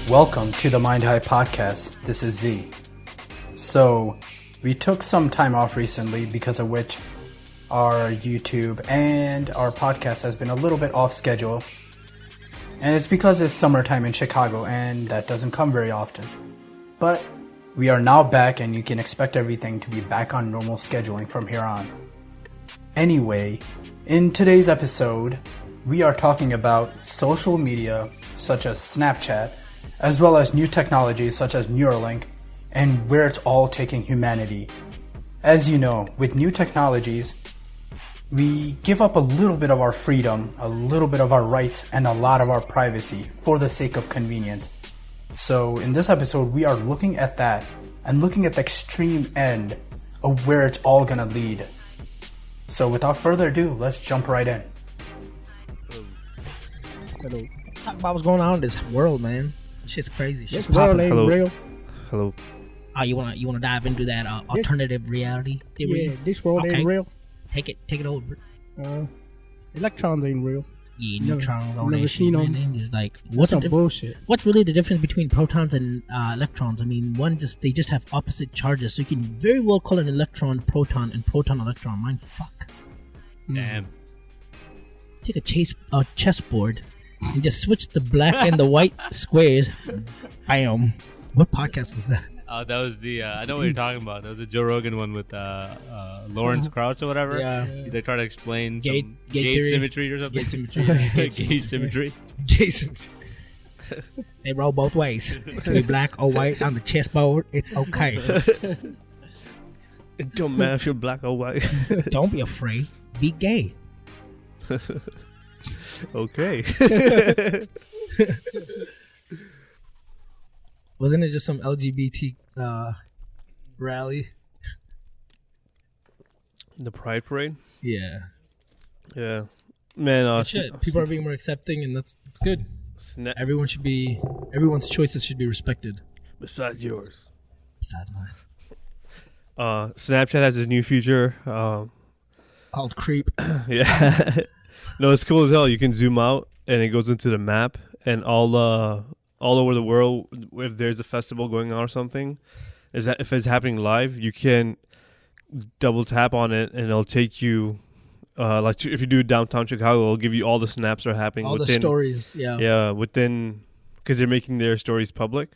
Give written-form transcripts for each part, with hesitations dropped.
Welcome to the Mind High Podcast. This is Z. So, we took some time off recently because of which our YouTube and our podcast has been a little bit off schedule. And it's because it's summertime in Chicago and that doesn't come very often. But we are now back and you can expect everything to be back on normal scheduling from here on. Anyway, in today's episode, we are talking about social media such as Snapchat, as well as new technologies such as Neuralink, and where it's all taking humanity. As you know, with new technologies, we give up a little bit of our freedom, a little bit of our rights, and a lot of our privacy for the sake of convenience. So in this episode, we are looking at that and looking at the extreme end of where it's all gonna lead. So without further ado, let's jump right in. Hello. Talk about what's going on in this world, man. Shit's crazy. This world ain't real. Hello. Oh, you wanna dive into that alternative reality theory? Yeah, this world ain't real. Take it over. Electrons ain't real. Yeah, neutrons. Never seen them. Just like What's some bullshit? What's really the difference between protons and electrons? I mean, they just have opposite charges, so you can very well call an electron proton and proton electron. Mind fuck. Damn. Take a chessboard and just switch the black and the white squares. Bam. What podcast was that? That was the I know what you're talking about. That was the Joe Rogan one with Lawrence Krauss or whatever. Yeah. They try to explain Gate symmetry or something. Gate symmetry. Gate symmetry. Jason. They roll both ways. It can be black or white on the chessboard. It's okay. It don't matter if you're black or white. Don't be afraid. Be gay. Okay. Wasn't it just some LGBT rally? The Pride Parade? Yeah. Yeah. Man, Shit. People are being more accepting, and that's good. Everyone's choices should be respected. Besides yours. Besides mine. Snapchat has this new feature. Called Creep. Yeah. No, it's cool as hell. You can zoom out, and it goes into the map, and all over the world, if there's a festival going on or something, if it's happening live, you can double tap on it, and it'll take you. Like if you do downtown Chicago, it'll give you all the snaps that are happening. All the stories, yeah. Yeah, because they're making their stories public.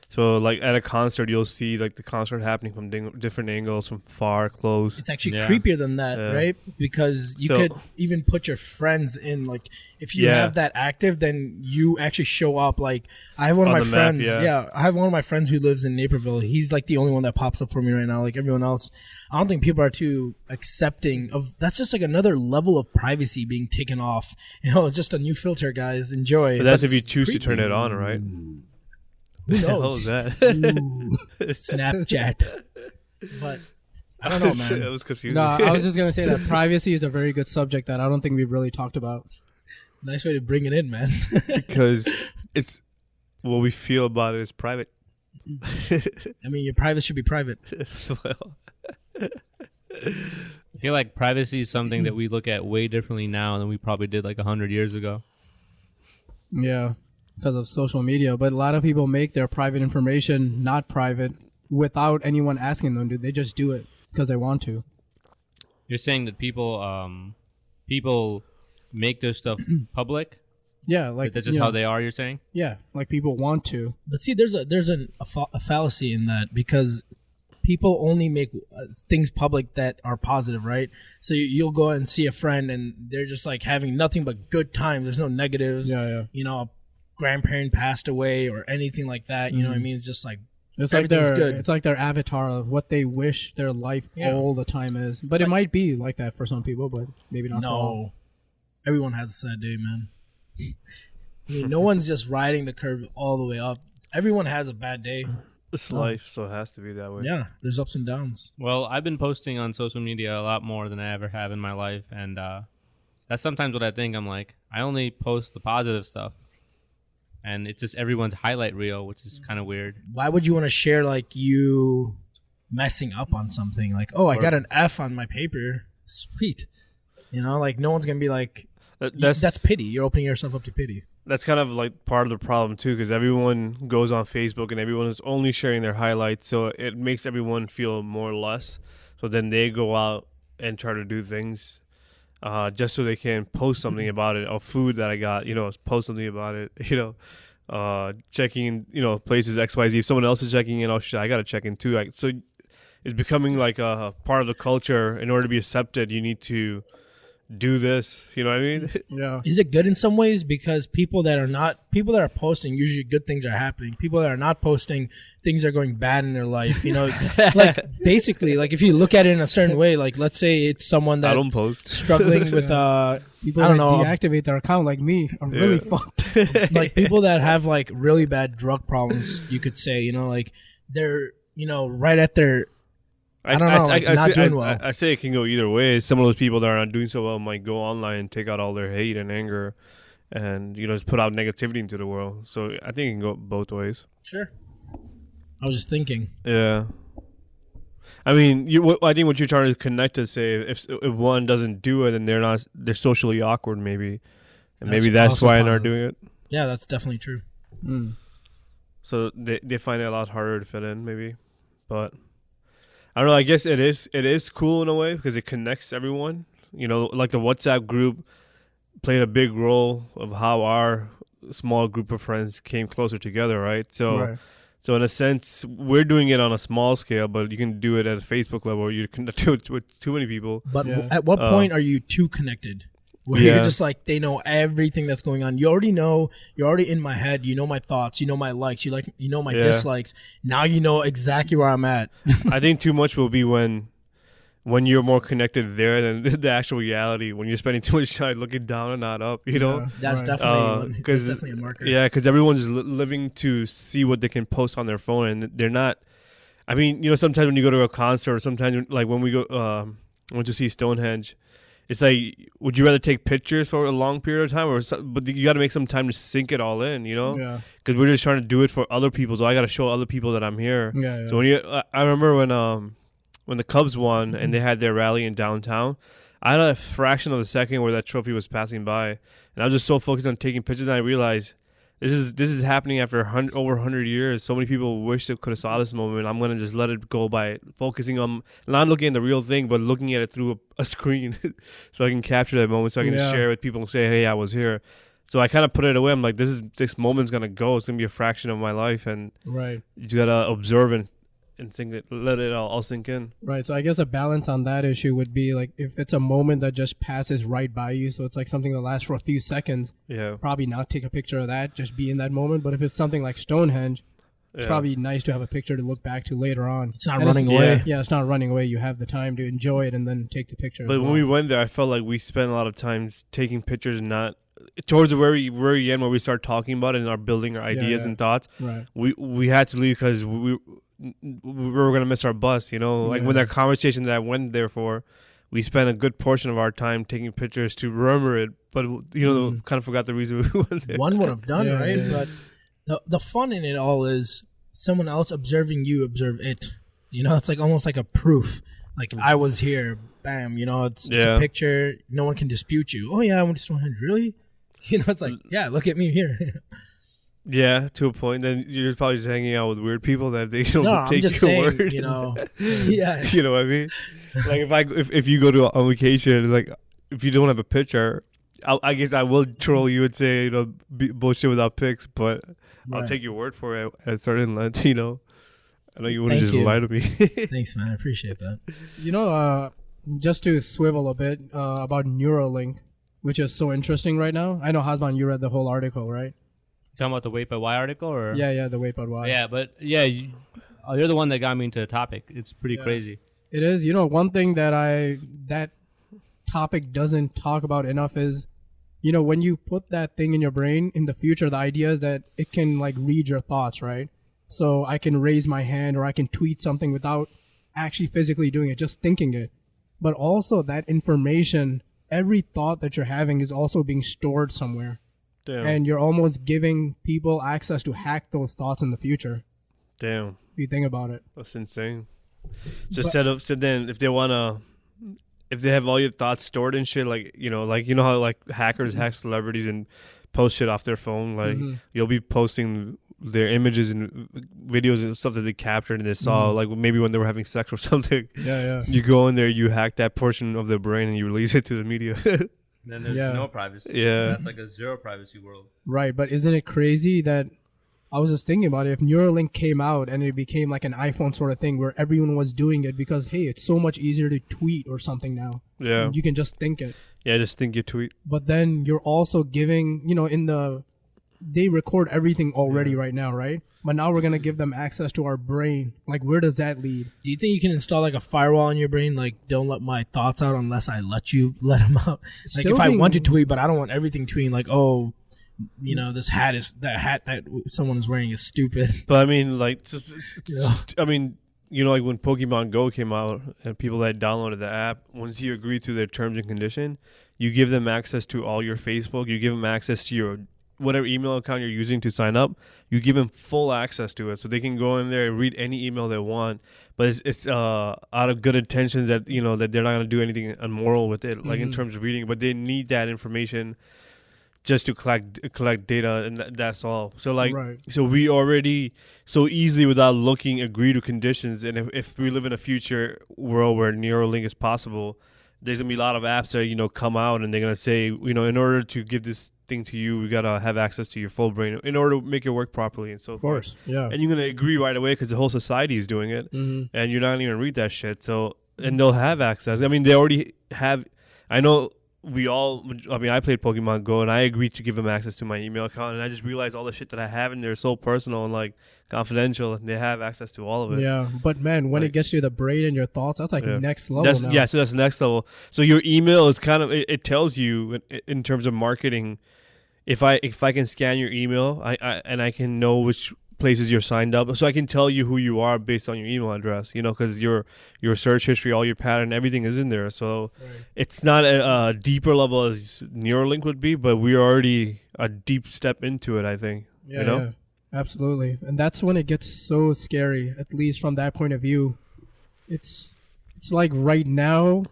So like at a concert, you'll see like the concert happening from different angles, from far, close. It's actually creepier than that, right? Because you could even put your friends in. Like if you have that active, then you actually show up. Like I have one of my friends. I have one of my friends who lives in Naperville. He's like the only one that pops up for me right now. Like everyone else, I don't think people are too accepting of. That's just like another level of privacy being taken off. It's just a new filter, guys. Enjoy. But that's if you choose to turn it on, right? Who knows? What the hell is that? Snapchat. But I don't know, man. That was confusing. No, I was just going to say that privacy is a very good subject that I don't think we've really talked about. Nice way to bring it in, man. Because it's what we feel about it is private. I mean, your private should be private. Well, I feel like privacy is something that we look at way differently now than we probably did like 100 years ago. Yeah, because of social media. But a lot of people make their private information not private without anyone asking them to. They just do it because they want to. You're saying that people make their stuff public? Yeah, like that's just how they are, you're saying? Yeah, like people want to. But see, there's a fallacy in that, because people only make things public that are positive, right? So you'll go and see a friend and they're just like having nothing but good times. There's no negatives. Yeah. A grandparent passed away or anything like that. You know what I mean? It's just like it's like good. It's like their avatar of what they wish their life all the time is. But it might be like that for some people, but maybe not for all. Everyone has a sad day, man. I mean, no one's just riding the curve all the way up. Everyone has a bad day. it's life, so it has to be that way. Yeah, there's ups and downs. Well, I've been posting on social media a lot more than I ever have in my life, and that's sometimes what I think. I'm like, I only post the positive stuff, and it's just everyone's highlight reel, which is kind of weird. Why would you want to share like you messing up on something? Like, oh, I got an F on my paper. Sweet. Like no one's gonna be like, that's pity. You're opening yourself up to pity. that's kind of like part of the problem too, because everyone goes on Facebook and everyone is only sharing their highlights, so it makes everyone feel more or less. So then they go out and try to do things just so they can post something about it, or food that I got, post something about it, checking, places XYZ. If someone else is checking in, oh shit, I got to check in too. So it's becoming like a part of the culture. In order to be accepted, you need to do this. You know what I mean? Yeah. Is it good in some ways? Because people that are posting, usually good things are happening. People that are not posting, things are going bad in their life. Like basically, like if you look at it in a certain way, like let's say it's someone that's I don't post. struggling with people I don't that know, deactivate their account like me are really fucked. like people that have like really bad drug problems, you could say, like they're right at their I don't know, not doing well. I say it can go either way. Some of those people that are not doing so well might go online and take out all their hate and anger, and just put out negativity into the world. So I think it can go both ways. Sure. I was just thinking. Yeah. I mean, I think what you're trying to connect to say, if one doesn't do it, and they're socially awkward, maybe, and maybe that's why they're not doing it. Yeah, that's definitely true. So they find it a lot harder to fit in, maybe, but. I don't know. I guess it is cool in a way because it connects everyone. Like the WhatsApp group played a big role of how our small group of friends came closer together, right? So in a sense, we're doing it on a small scale, but you can do it at a Facebook level. You can do it with too many people. But at what point are you too connected? Where you're just like, they know everything that's going on. You already know. You're already in my head. You know my thoughts. You know my likes. You know my dislikes. Now you know exactly where I'm at. I think too much will be when you're more connected there than the actual reality. When you're spending too much time looking down and not up, That's definitely a marker. Yeah, because everyone's living to see what they can post on their phone, and they're not. I mean, sometimes when you go to a concert, or sometimes like when we went to see Stonehenge. It's like, would you rather take pictures for a long period of time, but you got to make some time to sink it all in, Yeah. Because we're just trying to do it for other people, so I got to show other people that I'm here. Yeah. So I remember when the Cubs won and they had their rally in downtown, I had a fraction of a second where that trophy was passing by, and I was just so focused on taking pictures, and I realized this is happening after over 100 years. So many people wish they could have saw this moment. I'm gonna just let it go by focusing on not looking at the real thing, but looking at it through a screen, so I can capture that moment, so I can share it with people and say, "Hey, I was here." So I kind of put it away. I'm like, this moment's gonna go. It's gonna be a fraction of my life, and you just gotta observe and let it all sink in. Right. So I guess a balance on that issue would be like if it's a moment that just passes right by you, so it's like something that lasts for a few seconds. Yeah. Probably not take a picture of that. Just be in that moment. But if it's something like Stonehenge, it's probably nice to have a picture to look back to later on. It's not running away. Yeah, it's not running away. You have the time to enjoy it and then take the picture. But when we went there, I felt like we spent a lot of time taking pictures, not towards the very end where we start talking about it and are building our ideas and thoughts. Right. We had to leave because we were gonna miss our bus. Like with that conversation that I went there for, we spent a good portion of our time taking pictures to remember it. But kind of forgot the reason we went there. One would have done right, but the fun in it all is someone else observing you observe it. It's like almost like a proof. Like I was here, bam. It's a picture. No one can dispute you. Oh yeah, I went to Stonehenge. Really? It's like, yeah, look at me here. Yeah, to a point. Then you're probably just hanging out with weird people that they don't no, take I'm just your saying, word. Yeah. You know what I mean? Like if you go to on vacation, like if you don't have a picture, I guess I will troll you and say bullshit without pics, but I'll take your word for it at a certain length. I know you wouldn't just lie to me. Thanks, man. I appreciate that. Just to swivel a bit about Neuralink, which is so interesting right now. I know, Hasban, you read the whole article, right? Talking about the Wait But Why article? Or? Yeah, the Wait But Why. Yeah, but you're the one that got me into the topic. It's pretty crazy. It is. One thing that topic doesn't talk about enough is, when you put that thing in your brain in the future, the idea is that it can like read your thoughts, right? So I can raise my hand or I can tweet something without actually physically doing it, just thinking it. But also that information, every thought that you're having is also being stored somewhere. Damn. And you're almost giving people access to hack those thoughts in the future. Damn. If you think about it. That's insane. So then if they have all your thoughts stored and shit, like how like hackers hack celebrities and post shit off their phone. Like you'll be posting their images and videos and stuff that they captured and they saw, like maybe when they were having sex or something. Yeah. You go in there, you hack that portion of their brain, and you release it to the media. Then there's no privacy. Yeah. That's like a zero privacy world. Right, but isn't it crazy that I was just thinking about it, if Neuralink came out and it became like an iPhone sort of thing where everyone was doing it because, hey, it's so much easier to tweet or something now. Yeah. You can just think it. Yeah, just think your tweet. But then you're also giving, they record everything already right now, right? But now we're going to give them access to our brain. Like, where does that lead? Do you think you can install like a firewall in your brain? Like, don't let my thoughts out unless I let them out. Like, if I want to tweet, but I don't want everything tweeting like, oh, this hat that someone is wearing is stupid. But I mean, like, like when Pokemon Go came out and people that downloaded the app, once you agree to their terms and condition, you give them access to all your Facebook, you give them access to your whatever email account you're using to sign up, you give them full access to it, so they can go in there and read any email they want. But it's out of good intentions that that they're not going to do anything immoral with it, like in terms of reading. But they need that information just to collect data, and that's all. So so we already so easily without looking agree to conditions, and if we live in a future world where Neuralink is possible, there's gonna be a lot of apps that come out and they're gonna say in order to give this thing to you, we gotta have access to your full brain in order to make it work properly and so forth. Of course, yeah. And you're gonna agree right away because the whole society is doing it, and you're not even gonna read that shit. So and they'll have access. I mean, they already have. I know. I played Pokemon Go and I agreed to give them access to my email account, and I just realized all the shit that I have in there is so personal and like confidential, and they have access to all of it. Yeah, but man, when it gets to the brain and your thoughts, that's like next level now. Yeah, so that's next level. So your email is kind of, it tells you in terms of marketing, if I can scan your email, I can know which places you're signed up, so I can tell you who you are based on your email address, because your search history, all your pattern, everything is in there. So it's not a deeper level as Neuralink would be, but we're already a deep step into it, I think. Yeah, absolutely. And that's when it gets so scary, at least from that point of view. It's like right now,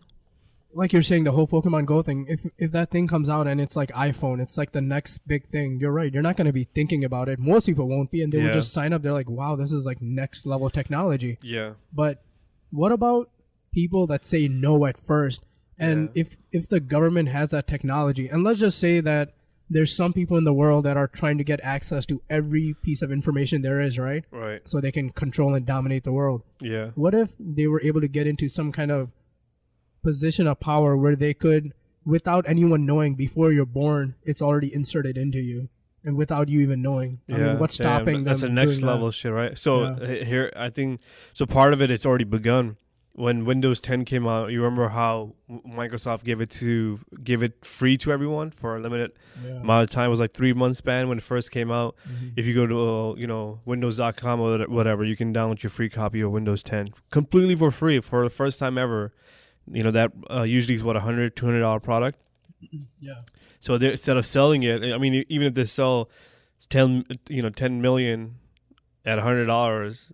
like you're saying, the whole Pokemon Go thing, if that thing comes out and it's like iPhone, it's like the next big thing. You're right. You're not going to be thinking about it. Most people won't be, and they will just sign up. They're like, wow, this is like next level technology. Yeah. But what about people that say no at first? And if the government has that technology, and let's just say that there's some people in the world that are trying to get access to every piece of information there is, right? Right. So they can control and dominate the world. Yeah. What if they were able to get into some kind of position of power where they could, without anyone knowing, before you're born, it's already inserted into you, and without you even knowing? I mean, what's stopping them? That's the next level shit, right? So here, I think, so part of it's already begun. When Windows 10 came out, you remember how Microsoft gave it free to everyone for a limited amount of time. It was like 3 months span when it first came out. If you go to Windows.com or whatever, you can download your free copy of Windows 10 completely for free for the first time ever. That usually is what, $100-$200 product. Yeah. So instead of selling it, I mean, even if they sell 10 million at $100,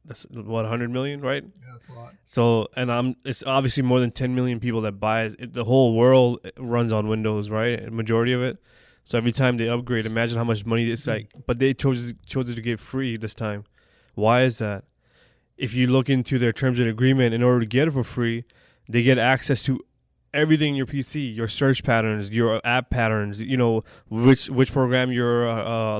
that's what, 100 million, right? Yeah, that's a lot. So, and it's obviously more than 10 million people that buy it. The whole world runs on Windows, right? A majority of it. So every time they upgrade, imagine how much money it's like. But they chose it to give free this time. Why is that? If you look into their terms of agreement, in order to get it for free, they get access to everything in your PC, your search patterns, your app patterns, which program you're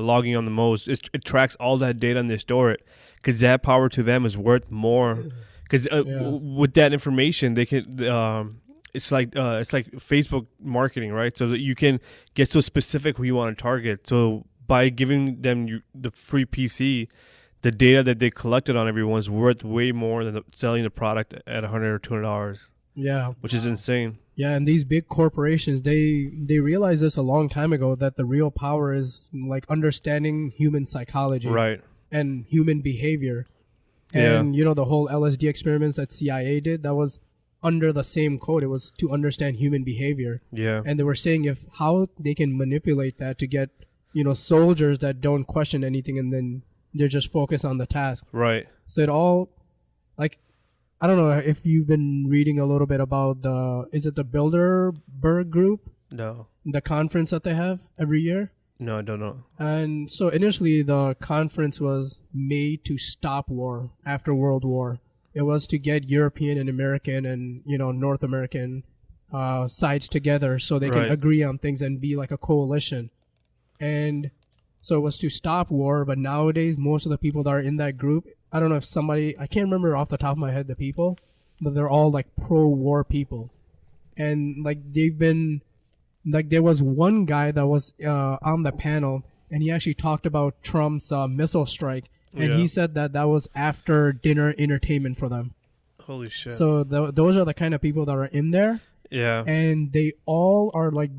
logging on the most. It tracks all that data and they store it, because that power to them is worth more. Because with that information, they can. It's like Facebook marketing, right? So that you can get so specific who you want to target. So by giving them the free PC, the data that they collected on everyone is worth way more than selling the product at $100 or $200. Yeah, which is insane. Yeah, and these big corporations, they realized this a long time ago, that the real power is like understanding human psychology, right, and human behavior. And the whole LSD experiments that CIA did, that was under the same code. It was to understand human behavior. Yeah, and they were saying how they can manipulate that to get soldiers that don't question anything, and then they're just focused on the task. Right. So it all, like, I don't know if you've been reading a little bit about is it the Bilderberg Group? No. The conference that they have every year? No, I don't know. And so initially the conference was made to stop war after World War. It was to get European and American and, North American sides together so they can agree on things and be like a coalition. And so it was to stop war, but nowadays most of the people that are in that group, I don't know if somebody, I can't remember off the top of my head the people, but they're all like pro-war people. And like they've been, like there was one guy that was on the panel and he actually talked about Trump's missile strike. And he said that was after dinner entertainment for them. Holy shit. So those are the kind of people that are in there. Yeah. And they all are like,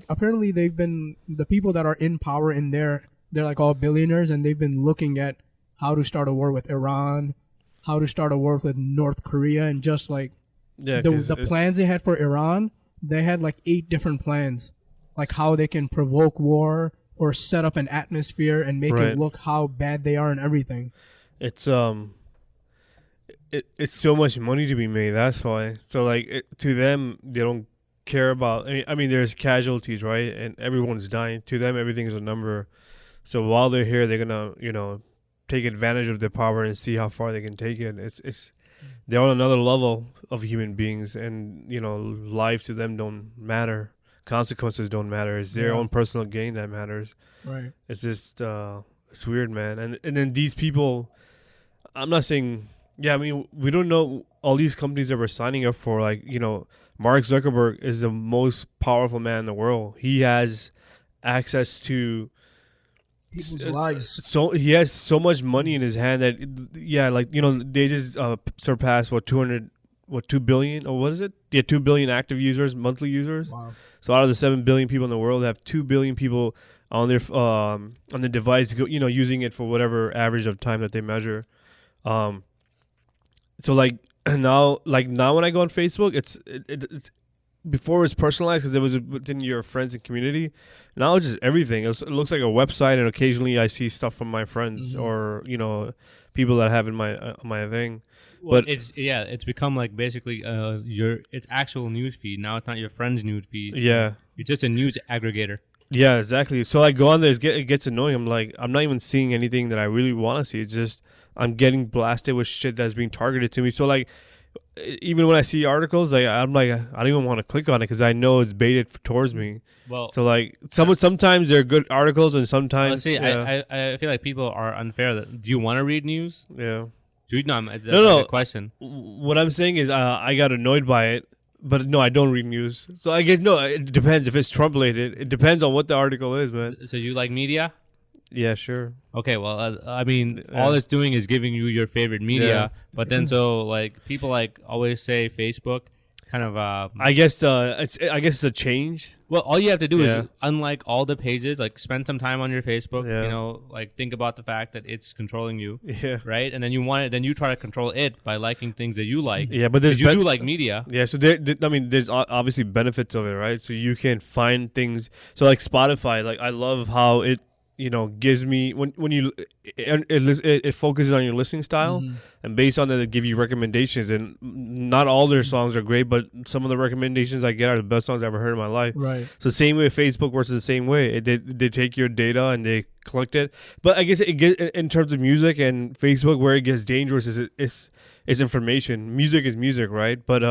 apparently they've been, the people that are in power in there, they're like all billionaires and they've been looking at how to start a war with Iran, how to start a war with North Korea, and just like the plans they had for Iran, they had like 8 different plans, like how they can provoke war or set up an atmosphere and make it look how bad they are and everything. It's it's so much money to be made. That's why. So like to them, they don't care about. I mean, there's casualties, right? And everyone's dying. To them, everything is a number. So while they're here, they're gonna take advantage of their power and see how far they can take it. It's they're on another level of human beings, and lives to them don't matter. Consequences don't matter. It's their own personal gain that matters. Right. It's just it's weird, man. And then these people, I'm not saying. Yeah, I mean, we don't know all these companies that we're signing up for. Like, Mark Zuckerberg is the most powerful man in the world. He has access to people's lives. So he has so much money in his hand that, they just surpassed 2 billion, or what is it? Yeah, 2 billion active users, monthly users. Wow. So out of the 7 billion people in the world, they have 2 billion people on their on the device, using it for whatever average of time that they measure. So now when I go on Facebook, it's before it was personalized because it was within your friends and community. Now it's just everything. It looks like a website, and occasionally I see stuff from my friends or people that I have in my thing. Well, but it's become like basically it's actual news feed. Now it's not your friend's news feed. Yeah, it's just a news aggregator. Yeah, exactly. So I go on there, it gets annoying. I'm like, I'm not even seeing anything that I really want to see. It's just I'm getting blasted with shit that's being targeted to me. So like, even when I see articles, I'm like, I don't even want to click on it because I know it's baited towards me. Well, so like, sometimes they're good articles, and sometimes I feel like people are unfair. Do you want to read news? Yeah. No. Question. What I'm saying is, I got annoyed by it. But no, I don't read news. So I guess, it depends if it's Trump related. It depends on what the article is, man. So you like media? Yeah, sure. Okay, well, all it's doing is giving you your favorite media. Yeah. But then people always say Facebook kind of... I guess it's a change. Well, all you have to do is, unlike all the pages, spend some time on your Facebook, think about the fact that it's controlling you, right? And then you try to control it by liking things that you like. Yeah, but you do like media. Yeah, so there's obviously benefits of it, right? So you can find things. So like Spotify, I love how it gives me when you it focuses on your listening style, and based on that it give you recommendations, and not all their songs are great, but some of the recommendations I get are the best songs I've ever heard in my life. Right. So same way Facebook works the same way. They take your data and they collect it. But I guess it gets, in terms of music and Facebook, where it gets dangerous is information. Music is music, right? But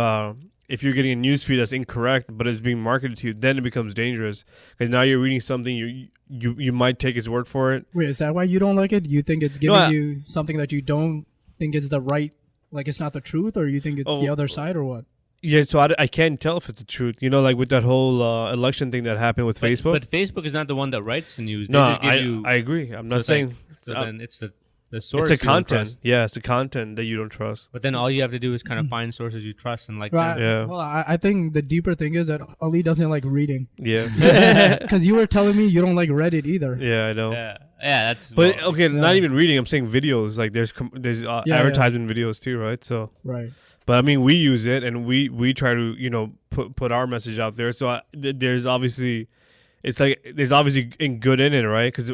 if you're getting a news feed that's incorrect, but it's being marketed to you, then it becomes dangerous because now you're reading something you might take his word for it. Wait, is that why you don't like it? You think it's giving you something that you don't think is the right, it's not the truth, or you think it's the other side, or what? Yeah, so I can't tell if it's the truth. With that whole election thing that happened with Facebook. But Facebook is not the one that writes the news. No, I agree. I'm not saying. Then it's the source. It's the content. Yeah, it's the content that you don't trust. But then all you have to do is kind of find sources you trust and like. Right. Yeah. Well, I think the deeper thing is that Ali doesn't like reading. Yeah. Because you were telling me you don't like Reddit either. Yeah, I know. Yeah, that's. But not even reading. I'm saying videos. Like there's advertisement videos too, right? So. Right. But we use it, and we try to put our message out there. So there's obviously. It's there's obviously good in it, right? Because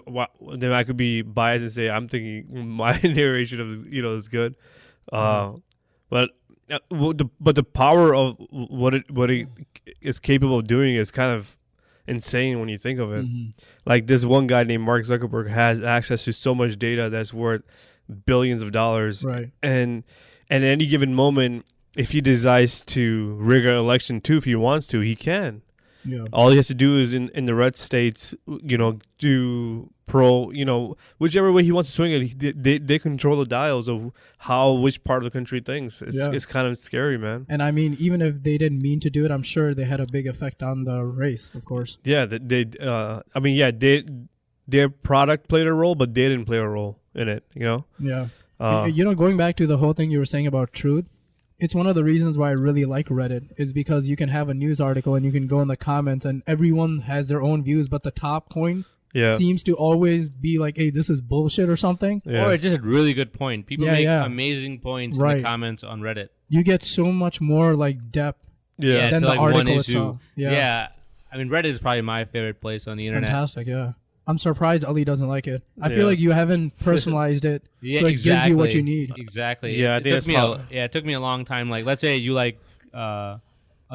then I could be biased and say I'm thinking my narration of is good, but the power of what it is capable of doing is kind of insane when you think of it. Like this one guy named Mark Zuckerberg has access to so much data that's worth billions of dollars. Right. And at any given moment, if he decides to rig an election too, if he wants to, he can. Yeah. All he has to do is in the red states, do pro, whichever way he wants to swing it. They control the dials of which part of the country thinks. It's kind of scary, man. And I mean, even if they didn't mean to do it, I'm sure they had a big effect on the race, of course. Yeah, their product played a role, but they didn't play a role in it. Yeah. Going back to the whole thing you were saying about truth. It's one of the reasons why I really like Reddit is because you can have a news article and you can go in the comments and everyone has their own views, but the top point seems to always be like, hey, this is bullshit or something. Yeah. Or it's just a really good point. People make amazing points in the comments on Reddit. You get so much more like depth than the article itself. Yeah. I mean, Reddit is probably my favorite place on the internet. Fantastic, yeah. I'm surprised Ali doesn't like it. I feel like you haven't personalized it, so it gives you what you need. Exactly. Yeah, it took me a long time. Like, let's say you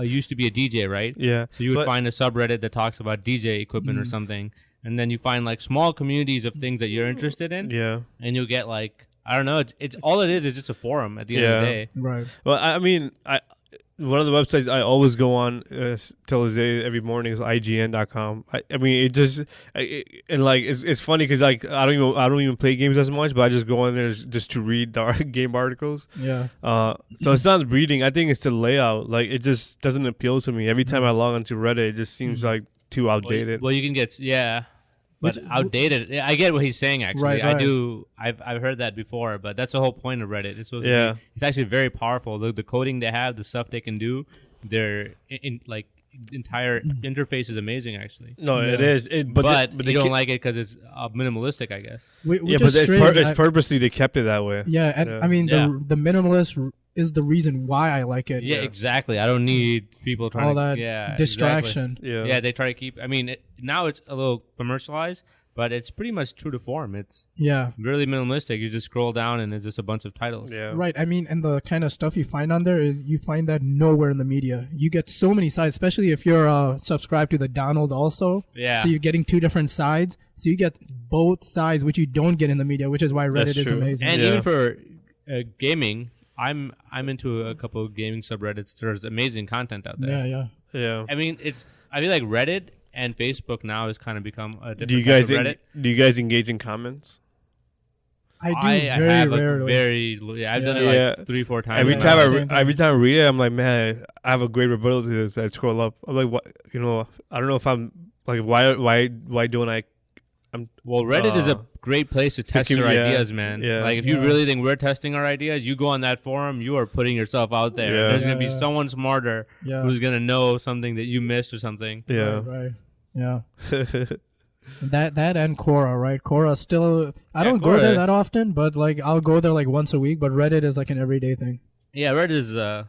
used to be a DJ, right? Yeah. So you would find a subreddit that talks about DJ equipment or something, and then you find like small communities of things that you're interested in. Yeah. And you'll get like, I don't know, it's all it is just a forum at the end of the day. Right. Well, I mean, one of the websites I always go on till this day every morning is IGN.com. I mean, it's funny because like I don't even play games as much, but I just go on there just to read the game articles. Yeah. So it's not reading. I think it's the layout. Like it just doesn't appeal to me. Every time I log onto Reddit, it just seems like too outdated. Well, you can get but outdated. I get what he's saying. Actually, right. I do. I've heard that before, but that's the whole point of Reddit. It's supposed to be, it's actually very powerful. The coding they have, the stuff they can do, their entire interface is amazing. Actually, no, it is. But you don't like it because it's minimalistic, I guess. But it's purposely they kept it that way. Yeah, and I mean the minimalist is the reason why I like it. Yeah, exactly. I don't need people trying all that distraction. Exactly. Yeah, they try to keep. I mean, now it's a little commercialized, but it's pretty much true to form. It's really minimalistic. You just scroll down and it's just a bunch of titles. Yeah, right. I mean, and the kind of stuff you find on there is you find that nowhere in the media. You get so many sides, especially if you're subscribed to the Donald also. Yeah. So you're getting two different sides. So you get both sides, which you don't get in the media, which is why Reddit is amazing. And even for gaming. I'm into a couple of gaming subreddits. There's amazing content out there. Yeah. I mean, I feel like Reddit and Facebook now has kind of become a different do you guys type of Reddit. Do you guys engage in comments? I do very rarely. I've done it like 3-4 times. Every time I read it, I'm like, man, I have a great ability to this. I scroll up. I'm like, what? I don't know if I'm like, why don't I? Well, Reddit is a great place to test your ideas, man. Yeah. Like if you really think we're testing our ideas, you go on that forum, you are putting yourself out there. Yeah. There's going to be someone smarter who's going to know something that you missed or something. Yeah. Right. Yeah. that and Quora, right? Quora still, I don't go there that often, but like I'll go there like once a week, but Reddit is like an everyday thing. Yeah, Reddit is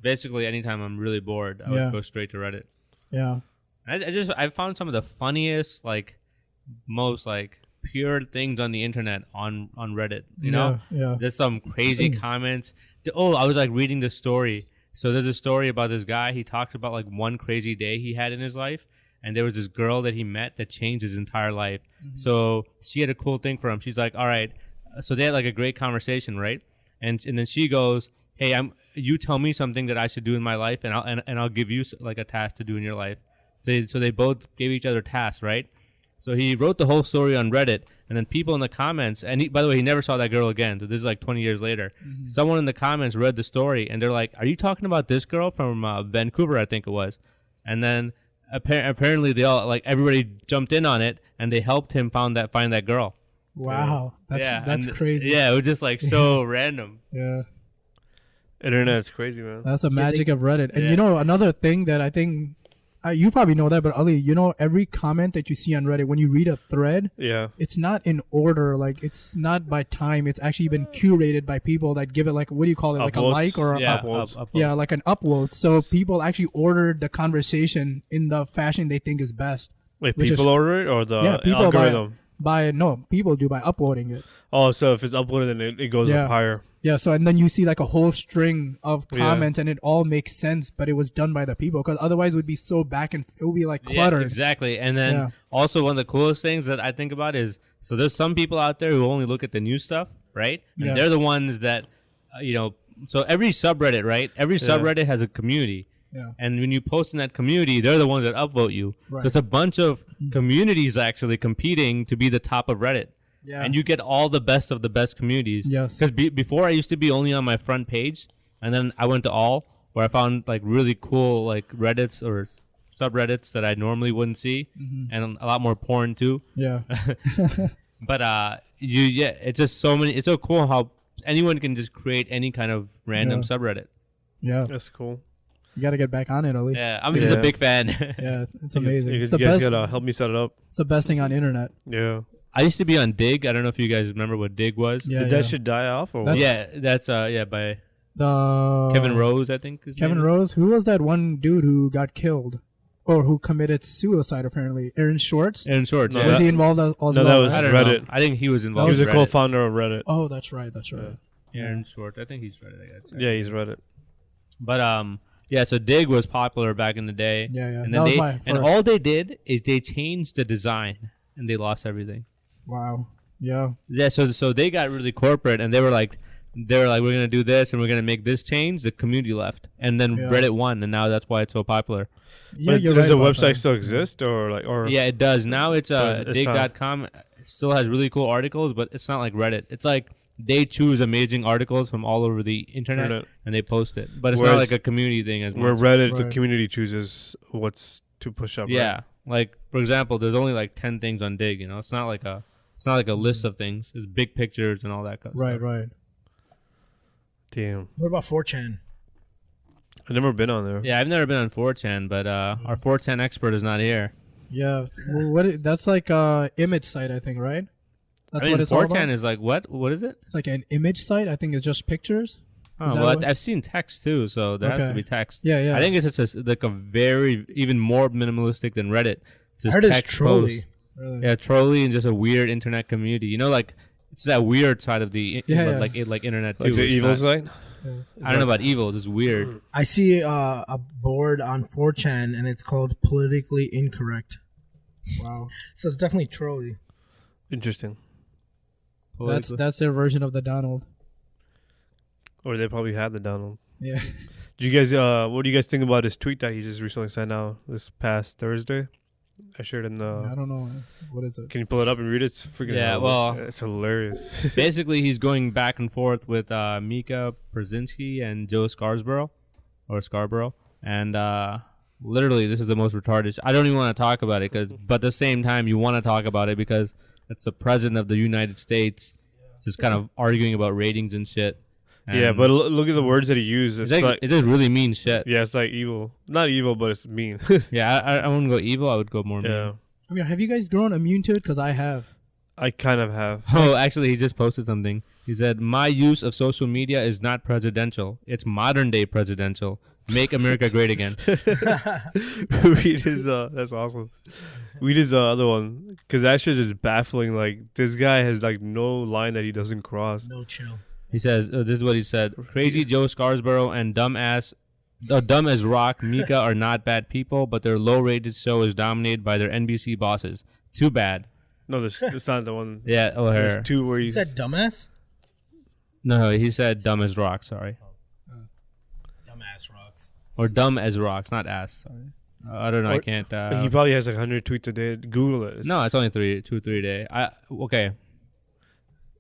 basically anytime I'm really bored, I would go straight to Reddit. Yeah. I found some of the funniest, like, most like pure things on the internet on Reddit. You know, there's some crazy comments. I was like reading the story. So there's a story about this guy. He talked about like one crazy day he had in his life, and there was this girl that he met that changed his entire life. So she had a cool thing for him. She's like, all right. So they had like a great conversation, right? And then she goes, hey, you tell me something that I should do in my life, and I'll give you like a task to do in your life. So they both gave each other tasks, right? So he wrote the whole story on Reddit, and then people in the comments, and by the way, he never saw that girl again. So this is like 20 years later. Someone in the comments read the story, and they're like, "Are you talking about this girl from Vancouver? I think it was." And then apparently they all everybody jumped in on it, and they helped him find that girl. Wow, that's crazy. Yeah, it was just like so random. Yeah, internet's crazy, man. That's the magic of Reddit. And another thing that I think. You probably know that, but Ali, every comment that you see on Reddit, when you read a thread, it's not in order. Like, it's not by time. It's actually been curated by people that give it, like, what do you call it? Like a like or upvote. Like an upvote. So people actually ordered the conversation in the fashion they think is best. Wait, people order it or the algorithm? People do by uploading it. Oh, so if it's uploaded, then it goes up higher. Yeah, so and then you see like a whole string of comments, and it all makes sense, but it was done by the people, because otherwise it would be so it would be like cluttered. Yeah, exactly. And then also one of the coolest things that I think about is, so there's some people out there who only look at the new stuff, right? And they're the ones that, so every subreddit, right? Every subreddit has a community. Yeah. And when you post in that community, they're the ones that upvote you. Right. There's a bunch of communities actually competing to be the top of Reddit. Yeah. And you get all the best of the best communities. Yes. Because before I used to be only on my front page, and then I went to all, where I found like really cool like Reddits or subreddits that I normally wouldn't see, and a lot more porn too. Yeah. But it's just so many. It's so cool how anyone can just create any kind of random subreddit. Yeah. That's cool. You got to get back on it, Ali. Yeah, I'm just a big fan. Yeah, it's amazing. You It's the guys best. gotta help me set it up. It's the best thing on internet. Yeah. I used to be on Dig. I don't know if you guys remember what Dig was. Yeah, Did that shit die off or what? Yeah, that's by The Kevin Rose, I think. Kevin Rose. Who was that one dude who got killed, or who committed suicide? Apparently, Aaron Schwartz. Aaron Schwartz. No, Yeah. Was he involved as well? that was I don't Reddit. know. I think he was involved. He was a with Reddit. co-founder of Reddit. Oh, that's right. That's right. Aaron Schwartz. I think he's Reddit. I guess. Yeah, he's Reddit. But yeah. So Dig was popular back in the day. Yeah, yeah. And That then was my and first. all they did is they changed the design, and they lost everything. Wow. Yeah. Yeah. So they got really corporate, and they were like, we're gonna do this, and we're gonna make this change. The community left, and then Reddit won, and now that's why it's so popular. Yeah, But you're does right the about website that. still exist or? Yeah, it does. Now it's it's dig.com. It still has really cool articles, but it's not like Reddit. It's like they choose amazing articles from all over the internet and they post it. But it's not Whereas like a community thing as where much. Reddit, the Right. community chooses what's to push up. Yeah. Right? Like for example, there's only like 10 things on Dig, It's not like a list of things. It's big pictures and all that kind of Right. stuff. Right. Damn. What about 4chan? I've never been on there. Yeah, I've never been on 4chan, but our 4chan expert is not here. Yeah. Well, that's like a image site, I think, right? That's I mean, what it's all 4chan about. is like what? What is it? It's like an image site. I think it's just pictures. Oh, Is that well, what- I've seen text too, so there has to Okay. be text. Yeah, yeah. I think it's just like a very even more minimalistic than Reddit. I Just heard it's text trolly. posts. Really. Yeah, trolly and just a weird internet community. Like it's that weird side of the like internet too. Like the It's evil not- site. I don't know about evil. It's weird. I see a board on 4chan and it's called politically incorrect. Wow. So it's definitely trolly. Interesting. That's their version of the Donald. Or they probably had the Donald. Yeah. Do you guys? What do you guys think about his tweet that he just recently sent out this past Thursday? I shared in the. I don't know. What is it? Can you pull it up and read it? It's freaking. Yeah, hilarious. well- it's hilarious. Basically, he's going back and forth with Mika Brzezinski and Joe Scarborough, and literally, this is the most retarded. I don't even want to talk about it, but at the same time, you want to talk about it because it's the president of the United States, just kind of arguing about ratings and shit. Yeah, And but look at the words that he used. It's like it just really mean shit. yeah, it's like evil. Not evil, but it's mean. Yeah, I wouldn't go evil. I would go more mean. Yeah, I mean, have you guys grown immune to it? Because I have. I kind of have. Oh, actually, he just posted something. He said, "My use of social media is not presidential. It's modern day presidential. Make America great again." Read his. That's awesome. Read his other one because that shit is baffling. Like this guy has like no line that he doesn't cross. No chill. He says, this is what he said. Crazy Joe Scarborough and dumb as rock Mika are not bad people, but their low-rated show is dominated by their NBC bosses. Too bad. No, that's not the one. Yeah, her. There's two where You he's. said dumbass? No, he said dumb as rock, sorry. Dumbass rocks. Or dumb as rocks, not ass. Sorry. I don't know, I can't. He probably has like 100 tweets a day. Google it. No, it's only 3 a day. Okay.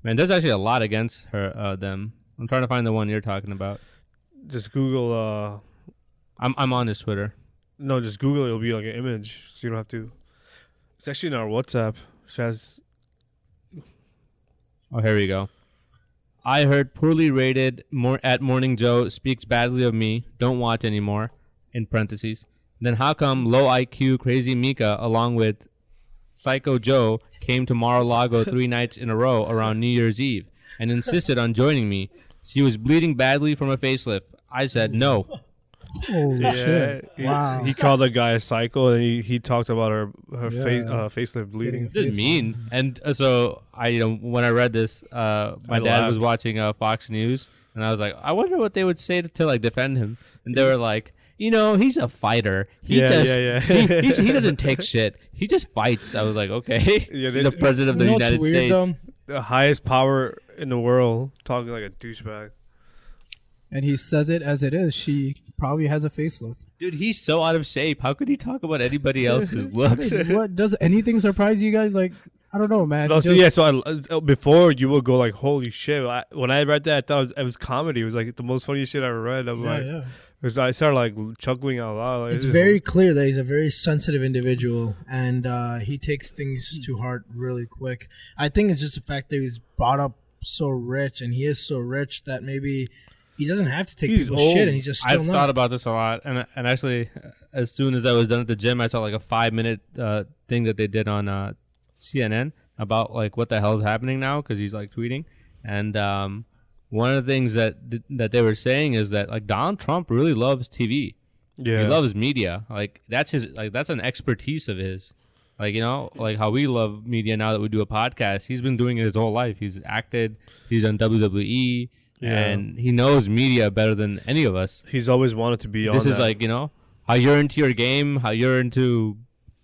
Man, there's actually a lot against them. I'm trying to find the one you're talking about. Just Google. I'm on his Twitter. No, just Google it. It'll be like an image, so you don't have to. It's actually in our WhatsApp. Shaz. Oh, here we go. I heard poorly rated at Morning Joe speaks badly of me. Don't watch anymore. In parentheses. Then how come low IQ crazy Mika along with Psycho Joe came to Mar-a-Lago 3 nights in a row around New Year's Eve and insisted on joining me? She was bleeding badly from a facelift. I said no. Holy shit! Wow. He called the guy a psycho, and he talked about her facelift bleeding. It's mean. And so when I read this, my dad was watching Fox News, and I was like, I wonder what they would say to like defend him. And they were like, he's a fighter. He doesn't take shit. He just fights. I was like, okay. He's the president of the United States. Though? The highest power in the world, talking like a douchebag. And he says it as it is. She probably has a facelift. Dude, he's so out of shape. How could he talk about anybody else's looks? What does anything surprise you guys? Like, I don't know, man. No, so before you would go like, holy shit. When I read that, I thought it was comedy. It was like the most funniest shit I ever read. I started like chuckling out loud. Like, it's very clear that he's a very sensitive individual, and he takes things to heart really quick. I think it's just the fact that he was brought up so rich, and he is so rich that maybe he doesn't have to take people's shit, and he's just still I've thought about this a lot, and actually, as soon as I was done at the gym, I saw like a 5-minute thing that they did on CNN about like what the hell is happening now, because he's like tweeting, and one of the things that they were saying is that like Donald Trump really loves TV. Yeah, he loves media. Like that's an expertise of his. Like, like how we love media now that we do a podcast. He's been doing it his whole life. He's acted. He's done WWE. Yeah. And he knows media better than any of us. He's always wanted to be on this. Is like, how you're into your game, how you're into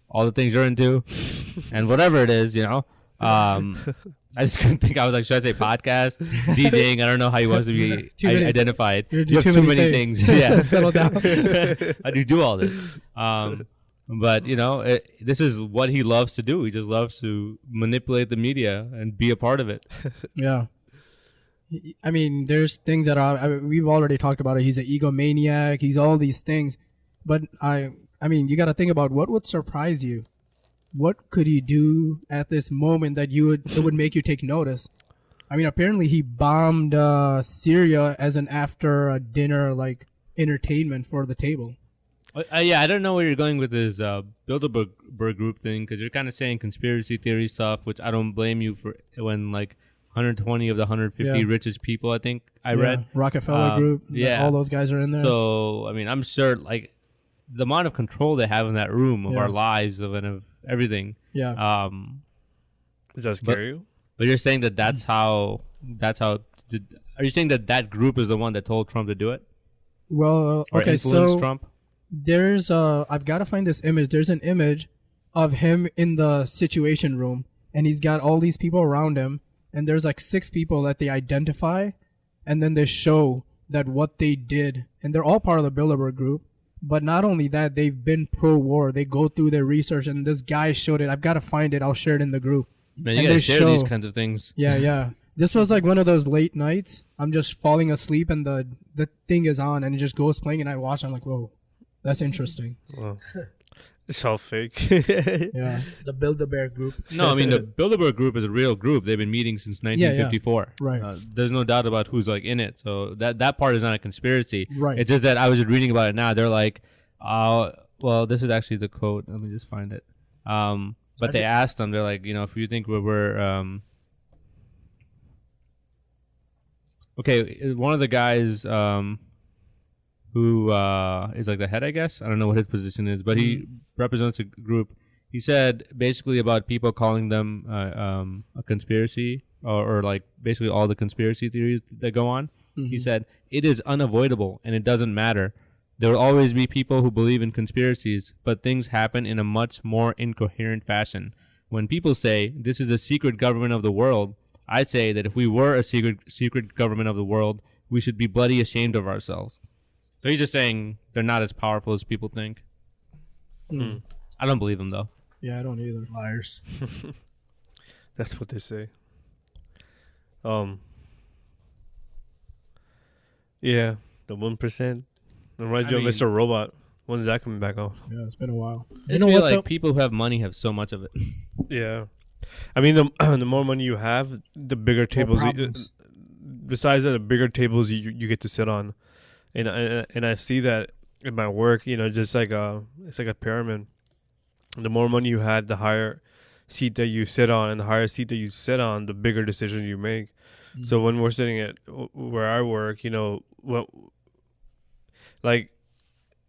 all the things you're into, and whatever it is, I just couldn't think. I was like, should I say podcast, DJing? I don't know how he wants to be identified. You have too many things. Yeah. Settle down. How do you do all this? But, this is what he loves to do. He just loves to manipulate the media and be a part of it. Yeah. I mean, there's things that we've already talked about it. He's an egomaniac. He's all these things. But, I mean, you got to think about what would surprise you. What could he do at this moment that it would make you take notice? I mean, apparently he bombed Syria as an after dinner like entertainment for the table. Yeah, I don't know where you're going with this Bilderberg group thing, because you're kind of saying conspiracy theory stuff, which I don't blame you for. When like 120 of the 150 richest people, I think I read Rockefeller Group. Yeah, all those guys are in there. So I mean, I'm sure like the amount of control they have in that room of our lives of everything. Yeah. Does that scare you? But you're saying that's how. Are you saying that group is the one that told Trump to do it? Well, okay, or influenced Trump? There's I've got to find this image. There's an image of him in the Situation Room, and he's got all these people around him, and there's like 6 people that they identify, and then they show that what they did, and they're all part of the Bilderberg group. But not only that, they've been pro-war. They go through their research, and this guy showed it. I've got to find it. I'll share it in the group. Man, you gotta share these kinds of things. Yeah. This was like one of those late nights. I'm just falling asleep, and the thing is on, and it just goes playing, and I watch. I'm like, whoa, that's interesting. Wow. It's all fake. Yeah. The Bilderberg group. No, I mean, the Bilderberg group is a real group. They've been meeting since 1954. Yeah. Right. There's no doubt about who's like in it. So that part is not a conspiracy. Right. It's just that I was reading about it now. They're like, well, this is actually the quote. Let me just find it. But they asked them, they're like, if you think we're okay, one of the guys who is like the head, I guess. I don't know what his position is, but he represents a group. He said basically about people calling them a conspiracy or like basically all the conspiracy theories that go on. Mm-hmm. He said, it is unavoidable and it doesn't matter. There will always be people who believe in conspiracies, but things happen in a much more incoherent fashion. When people say, this is the secret government of the world, I say that if we were a secret government of the world, we should be bloody ashamed of ourselves. So he's just saying they're not as powerful as people think. I don't believe them, though. Yeah, I don't either. Liars. That's what they say. Yeah, the 1%. Reminds you of Mr. Robot. When's that coming back out? Yeah, it's been a while. I feel like people who have money have so much of it. Yeah. I mean, the more money you have, the bigger tables. Besides that, the bigger tables you get to sit on. And I see that in my work, just like it's like a pyramid. The more money you had, the higher seat that you sit on, and the higher seat that you sit on, the bigger decisions you make. Mm-hmm. So when we're sitting at where I work, like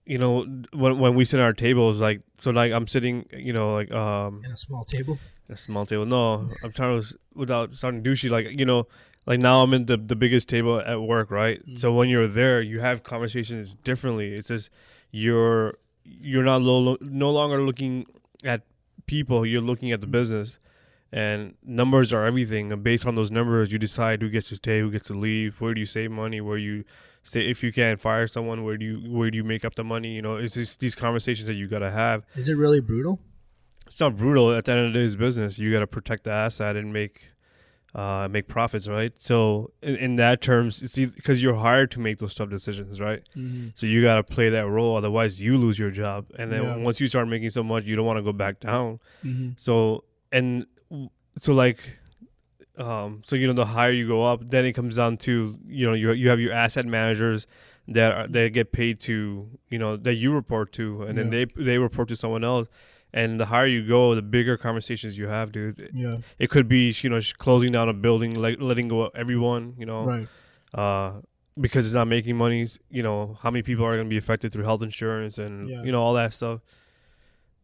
when we sit at our tables, like, so like I'm sitting, in a small table. A small table. No, I'm trying to, without sounding douchey, like now I'm in the biggest table at work, right? Mm-hmm. So when you're there, you have conversations differently. It's just you're not no longer looking at people. You're looking at the business, and numbers are everything. And based on those numbers, you decide who gets to stay, who gets to leave. Where do you save money? Where you stay if you can't fire someone? Where do you make up the money? It's just these conversations that you gotta have. Is it really brutal? It's not brutal. At the end of the day, it's business. You got to protect the asset and make profits, right? So in that terms, it's because you're hired to make those tough decisions, right? Mm-hmm. So you got to play that role. Otherwise, you lose your job. And then once you start making so much, you don't want to go back down. Mm-hmm. So the higher you go up, then it comes down to you have your asset managers that get paid to that you report to, and then they report to someone else. And the higher you go, the bigger conversations you have, dude. Yeah. It could be, closing down a building, like letting go of everyone, right? Because it's not making money. How many people are going to be affected through health insurance and all that stuff.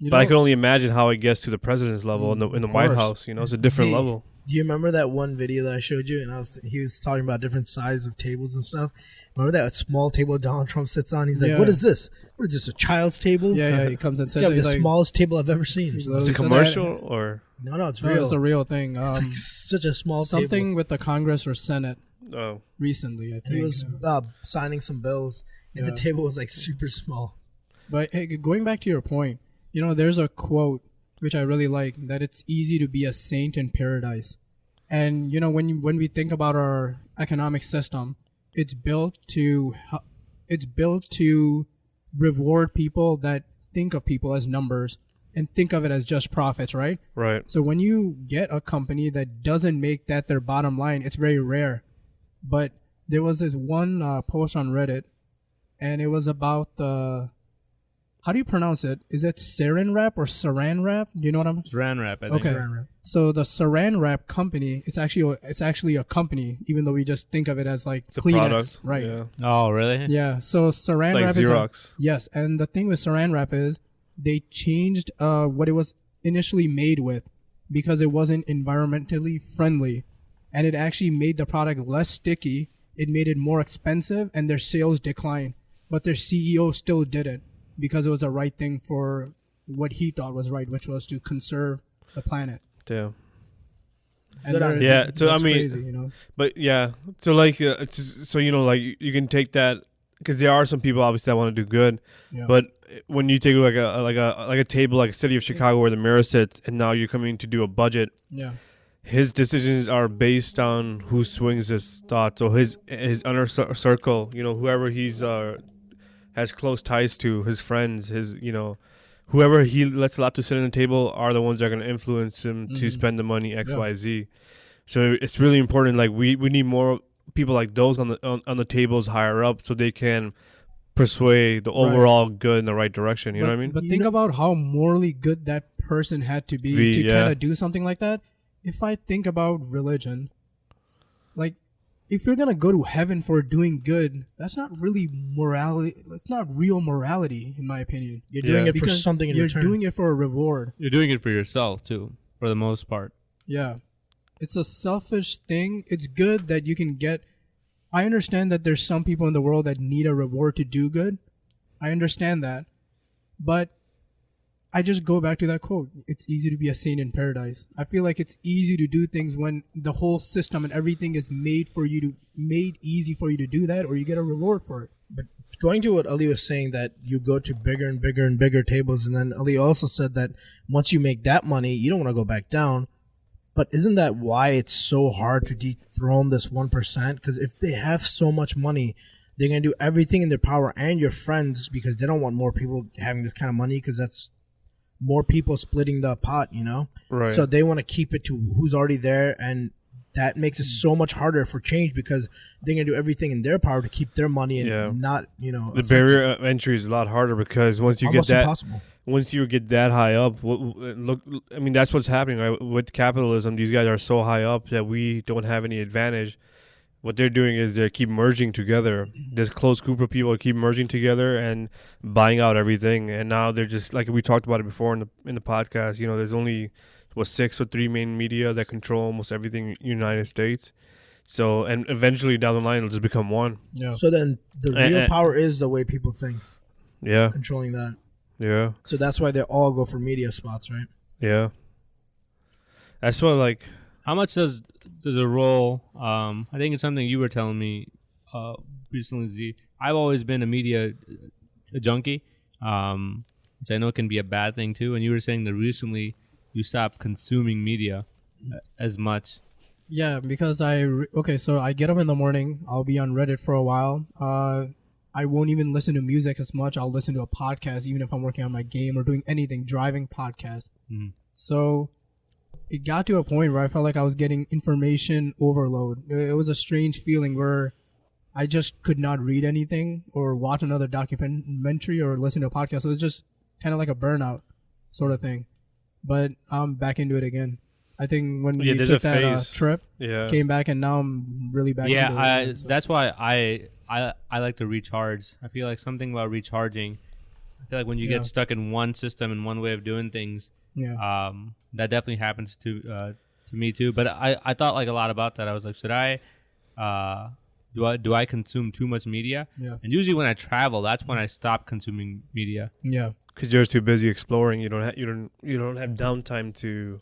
But I can only imagine how it gets to the president's level in the White House. It's a different level. Do you remember that one video that I showed you? And he was talking about different sizes of tables and stuff. Remember that small table Donald Trump sits on? He's like, "What is this? What is this? A child's table?" Yeah. He comes and says, "It's the smallest table I've ever seen." Is it commercial or no? It's real. It's a real thing. It's like such a small something table. With the Congress or Senate. Recently, I think he was signing some bills, and the table was like super small. But hey, going back to your point, there's a quote which I really like, that it's easy to be a saint in paradise. And when we think about our economic system, it's built to reward people that think of people as numbers and think of it as just profits, right? Right. So when you get a company that doesn't make that their bottom line, it's very rare. But there was this one post on Reddit, and it was about the how do you pronounce it? Is it Saran Wrap or Saran Wrap? Do you know what I'm? Saran Wrap. I think. Okay. Saran Wrap. So the Saran Wrap company, it's actually a company, even though we just think of it as like the Kleenex, product, right? Yeah. Oh, really? Yeah. So Saran like Wrap Xerox. Yes, and the thing with Saran Wrap is they changed what it was initially made with because it wasn't environmentally friendly, and it actually made the product less sticky. It made it more expensive, and their sales declined. But their CEO still did it because it was the right thing for what he thought was right, which was to conserve the planet. Yeah. And yeah. So I mean, crazy, but yeah. So like, like you can take that because there are some people obviously that want to do good, but when you take like a table like a city of Chicago where the mayor sits, and now you're coming to do a budget. Yeah. His decisions are based on who swings his thoughts, so his inner circle, whoever he's has close ties to, his friends, his whoever he lets allowed to sit at the table are the ones that are going to influence him to spend the money XYZ. So it's really important. Like we need more people like those on the tables higher up, so they can persuade the overall good in the right direction. You know what I mean? But think about how morally good that person had to be to kind of do something like that. If I think about religion, like if you're gonna go to heaven for doing good, that's not really morality. It's not real morality, in my opinion. You're doing it for something in return. You're doing it for a reward. You're doing it for yourself too, for the most part. Yeah, it's a selfish thing. It's good that you can get. I understand that there's some people in the world that need a reward to do good. I understand that, but I just go back to that quote. It's easy to be a saint in paradise. I feel like it's easy to do things when the whole system and everything is made easy for you to do that, or you get a reward for it. But going to what Ali was saying, that you go to bigger and bigger and bigger tables, and then Ali also said that once you make that money, you don't want to go back down. But isn't that why it's so hard to dethrone this 1%? Because if they have so much money, they're going to do everything in their power, and your friends, because they don't want more people having this kind of money, because that's more people splitting the pot, Right. So they want to keep it to who's already there, and that makes it so much harder for change, because they're going to do everything in their power to keep their money and not, The barrier of entry is a lot harder, because once you get that, impossible. Once you get that high up, look, I mean, that's what's happening, right? With capitalism. These guys are so high up that we don't have any advantage. what they're doing is they keep merging together. This close group of people keep merging together and buying out everything. And now they're just like we talked about it before in the podcast. You know, there's only 6 or 3 main media that control almost everything in the United States. So, and eventually down the line, it'll just become one. Yeah. So then the real power is the way people think. Yeah. Controlling that. Yeah. So that's why they all go for media spots, right? Yeah. That's what, like... How much does a role... I think it's something you were telling me recently, Z. I've always been a media junkie, which I know can be a bad thing, too. And you were saying that recently you stopped consuming media as much. Yeah, because so I get up in the morning. I'll be on Reddit for a while. I won't even listen to music as much. I'll listen to a podcast, even if I'm working on my game or doing anything, driving podcast. Mm. So it got to a point where I felt like I was getting information overload. It was a strange feeling where I just could not read anything or watch another documentary or listen to a podcast. So it was just kind of like a burnout sort of thing. But I'm back into it again. I think when we took that trip, came back, and now I'm really back into it. Yeah, that's why I like to recharge. I feel like something about recharging. I feel like when you get stuck in one system and one way of doing things, that definitely happens to me too. But I thought like a lot about that. I was like, should I do I consume too much media? Yeah. And usually when I travel, that's when I stop consuming media. Yeah. Because you're too busy exploring. You don't have downtime to.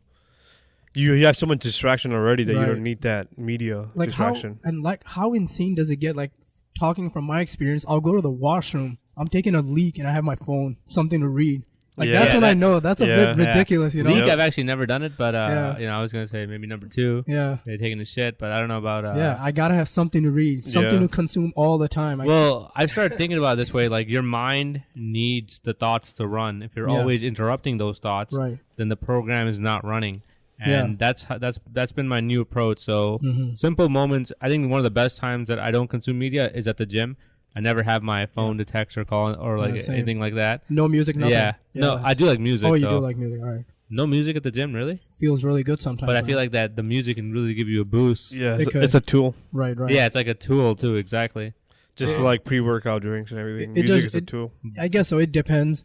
You have so much distraction already that you don't need that media distraction. How insane does it get? Like, talking from my experience, I'll go to the washroom. I'm taking a leak and I have my phone, something to read. That's when I know that's a bit ridiculous. You know, leak. I've actually never done it, but I was gonna say maybe number 2. Yeah, taking a shit, but I don't know about. I gotta have something to read, something to consume all the time. I've started thinking about it this way: like your mind needs the thoughts to run. If you're always interrupting those thoughts, then the program is not running. And that's been my new approach. So simple moments. I think one of the best times that I don't consume media is at the gym. I never have my phone to text or call or anything like that. No music, nothing. Yeah. No, I do like music. Oh, you do like music. All right. No music at the gym, really? Feels really good sometimes. But I feel like that the music can really give you a boost. Yeah, it's a tool. Right. Yeah, it's like a tool too. Exactly. Just like pre-workout drinks and everything. Music is a tool. I guess so. It depends.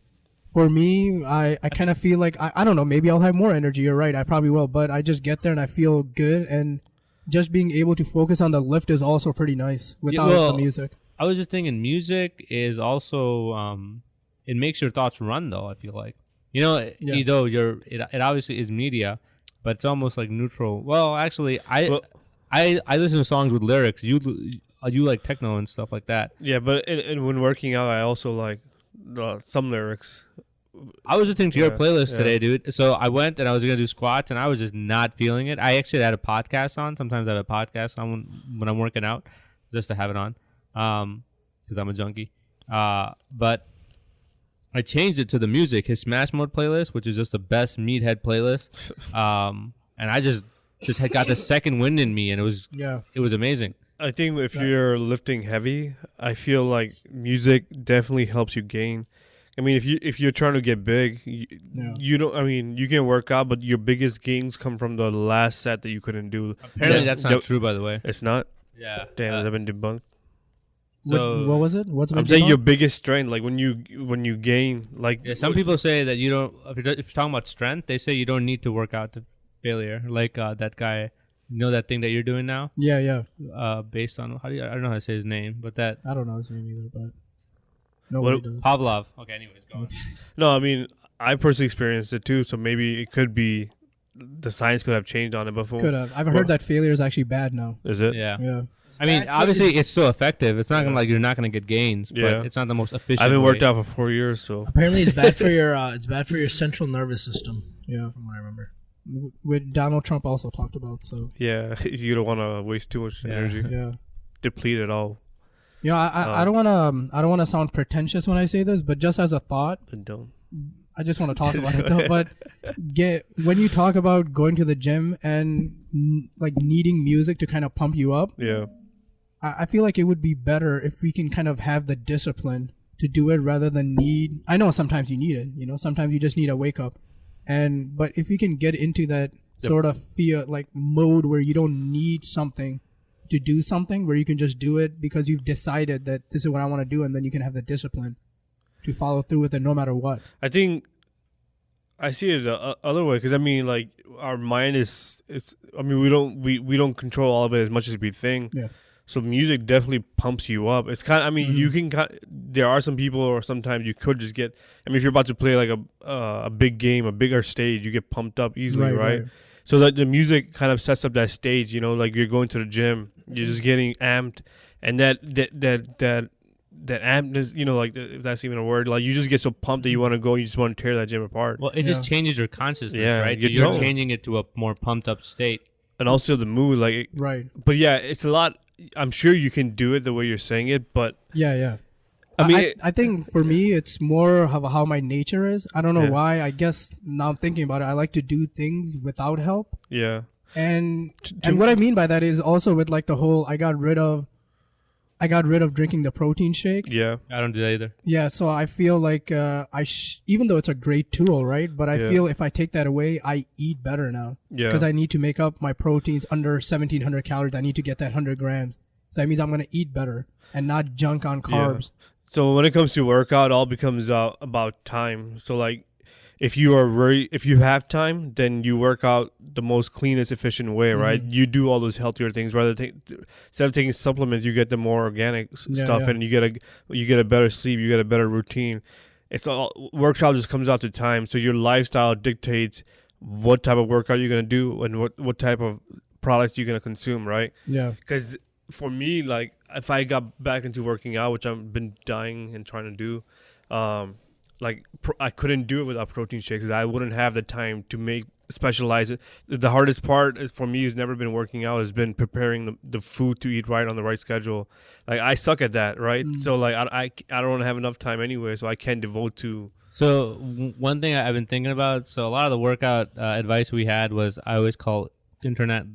For me, I kind of feel like, I don't know, maybe I'll have more energy. You're right, I probably will. But I just get there and I feel good. And just being able to focus on the lift is also pretty nice without the music. I was just thinking music is also, it makes your thoughts run, though, I feel like. You know, it obviously is media, but it's almost like neutral. Well, actually, I listen to songs with lyrics. You like techno and stuff like that. Yeah, but when working out, I also like some lyrics. I was listening to your playlist today, dude. So I went and I was going to do squats and I was just not feeling it. I actually had a podcast on. Sometimes I have a podcast on when I'm working out just to have it on because I'm a junkie. But I changed it to the music, his Smash Mode playlist, which is just the best meathead playlist. And I just had got the second wind in me and it was amazing. I think if you're lifting heavy, I feel like music definitely helps you gain. I mean, if you're trying to get big, you don't. I mean, you can work out, but your biggest gains come from the last set that you couldn't do. Apparently, that's not true. By the way, it's not. Yeah. Damn, has that been debunked? So what was it? I'm saying your biggest strength, like when you gain, like some people say that you don't. If you're talking about strength, they say you don't need to work out to failure. Like that guy. You know that thing that you're doing now? Yeah. Based on I don't know how to say his name, but that I don't know his name either, but nobody does. Pavlov. Okay, anyways, go on. No, I mean I personally experienced it too, so maybe it could be the science could have changed on it before. Could have. I've heard that failure is actually bad now. Is it? Yeah. I mean, obviously it's still effective. It's not gonna like you're not gonna get gains, but it's not the most efficient. I haven't worked out for 4 years, so apparently it's bad for your central nervous system. Yeah, from what I remember. With Donald Trump also talked about, so yeah, you don't want to waste too much energy. Yeah, deplete it all. You know, I don't want to sound pretentious when I say this, but just as a thought, don't. I just want to talk about it though. But when you talk about going to the gym and like needing music to kind of pump you up, I feel like it would be better if we can kind of have the discipline to do it rather than need. I know sometimes you need it. You know, sometimes you just need a wake up. But if you can get into that sort of fear, like mode where you don't need something, to do something where you can just do it because you've decided that this is what I want to do, and then you can have the discipline to follow through with it no matter what. I think I see it the other way, because I mean, like, our mind is, I mean, we don't control all of it as much as we think. Yeah. So music definitely pumps you up. It's kind of, I mean, you can there are some people, or sometimes you could just get, I mean, if you're about to play like a big game, a bigger stage, you get pumped up easily, right? So that the music kind of sets up that stage, you know, like you're going to the gym, you're just getting amped, and that ampness, you know, like, if that's even a word, like you just get so pumped that you want to go, you just want to tear that gym apart. Well, it just changes your consciousness, right? You're changing it to a more pumped up state. And also the mood, like, right. But yeah, it's a lot. I'm sure you can do it the way you're saying it, but yeah. I mean, I think for me, it's more of how my nature is. I don't know why. I guess now I'm thinking about it, I like to do things without help. Yeah. And what I mean by that is also with like the whole, I got rid of drinking the protein shake. Yeah. I don't do that either. Yeah, so I feel like even though it's a great tool, right? But I feel if I take that away, I eat better now. Yeah. Because I need to make up my proteins under 1,700 calories. I need to get that 100 grams. So that means I'm going to eat better and not junk on carbs. Yeah. So when it comes to workout, it all becomes about time. So like, if you have time, then you work out the most cleanest, efficient way, right? You do all those healthier things. Instead of taking supplements, you get the more organic stuff, and you get a better sleep, you get a better routine. It's all, workout just comes out to time. So your lifestyle dictates what type of workout you're gonna do and what type of products you're gonna consume, right? Yeah. Because for me, like, if I got back into working out, which I've been dying and trying to do, like, I couldn't do it without protein shakes. I wouldn't have the time to specialize it. The hardest part is, for me, has never been working out. Has been preparing the food to eat right on the right schedule. Like, I suck at that, right? So like, I don't have enough time anyway, so I can't devote to. So one thing I've been thinking about. So a lot of the workout advice we had was, I always call internet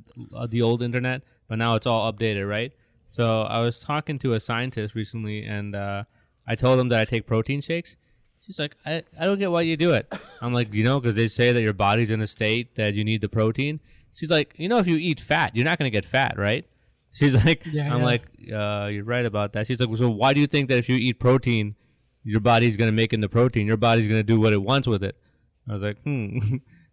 the old internet, but now it's all updated, right? So I was talking to a scientist recently, and I told him that I take protein shakes. She's like, I don't get why you do it. I'm like, because they say that your body's in a state that you need the protein. She's like, if you eat fat, you're not going to get fat, right? She's like, like, you're right about that. She's like, so why do you think that if you eat protein, your body's going to make in the protein? Your body's going to do what it wants with it. I was like,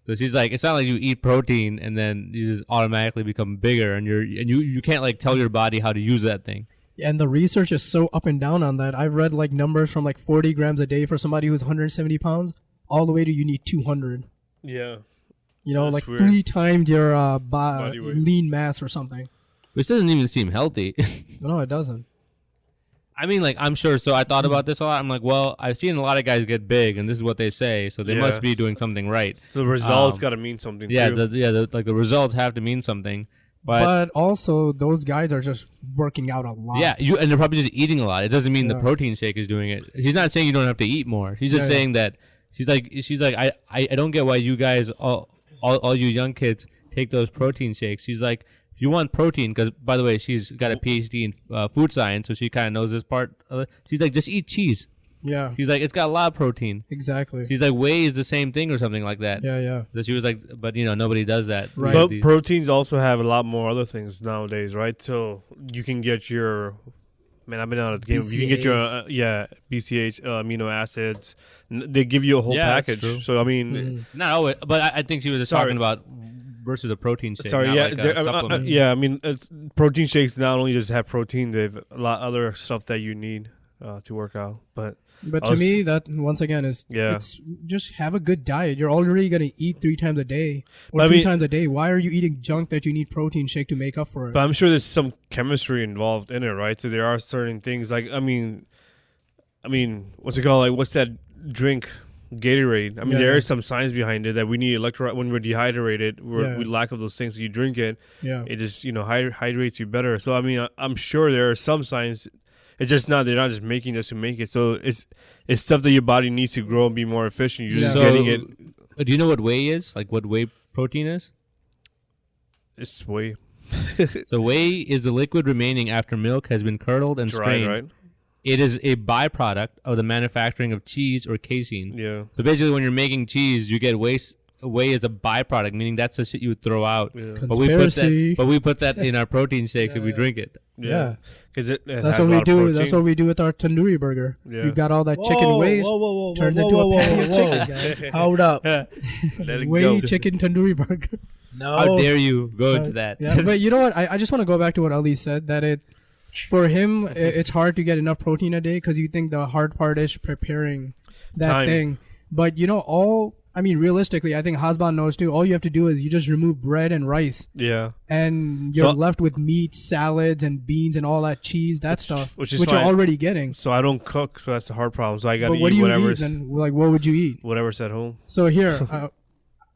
So she's like, it's not like you eat protein and then you just automatically become bigger, and you can't like tell your body how to use that thing. And the research is so up and down on that. I've read like numbers from like 40 grams a day for somebody who's 170 pounds all the way to you need 200. Yeah. That's like weird. 3 times your body lean mass or something. Which doesn't even seem healthy. No, it doesn't. I mean, like, I'm sure. So I thought about this a lot. I'm like, well, I've seen a lot of guys get big, and this is what they say. So they must be doing something right. So the results got to mean something. Yeah, too. The results have to mean something. But also, those guys are just working out a lot. Yeah, and they're probably just eating a lot. It doesn't mean the protein shake is doing it. She's not saying you don't have to eat more. She's just saying that she's like I don't get why you guys all you young kids take those protein shakes. She's like, if you want protein, because by the way, she's got a PhD in food science, so she kind of knows this part of it. She's like, just eat cheese. Yeah. She's like, it's got a lot of protein. Exactly. She's like, whey is the same thing or something like that. Yeah. So she was like, but nobody does that. Right. But proteins also have a lot more other things nowadays, right? So you can get your, I've been out of the game. BCAAs. You can get your, BCH, amino acids. They give you a whole package. That's true. So, I mean. Not always, but I think she was just talking about versus a protein shake. Sorry, not yeah. like a supplement. I mean, protein shakes not only just have protein, they have a lot of other stuff that you need to work out. But to me, that once again is it's just have a good diet. You're already gonna eat 3 times a day or 2 times a day. Why are you eating junk that you need protein shake to make up for it? But I'm sure there's some chemistry involved in it, right? So there are certain things like I mean, what's it called? Like what's that drink? Gatorade. I mean, there is some science behind it that we need electrolyte when we're dehydrated. We lack of those things. So you drink it, it just hydrates you better. So I mean, I'm sure there are some science. It's just they're not just making this to make it. So it's stuff that your body needs to grow and be more efficient. You're just getting it. Do you know what whey is? Like what whey protein is? It's whey. So whey is the liquid remaining after milk has been curdled and strained. Right? It is a byproduct of the manufacturing of cheese or casein. Yeah. So basically, when you're making cheese, you get waste whey is a byproduct, meaning that's the shit you would throw out. Yeah. But we put that in our protein shakes if we drink it. Yeah, because it that's has what we do. protein. That's what we do with our tandoori burger. Yeah. We've got all that chicken waste turned into a patty of chicken, guys. Hold up. Let it Whey go. chicken tandoori burger. No. How dare you go into that? Yeah, but you know what? I just want to go back to what Ali said, that for him, it's hard to get enough protein a day because you think the hard part is preparing that thing. But realistically, I think Hasban knows too. All you have to do is you just remove bread and rice. Yeah. And you're left with meat, salads, and beans and all that cheese, stuff, which you're already getting. So I don't cook, so that's the hard problem. So I got to eat what do whatever. You eat then? Like, what would you eat? Whatever's at home. So here,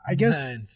I guess... Man.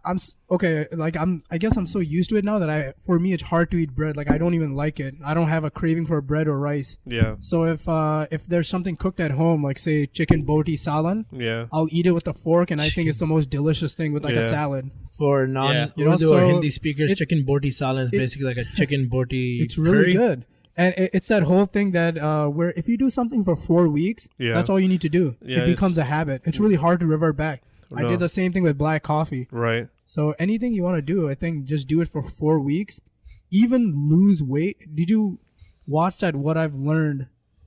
I'm okay. Like I guess I'm so used to it now that for me it's hard to eat bread. Like I don't even like it. I don't have a craving for bread or rice. Yeah. So if there's something cooked at home, like say chicken boti salan, I'll eat it with a fork, and I think it's the most delicious thing with like a salad. For Urdu or Hindi speakers, chicken boti salan is basically like a chicken boti. It's really good. And it's that whole thing that where if you do something for 4 weeks, that's all you need to do. It becomes a habit. It's really hard to revert back. I did the same thing with black coffee. Right. So anything you want to do, I think just do it for 4 weeks. Even lose weight. Did you watch that What I've Learned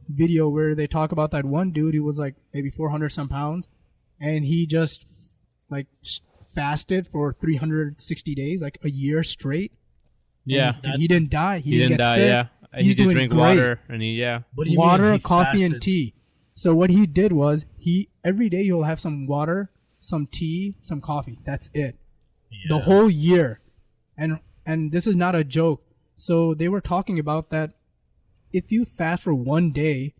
video where they talk about that one dude who was like maybe 400 some pounds, and he just like fasted for 360 days, like a year straight? Yeah. And he didn't die. He didn't get die, sick. Yeah. He's he doing drink great. water and water, coffee, and tea. So what he did was every day he'll have some water, some tea, some coffee. That's it. The whole year. And this is not a joke. So they were talking about that if you fast for 1 day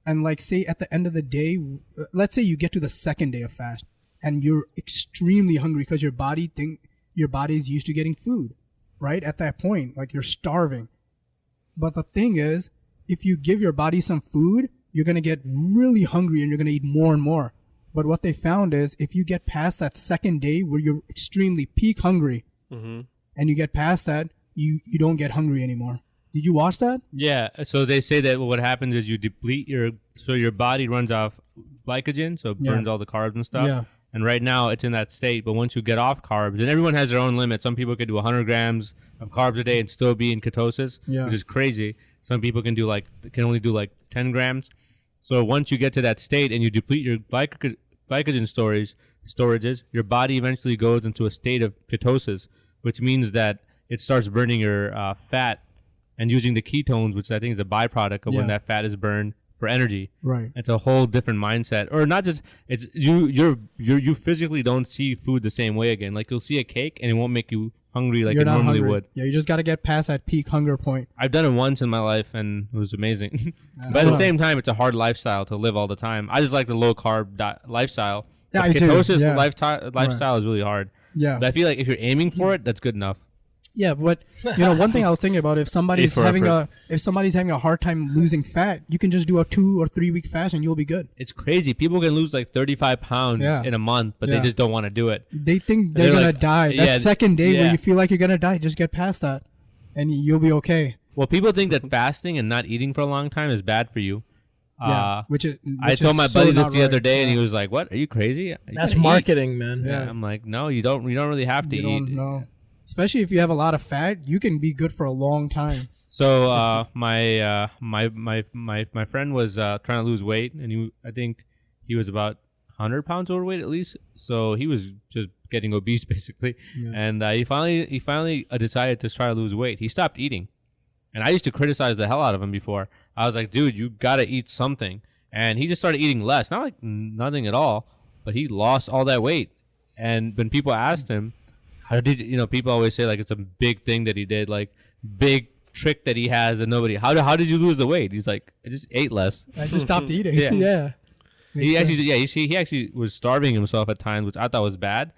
and like say at the end of the day, let's say you get to the second day of fast and you're extremely hungry because your body is used to getting food, right? At that point, like you're starving. But the thing is, if you give your body some food, you're going to get really hungry and you're going to eat more and more. But what they found is if you get past that second day where you're extremely peak hungry and you get past that, you don't get hungry anymore. Did you watch that? Yeah. So they say that what happens is you deplete your body runs off glycogen, so it burns all the carbs and stuff. Yeah. And right now it's in that state. But once you get off carbs, and everyone has their own limit. Some people can do 100 grams of carbs a day and still be in ketosis, which is crazy. Some people can only do 10 grams. So once you get to that state and you deplete your glycogen storages, your body eventually goes into a state of ketosis, which means that it starts burning your fat and using the ketones, which I think is a byproduct of when that fat is burned for energy. Right. It's a whole different mindset, or not just. It's you physically don't see food the same way again. Like you'll see a cake and it won't make you hungry like it normally would. Yeah, you just got to get past that peak hunger point. I've done it once in my life and it was amazing. But at the same time, it's a hard lifestyle to live all the time. I just like the low carb lifestyle. Yeah, I ketosis do. lifestyle is really hard. Yeah. But I feel like if you're aiming for it, that's good enough. Yeah, but one thing I was thinking about, if somebody's having a hard time losing fat, you can just do a 2 or 3 week fast and you'll be good. It's crazy. People can lose like 35 pounds in a month, but they just don't want to do it. They think they're gonna die. That second day where you feel like you're gonna die, just get past that, and you'll be okay. Well, people think that fasting and not eating for a long time is bad for you. Which I told my buddy this the other day, and he was like, "What? Are you crazy? That's marketing, man." Yeah. I'm like, "No, you don't really have to eat." No. Especially if you have a lot of fat, you can be good for a long time. So my friend was trying to lose weight, and I think he was about 100 pounds overweight at least. So he was just getting obese basically, and he finally decided to try to lose weight. He stopped eating, and I used to criticize the hell out of him before. I was like, "Dude, you gotta eat something," and he just started eating less, not like nothing at all, but he lost all that weight. And when people asked him, how did people always say like it's a big thing that he did, like big trick that he has and nobody. How did you lose the weight? He's like, I just ate less. I just stopped eating. Yeah. He actually was starving himself at times, which I thought was bad,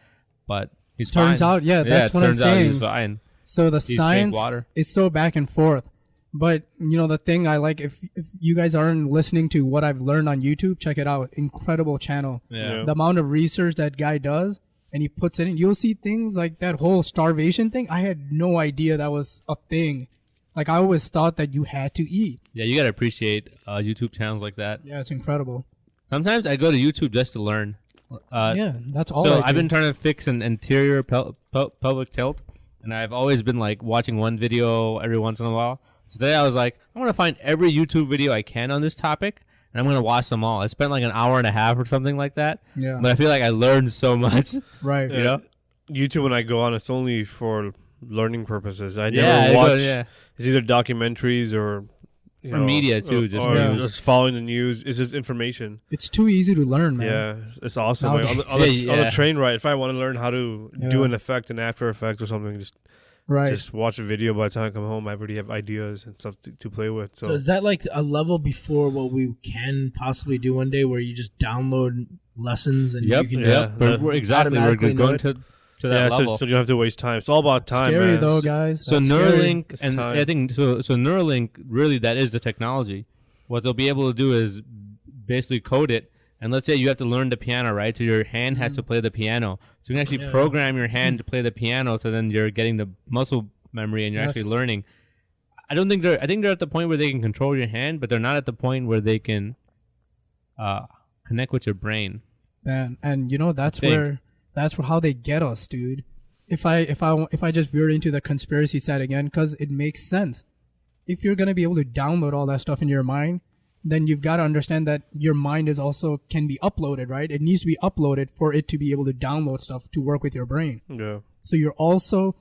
but he's turns fine. out, that's what I'm saying. He's fine. So the science is so back and forth. But the thing I like, if you guys aren't listening to What I've Learned on YouTube, check it out. Incredible channel. Yeah. The amount of research that guy does. And he puts it in, you'll see things like that whole starvation thing. I had no idea that was a thing. Like, I always thought that you had to eat. Yeah, you got to appreciate YouTube channels like that. Yeah, it's incredible. Sometimes I go to YouTube just to learn. Yeah, that's all. So I've been trying to fix an anterior pelvic tilt, and I've always been like watching one video every once in a while. So today I was like, I'm gonna find every YouTube video I can on this topic, and I'm gonna watch them all. I spent like an hour and a half or something like that. Yeah. But I feel like I learned so much. Right. You know, YouTube when I go on, it's only for learning purposes. I never watch. It's either documentaries or media too. Just following the news. It's just information. It's too easy to learn, man. Yeah, it's awesome. Like, on the train ride, if I want to learn how to do an effect, an After Effects or something, just watch a video. By the time I come home, I already have ideas and stuff to play with. So is that like a level before what we can possibly do one day, where you just download lessons and you can we're going to that level. So you don't have to waste time. It's all about time. Scary man. though, guys. So Neuralink, and I think so Neuralink, really, that is the technology. What they'll be able to do is basically code it. And let's say you have to learn the piano, right? So your hand has to play the piano. So you can actually program your hand to play the piano. So then you're getting the muscle memory and you're actually learning. I think they're at the point where they can control your hand, but they're not at the point where they can connect with your brain. And that's how they get us, dude. If I just veer into the conspiracy side again, because it makes sense. If you're gonna be able to download all that stuff in your mind, then you've got to understand that your mind is also can be uploaded, right? It needs to be uploaded for it to be able to download stuff to work with your brain. Yeah. So you're also,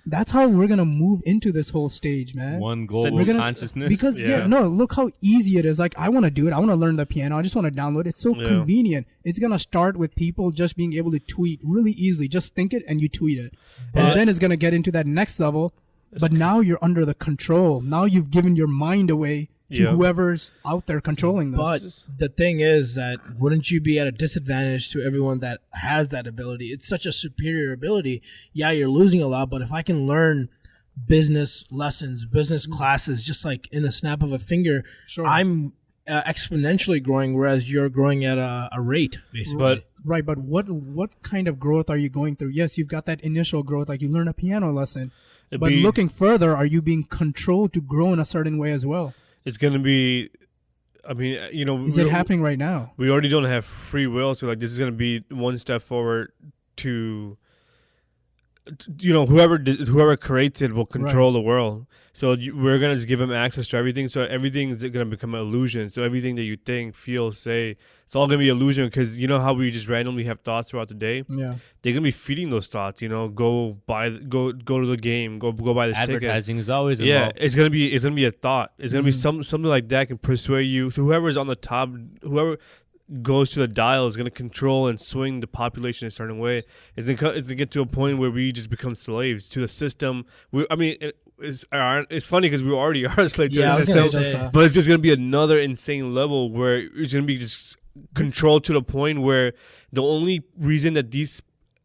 that's how we're gonna move into this whole stage, man. One global consciousness. Because look how easy it is. Like, I want to do it. I want to learn the piano. I just want to download it. It's so convenient. It's gonna start with people just being able to tweet really easily. Just think it and you tweet it, and then it's gonna get into that next level. But now you're under the control. Now you've given your mind away to whoever's out there controlling this. But the thing is that wouldn't you be at a disadvantage to everyone that has that ability? It's such a superior ability. Yeah, you're losing a lot, but if I can learn business lessons, business classes, just like in a snap of a finger, I'm exponentially growing, whereas you're growing at a rate, basically. But what kind of growth are you going through? Yes, you've got that initial growth, like you learn a piano lesson. But looking further, are you being controlled to grow in a certain way as well? It's going to be, I mean, is it happening right now? We already don't have free will. So, like, this is going to be one step forward to, whoever creates it will control the world. So we're going to just give them access to everything. So everything is going to become an illusion. So everything that you think, feel, say, it's all going to be illusion, because you know how we just randomly have thoughts throughout the day? Yeah. They're going to be feeding those thoughts, go to the game, go buy this ticket. Advertising is always involved. It's going to be a thought. It's going to be something like that can persuade you. So whoever's on the top, whoever goes to the dial is going to control and swing the population a certain way. It's going to get to a point where we just become slaves to the system. It's funny because we already are slaves to the system, but it's just going to be another insane level where it's going to be just controlled to the point where the only reason that these,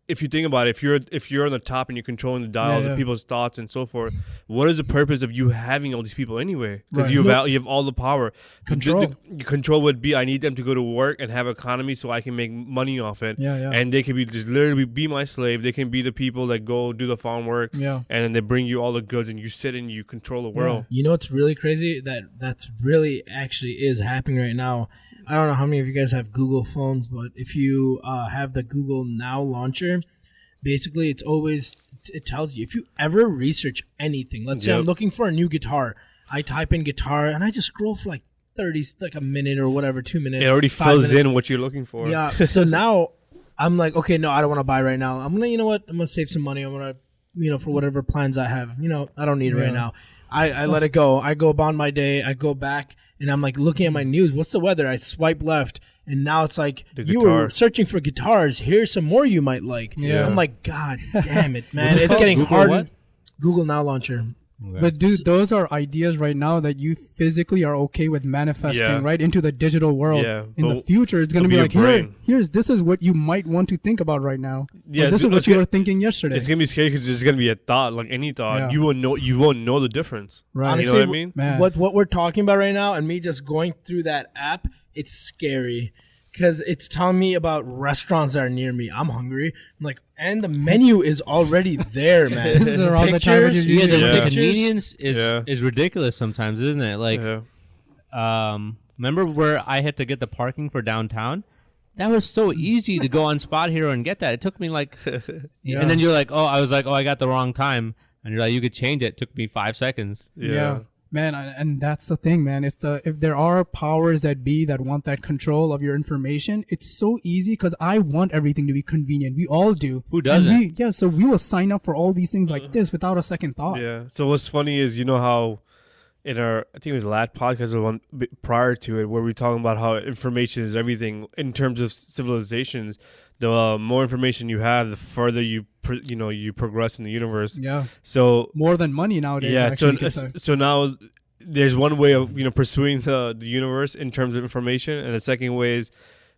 if you think about it, if you're on the top and you're controlling the dials of people's thoughts and so forth, what is the purpose of you having all these people anyway? Because you have all the power. Control would be, I need them to go to work and have economy so I can make money off it. And they can be just literally be my slave. They can be the people that go do the farm work. And then they bring you all the goods and you sit and you control the world. You know what's really crazy? That's really actually is happening right now. I don't know how many of you guys have Google phones, but if you have the Google Now launcher, basically it tells you, if you ever research anything, let's say I'm looking for a new guitar, I type in guitar and I just scroll for like a minute or whatever, 2 minutes. It already fills in what you're looking for. Yeah. So now I'm like, okay, no, I don't want to buy right now. I'm going to, I'm going to save some money. I'm going to, for whatever plans I have, I don't need it right now. I let it go. I go about my day. I go back and I'm like looking at my news. What's the weather? I swipe left and now it's like, you were searching for guitars. Here's some more you might like. Yeah. I'm like, God damn it, man. It's getting hard. What? Google Now launcher. Okay. But dude, those are ideas right now that you physically are okay with manifesting right into the digital world. In the future, it's going to be like, this is what you might want to think about right now. Yeah, this is what you were thinking yesterday. It's going to be scary because it's going to be a thought, like any thought. Yeah. You won't know the difference. Right. Honestly, you know what I mean? Man. What we're talking about right now and me just going through that app, it's scary. Because it's telling me about restaurants that are near me. I'm hungry. I'm like, and the menu is already there, man. This is around the time the convenience is ridiculous sometimes, isn't it? Like, remember where I had to get the parking for downtown? that was so easy to go on Spot Hero and get that. It took me like, Yeah. and then you're like, oh, I was like, oh, I got the wrong time. And you're like, you could change it. It took me 5 seconds. Yeah. Man, and that's the thing, man. If there are powers that be that want that control of your information, it's so easy because I want everything to be convenient. We all do. Who doesn't? So we will sign up for all these things like this without a second thought. Yeah. So what's funny is, you know how in our, I think it was the last podcast or one prior to it, where we were talking about how information is everything in terms of civilizations. The more information you have, the further you progress in the universe. Yeah. So more than money nowadays. Yeah. Actually, So now there's one way of pursuing the universe in terms of information, and the second way is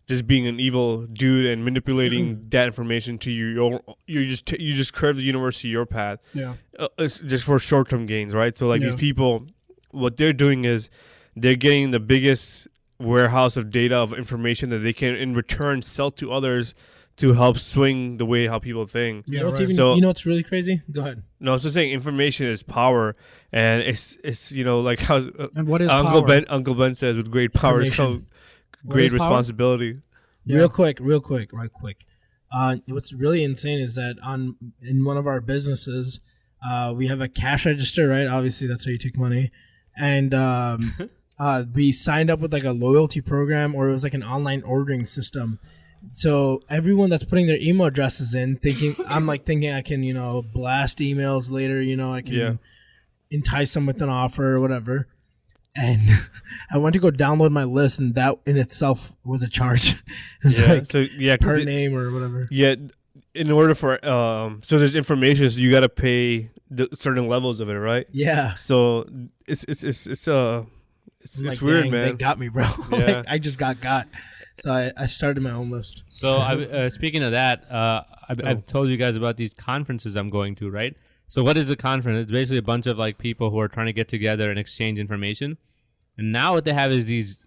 just being an evil dude and manipulating that information to you just curve the universe to your path. Yeah. It's just for short-term gains, right? So like these people, what they're doing is they're getting the biggest warehouse of data of information that they can in return sell to others to help swing the way how people think. You know what's really crazy? Go ahead. No, I was just saying information is power, and it's like how and what is Uncle power? Uncle Ben says, with great powers come great responsibility. Yeah. Real quick. What's really insane is that in one of our businesses, we have a cash register, right? Obviously, that's how you take money, and we signed up with like a loyalty program, or it was like an online ordering system. So everyone that's putting their email addresses in, thinking I can, blast emails later, I can entice them with an offer or whatever. And I went to go download my list, and that in itself was a charge. It was per name or whatever. Yeah, in order for so there's information, so you got to pay certain levels of it, right? Yeah. So it's weird, dang, man. They got me, bro. Yeah. I just got. So I started my own list. So speaking of that, I've told you guys about these conferences I'm going to, right? So what is a conference? It's basically a bunch of like people who are trying to get together and exchange information. And now what they have is these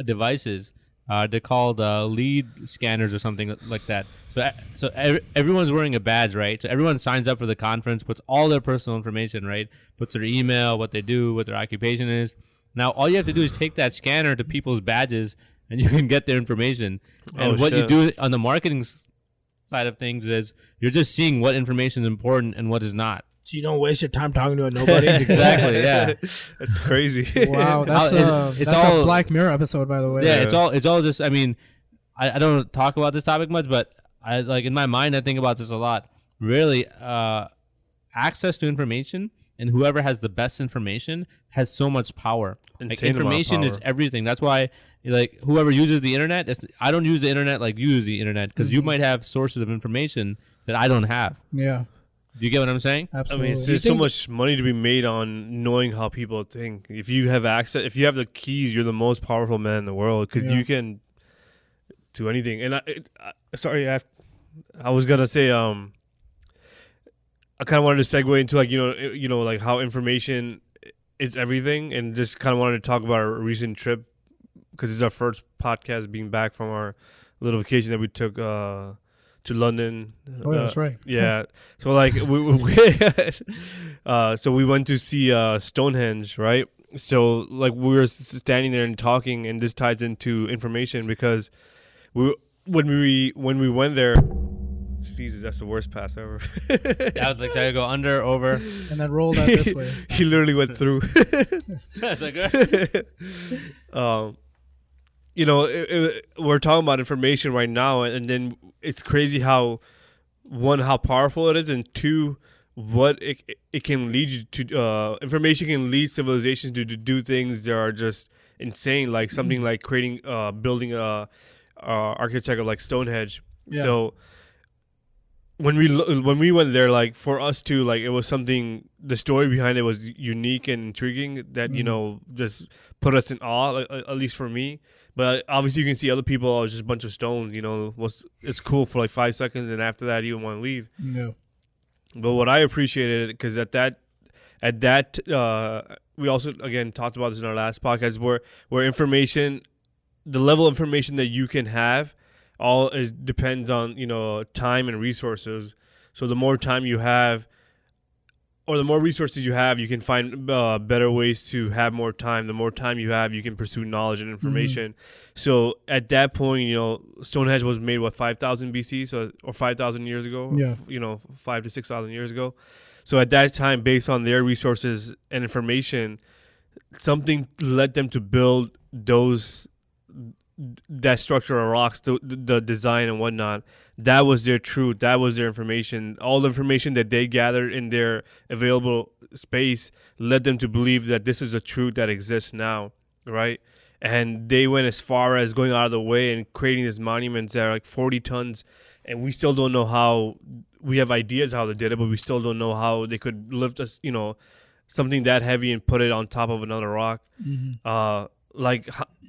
devices. They're called lead scanners or something like that. So everyone's wearing a badge, right? So everyone signs up for the conference, puts all their personal information, right? Puts their email, what they do, what their occupation is. Now all you have to do is take that scanner to people's badges, and you can get their information. And what you do on the marketing side of things is you're just seeing what information is important and what is not. So you don't waste your time talking to a nobody. Exactly, yeah. That's crazy. Wow, that's a Black Mirror episode, by the way. Yeah, it's all just, I mean, I don't talk about this topic much, but I like in my mind I think about this a lot. Really, access to information, and whoever has the best information has so much power. Like information is everything. That's why like whoever uses the internet, I don't use the internet like you use the internet, because you might have sources of information that I don't have. Yeah. Do you get what I'm saying? Absolutely. I mean, there's so much money to be made on knowing how people think. If you have access, if you have the keys, you're the most powerful man in the world, because you can do anything. And I was gonna say, I kind of wanted to segue into like like how information is everything, and just kind of wanted to talk about our recent trip, because it's our first podcast being back from our little vacation that we took to London. Oh, yeah, that's right. Yeah. So like so we went to see Stonehenge, right? So like we were standing there and talking, and this ties into information, because when we went there, Jesus, that's the worst pass ever. I was like, should I go under, over, and then roll that this way? He literally went through. That's like, we're talking about information right now, and then it's crazy how powerful it is, and two, what it can lead you to. Information can lead civilizations to do things that are just insane, like something like building a architecture like Stonehenge. Yeah. So when we went there, like for us too, like it was something. The story behind it was unique and intriguing that just put us in awe, at least for me. But obviously, you can see other people. Oh, it's just a bunch of stones. It's cool for like 5 seconds, and after that, you don't want to leave. No. But what I appreciated, because at that, we also again talked about this in our last podcast, where information, the level of information that you can have, depends on time and resources. So the more time you have, or the more resources you have, you can find better ways to have more time. The more time you have, you can pursue knowledge and information. So at that point, Stonehenge was made 5,000 BC, or 5,000 years ago. Yeah. 5 to 6,000 years ago. So at that time, based on their resources and information, something led them to build that structure of rocks, the design and whatnot. That was their truth. That was their information. All the information that they gathered in their available space led them to believe that this is a truth that exists now, right? And they went as far as going out of the way and creating these monuments that are like 40 tons. And we still don't know how. We have ideas how they did it, but we still don't know how they could lift us, something that heavy and put it on top of another rock.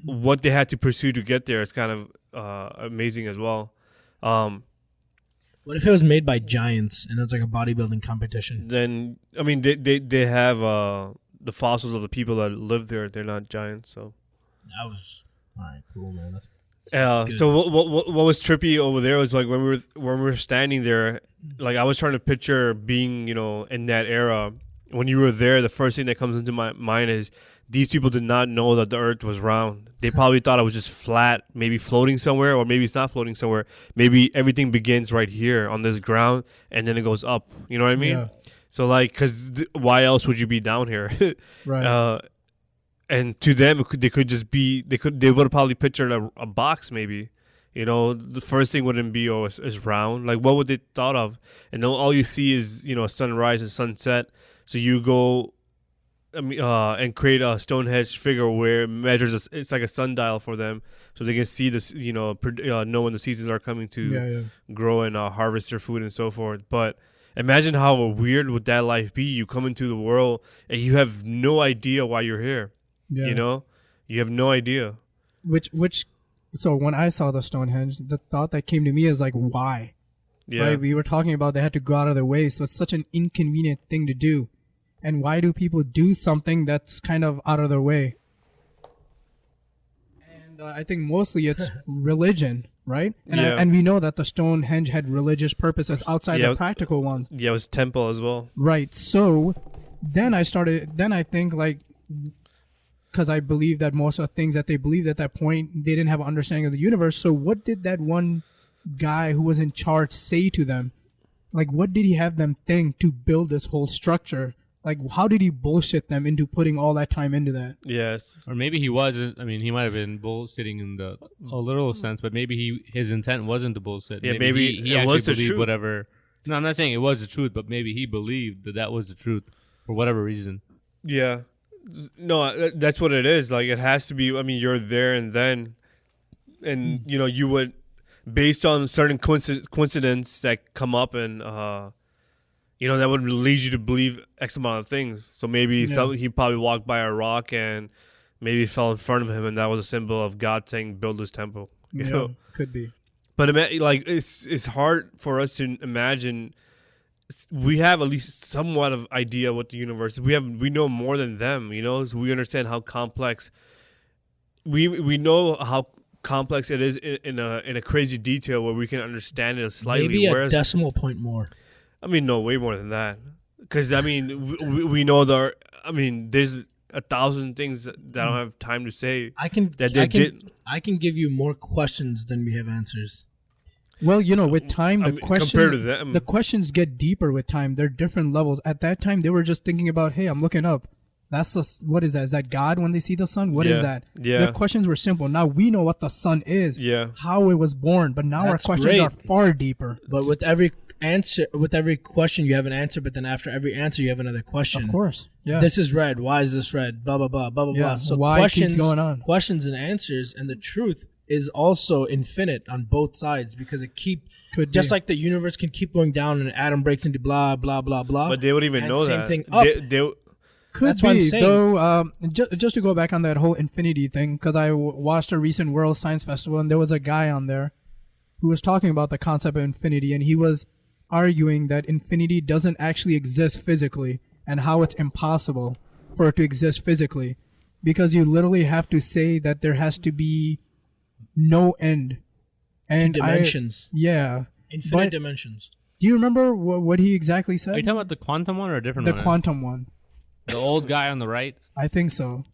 What they had to pursue to get there is kind of amazing as well. What if it was made by giants and it's like a bodybuilding competition? Then they have the fossils of the people that live there. They're not giants, so that was all right. Cool, man. That's so what was trippy over there was like when we were standing there, like I was trying to picture being in that era. When you were there, the first thing that comes into my mind is these people did not know that the earth was round. They probably thought it was just flat, maybe floating somewhere, or maybe it's not floating somewhere. Maybe everything begins right here on this ground and then it goes up. You know what I mean? Yeah. So because why else would you be down here? Right. And to them, they would have probably pictured a box maybe. The first thing wouldn't be, is round. Like, what would they thought of? And then all you see is, a sunrise and sunset. So you go and create a Stonehenge figure where it measures, it's like a sundial for them. So they can see this, know when the seasons are coming to grow and harvest their food and so forth. But imagine how weird would that life be? You come into the world and you have no idea why you're here. Yeah. You have no idea. So when I saw the Stonehenge, the thought that came to me is like, why? Yeah. Right? We were talking about they had to go out of their way. So it's such an inconvenient thing to do. And why do people do something that's kind of out of their way? And I think mostly it's religion, right? And we know that the Stonehenge had religious purposes outside the practical ones. Yeah, it was temple as well. Right. So then I think like, because I believe that most of the things that they believed at that point, they didn't have an understanding of the universe. So what did that one guy who was in charge say to them? Like, what did he have them think to build this whole structure? Like, how did he bullshit them into putting all that time into that? Yes. Or maybe he wasn't. I mean, he might have been bullshitting in a literal sense, but maybe his intent wasn't to bullshit. Yeah, maybe he actually believed whatever. No, I'm not saying it was the truth, but maybe he believed that was the truth for whatever reason. Yeah. No, that's what it is. Like, it has to be. I mean, you're there and then, and you would, based on certain coincidence that come up, and that would lead you to believe X amount of things. So maybe he probably walked by a rock and maybe fell in front of him, and that was a symbol of God saying, "Build this temple." You know? Could be. But it's hard for us to imagine. We have at least somewhat of idea what the universe is. We know more than them, so we understand how complex. We know how complex it is in a crazy detail where we can understand it slightly. Maybe a decimal point more. I mean, no, way more than that. Because we know there's 1,000 things that I don't have time to say. I can give you more questions than we have answers. Well, with time, the questions get deeper with time. They're different levels. At that time, they were just thinking about, hey, I'm looking up. What is that? Is that God when they see the sun? What is that? Yeah. The questions were simple. Now we know what the sun is, how it was born, but now our questions are far deeper. But with every question, you have an answer, but then after every answer, you have another question. Of course. Yeah. This is red. Why is this red? Blah, blah, blah, blah, blah, blah. So why keeps going on? Questions and answers, and the truth is also infinite on both sides because just like the universe can keep going down and an atom breaks into blah blah blah blah. But they would even know same that. Thing up. Could be though. Just to go back on that whole infinity thing, because I watched a recent World Science Festival and there was a guy on there who was talking about the concept of infinity, and he was arguing that infinity doesn't actually exist physically and how it's impossible for it to exist physically, because you literally have to say that there has to be no end and dimensions. Infinite dimensions. Do you remember what he exactly said? Are you talking about the quantum one or a different one? The quantum one. The old guy on the right? I think so.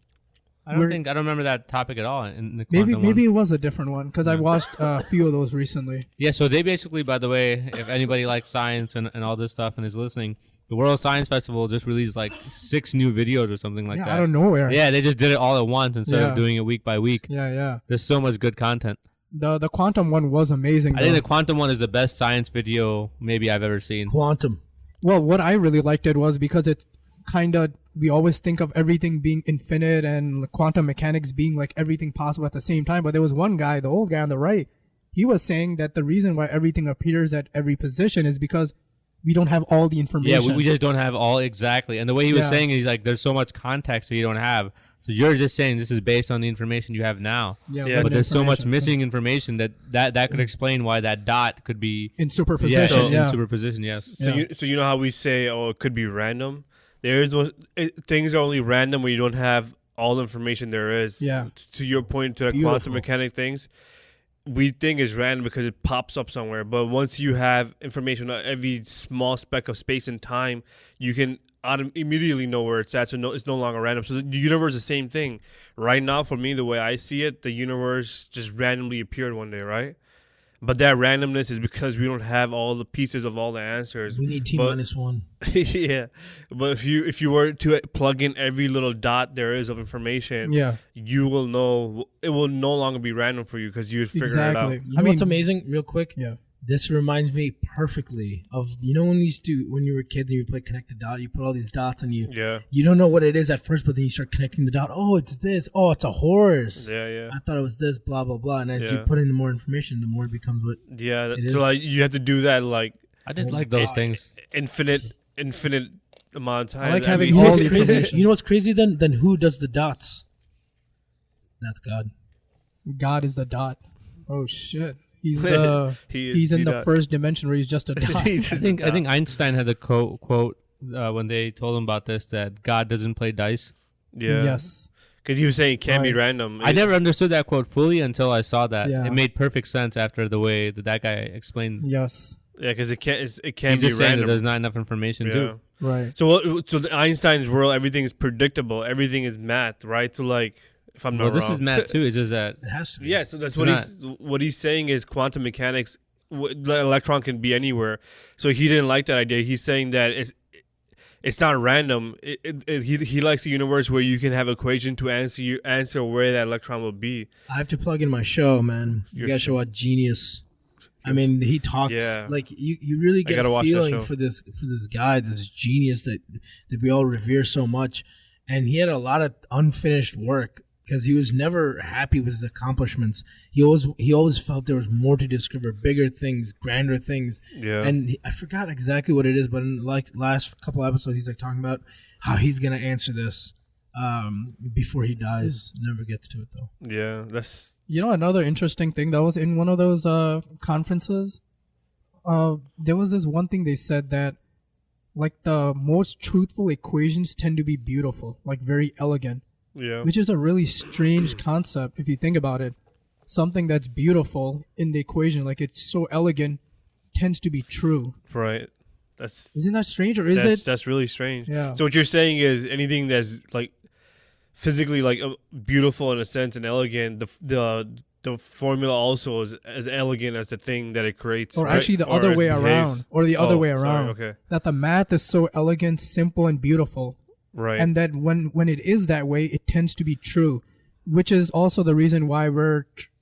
I don't remember that topic at all in the quantum maybe one. it was a different one because I watched a few of those recently. Yeah, so they basically, by the way, if anybody likes science and all this stuff and is listening, the World Science Festival just released like 6 new videos or something like that. Out of nowhere. Yeah, they just did it all at once instead of doing it week by week. Yeah. There's so much good content. The quantum one was amazing. I think the quantum one is the best science video maybe I've ever seen. Quantum. Well, what I really liked it was because it kind of, we always think of everything being infinite and quantum mechanics being like everything possible at the same time. But there was one guy, the old guy on the right, he was saying that the reason why everything appears at every position is because we don't have all the information. Yeah, we just don't have all exactly. And the way he was saying is he's like, there's so much context that you don't have. So you're just saying this is based on the information you have now. Yeah. But there's so much missing information that could explain why that dot could be in superposition. In superposition, yes. So you know how we say, oh, it could be random? Things are only random when you don't have all the information there is. Yeah. To your point, to the quantum mechanic things, we think is random because it pops up somewhere. But once you have information on every small speck of space and time, you can immediately know where it's at. So it's no longer random. So the universe is the same thing. Right now, for me, the way I see it, the universe just randomly appeared one day, right? But that randomness is because we don't have all the pieces of all the answers. We need T-1. Yeah, but if you were to plug in every little dot there is of information, you will know it will no longer be random for you because you figure it out. You know what's amazing, real quick? Yeah. This reminds me perfectly of, when you were kids and you would play connect a dot, you put all these dots and you don't know what it is at first, but then you start connecting the dot. Oh, it's this. Oh, it's a horse. Yeah. I thought it was this, blah, blah, blah. And as you put in more information, the more it becomes what it is. So like you have to do that like I didn't like those things. Infinite amount of time. I like having all the information. You know what's crazy then who does the dots? That's God. God is the dot. Oh shit. He's in the first dimension where he's just a dot. I think Einstein had the quote when they told him about this that God doesn't play dice. Yeah. Yes. Because he was saying it can't be random. I never understood that quote fully until I saw that. Yeah. It made perfect sense after the way that guy explained. Yes. Yeah, because it can't He's be just saying random. that there's not enough information too. Right. So the Einstein's world, everything is predictable. Everything is math, right? So like, if I'm not wrong, this is math too. It's just that it has to be. Yeah, so that's what he's saying is quantum mechanics. The electron can be anywhere. So he didn't like that idea. He's saying that it's not random. He likes the universe where you can have equation to answer where that electron will be. I have to plug in my show, man. You guys show out Genius. I mean, he talks like you really get a feeling for this guy, this genius that we all revere so much, and he had a lot of unfinished work because he was never happy with his accomplishments. He always felt there was more to discover, bigger things, grander things. Yeah. And I forgot exactly what it is, but in like last couple episodes, he's like talking about how he's gonna answer this before he dies. Never gets to it though. Yeah, that's. Another interesting thing that was in one of those conferences, there was this one thing they said that like the most truthful equations tend to be beautiful, like very elegant. Yeah. Which is a really strange concept if you think about it. Something that's beautiful in the equation, like it's so elegant, tends to be true. Right. Isn't that strange, or is it? That's really strange. Yeah. So what you're saying is anything that's like physically like beautiful in a sense and elegant, the formula also is as elegant as the thing that it creates. Or actually the other way around. Or the other way around. Sorry, okay. That the math is so elegant, simple, and beautiful. Right. And that when it is that way, it tends to be true, which is also the reason why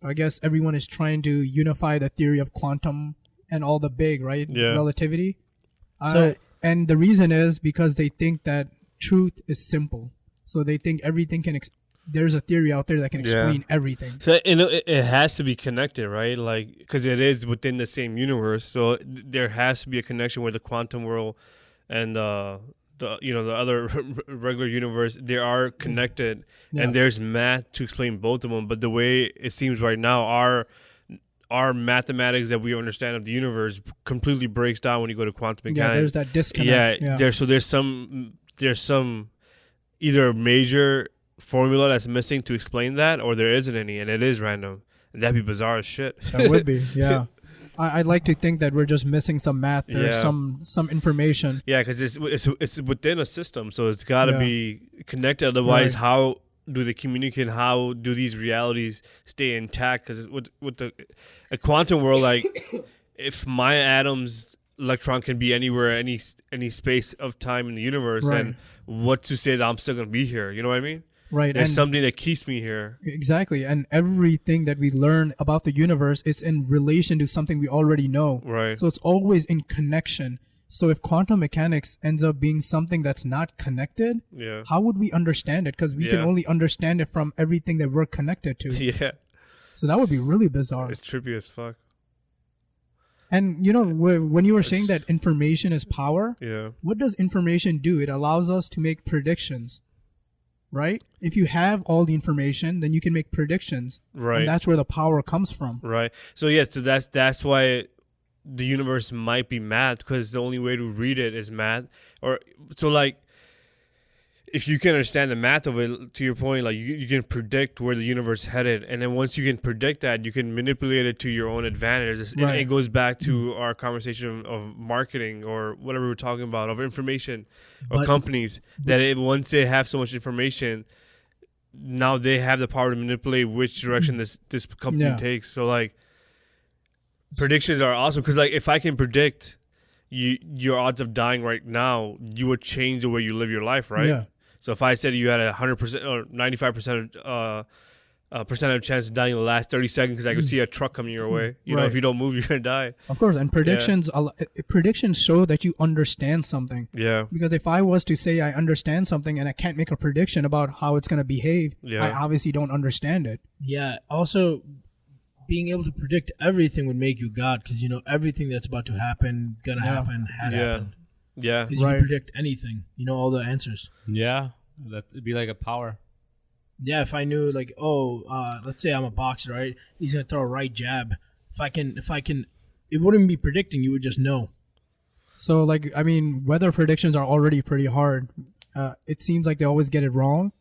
I guess everyone is trying to unify the theory of quantum and all the big, right? Yeah. Relativity. And the reason is because they think that truth is simple. So they think everything there's a theory out there that can explain everything. So it has to be connected, right? Like, because it is within the same universe. So there has to be a connection with the quantum world and the other regular universe. They are connected, and there's math to explain both of them. But the way it seems right now, our mathematics that we understand of the universe completely breaks down when you go to quantum mechanics. Yeah, there's that disconnect. There's some either major formula that's missing to explain that, or there isn't any, and it is random. And that'd be bizarre as shit. That would be, yeah. I'd like to think that we're just missing some math or some information. Yeah, because it's within a system, so it's got to be connected. Otherwise, how do they communicate? How do these realities stay intact? Because with a quantum world, like if my atom's electron can be anywhere, any space of time in the universe, then what's to say that I'm still going to be here? You know what I mean? Right. There's something that keeps me here. Exactly. And everything that we learn about the universe is in relation to something we already know. Right. So it's always in connection. So if quantum mechanics ends up being something that's not connected, how would we understand it? Because we can only understand it from everything that we're connected to. Yeah. So that would be really bizarre. It's trippy as fuck. And, you know, when you were saying that information is power, what does information do? It allows us to make predictions, right? If you have all the information, then you can make predictions. Right. And that's where the power comes from. Right. So, so that's why the universe might be math, because the only way to read it is math. Or so, like, if you can understand the math of it, to your point, like you can predict where the universe headed, and then once you can predict that, you can manipulate it to your own advantage. It goes back to our conversation of marketing or whatever we're talking about, of information or companies, that once they have so much information, now they have the power to manipulate which direction this company takes. So like predictions are awesome, because like if I can predict your odds of dying right now, you would change the way you live your life, right? Yeah. So if I said you had 100% or 95% percent of chance of dying in the last 30 seconds because I could see a truck coming your way, you know, if you don't move, you're gonna die. Of course, and predictions show that you understand something. Yeah. Because if I was to say I understand something and I can't make a prediction about how it's gonna behave, I obviously don't understand it. Yeah. Also, being able to predict everything would make you God, because you know everything that's about to happen, gonna happen, had happened. Yeah. Because you can predict anything. You know all the answers. Yeah. That'd be like a power. Yeah, if I knew, like, let's say I'm a boxer, right? He's gonna throw a right jab. If I can, it wouldn't be predicting. You would just know. So, like, I mean, weather predictions are already pretty hard. It seems like they always get it wrong.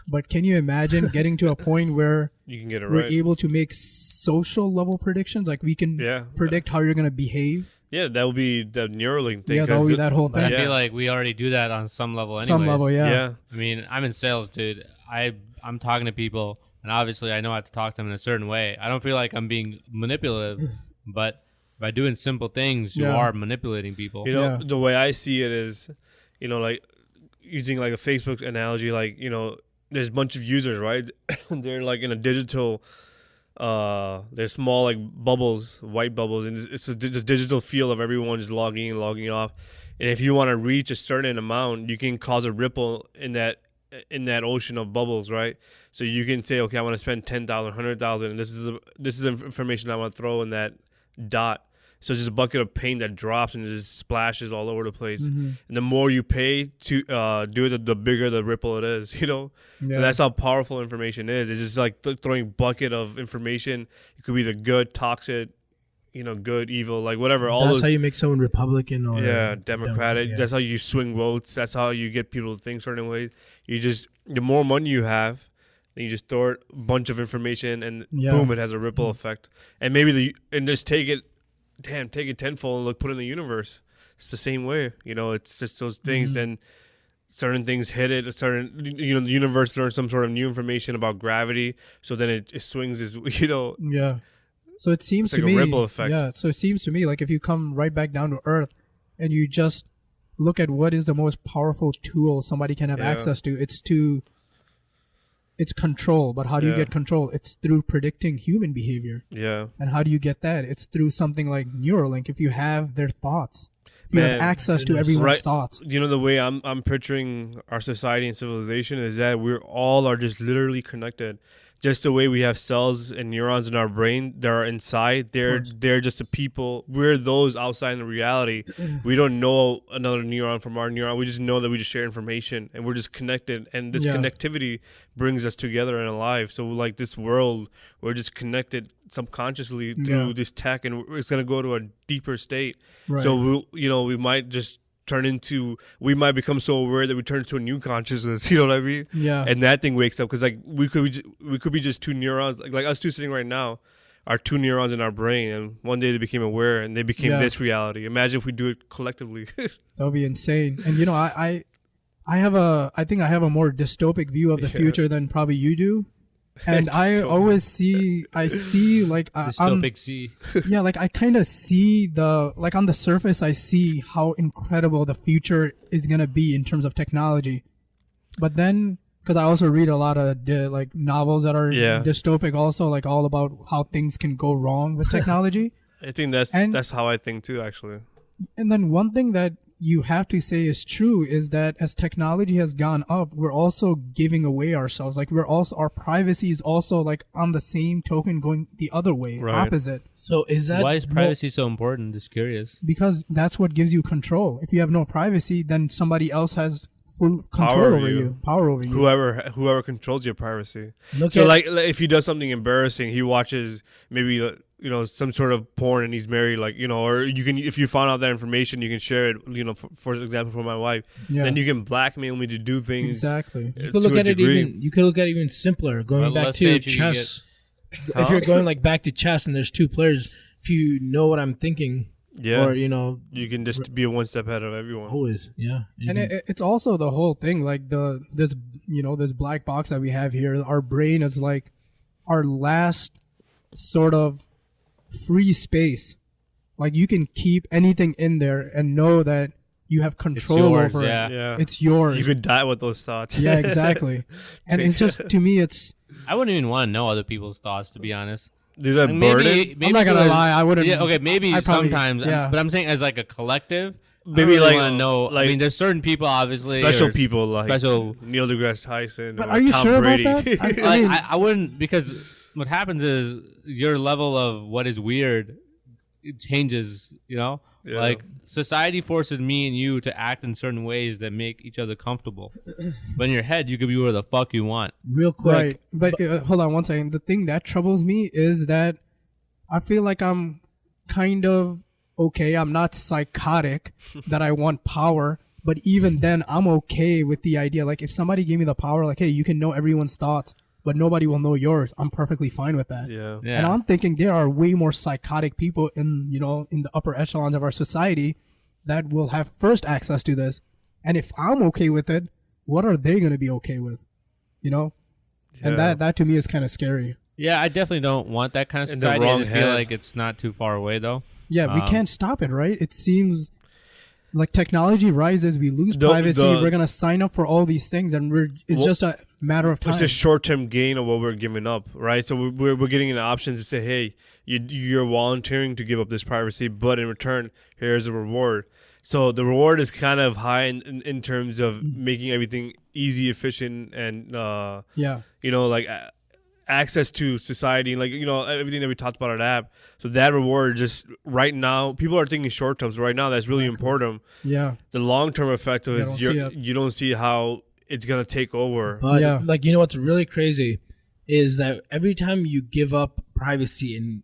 But can you imagine getting to a point where you can get it we're able to make social level predictions? Like we can predict how you're gonna behave. Yeah, that would be the Neuralink thing. Yeah, that would be that whole thing. I feel like we already do that on some level anyways. Some level, yeah. I mean, I'm in sales, dude. I'm talking to people, and obviously I know I have to talk to them in a certain way. I don't feel like I'm being manipulative, but by doing simple things, you are manipulating people. You know, the way I see it is, you know, like using like a Facebook analogy, like, you know, there's a bunch of users, right? They're like in a digital... they're small like bubbles, white bubbles, and it's a digital field of everyone just logging in, logging off. And if you want to reach a certain amount, you can cause a ripple in that ocean of bubbles, right? So you can say, okay, I want to spend 10,000, 100,000, and this is information I want to throw in that dot. So it's just a bucket of paint that drops and it just splashes all over the place. Mm-hmm. And the more you pay to do it, the bigger the ripple it is, you know? Yeah. So that's how powerful information is. It's just like throwing a bucket of information. It could be the good, toxic, you know, good, evil, like whatever. That's how you make someone Republican or... Democratic. Yeah. That's how you swing votes. That's how you get people to think certain ways. The more money you have, then you just throw a bunch of information and boom, it has a ripple effect. And maybe just take it tenfold and put it in the universe. It's the same way, you know. It's just those things, and certain things hit it. The universe learns some sort of new information about gravity, so then it swings as, you know. Yeah. So it seems to me, a ripple effect. Yeah. So it seems to me like if you come right back down to Earth, and you just look at what is the most powerful tool somebody can have access to, it's control. But how do you get control? It's through predicting human behavior. Yeah. And how do you get that? It's through something like Neuralink. If you have their thoughts, if you have access to everyone's thoughts. You know, the way I'm picturing our society and civilization is that we're all are just literally connected. Just the way we have cells and neurons in our brain that are inside, they're just the people. We're those outside in the reality. We don't know another neuron from our neuron. We just know that we just share information and we're just connected. And this connectivity brings us together and alive. So like this world, we're just connected subconsciously through this tech, and it's going to go to a deeper state. Right. So we might just we might become so aware that we turn into a new consciousness, you know what I mean? Yeah. And that thing wakes up, because like we could be just two neurons, like us two sitting right now. our 2 neurons in our brain, and one day they became aware and they became this reality. Imagine if we do it collectively. That would be insane. And you know, I think I have a more dystopic view of the future than probably you do. And I see like dystopic C. Yeah, like I kind of see on the surface, I see how incredible the future is gonna be in terms of technology. But then, because I also read a lot of like novels that are dystopic, also like all about how things can go wrong with technology. I think that's how I think too, actually. And then one thing that you have to say is true is that as technology has gone up, we're also giving away ourselves. Like our privacy is also like on the same token going the other way, opposite. So why is privacy so important? Just curious. Because that's what gives you control. If you have no privacy, then somebody else has full control over you. Power over you. Whoever controls your privacy. Like if he does something embarrassing, he watches maybe some sort of porn and he's married, like, or you can, if you found out that information, you can share it, for example, for my wife. Then you can blackmail me to do things. Exactly. You could look at it even simpler, going back to chess. If you're going like back to chess and there's 2 players, if you know what I'm thinking, or you can just be 1 step ahead of everyone. Always, yeah. And it's also the whole thing, like this black box that we have here. Our brain is like our last sort of free space. Like you can keep anything in there and know that you have control over it. Yeah. It's yours. You could die with those thoughts. Yeah, exactly. And it's just, to me, I wouldn't even want to know other people's thoughts, to be honest. Do that burden? Maybe I'm not gonna lie, I wouldn't. Yeah, okay, maybe sometimes. But I'm saying as like a collective. Maybe I really like want to know. like I mean, there's certain people, obviously, special people like Neil deGrasse Tyson. But or are you Tom sure Brady. about that? I wouldn't, because what happens is your level of what is weird, it changes. Like society forces me and you to act in certain ways that make each other comfortable. But in your head, you could be where the fuck you want. Real quick. Right. But hold on one second. The thing that troubles me is that I feel like I'm kind of okay. I'm not psychotic that I want power. But even then, I'm okay with the idea. Like if somebody gave me the power, like, hey, you can know everyone's thoughts, but nobody will know yours. I'm perfectly fine with that. Yeah. And I'm thinking there are way more psychotic people in the upper echelons of our society that will have first access to this. And if I'm okay with it, what are they going to be okay with? And that to me is kind of scary. Yeah, I definitely don't want that kind of society. I just feel like it's not too far away, though. Yeah, we can't stop it, right? It seems like technology rises, we lose privacy, we're going to sign up for all these things, and it's just a matter of time. It's a short-term gain of what we're giving up, right? So we're getting an option to say, hey, you're volunteering to give up this privacy, but in return, here's a reward. So the reward is kind of high in terms of making everything easy, efficient, and like access to society, like everything that we talked about at app. So that reward, just right now, people are thinking short term. So right now, that's really important. Yeah. The long term effect of it is you don't see how it's gonna take over. But like what's really crazy is that every time you give up privacy and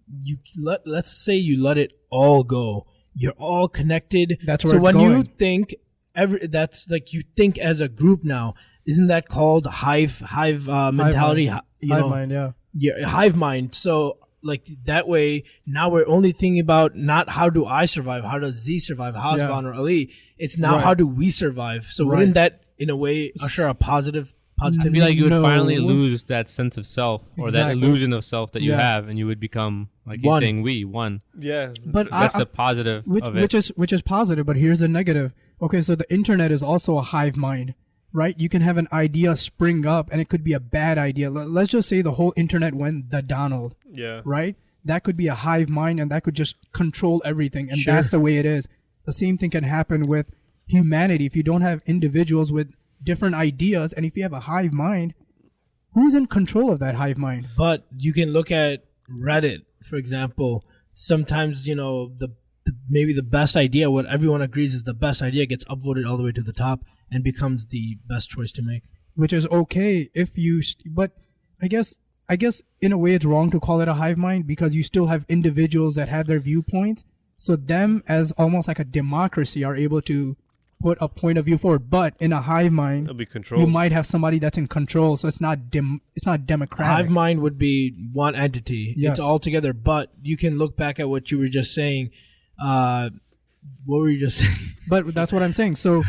let's say you let it all go, you're all connected. That's where it's going. So when you think that's like you think as a group now. Isn't that called hive mentality? Hive mind, yeah, hive mind. So like that way, now we're only thinking about not how do I survive, how does Z survive, Hasban or Ali. It's now how do we survive. So wouldn't that in a way usher a positivity? I feel like you would finally lose that sense of self or that illusion of self that you have, and you would become, like you're saying, one. Yeah, but that's a positive of it. Which is positive. But here's a negative. Okay, so the internet is also a hive mind. Right? You can have an idea spring up and it could be a bad idea. Let's just say the whole internet went the Donald. Yeah. Right? That could be a hive mind and that could just control everything. And that's the way it is. The same thing can happen with humanity. If you don't have individuals with different ideas and if you have a hive mind, who's in control of that hive mind? But you can look at Reddit, for example. Sometimes, maybe the best idea, what everyone agrees is the best idea, gets upvoted all the way to the top and becomes the best choice to make. Which is okay if you, but I guess in a way it's wrong to call it a hive mind because you still have individuals that have their viewpoints. So them as almost like a democracy are able to put a point of view forward. But in a hive mind, It'll be controlled. you might have somebody that's in control, so it's not democratic. Hive mind would be one entity. Yes. It's all together. But you can look back at what you were just saying. What were you just saying? But that's what I'm saying. So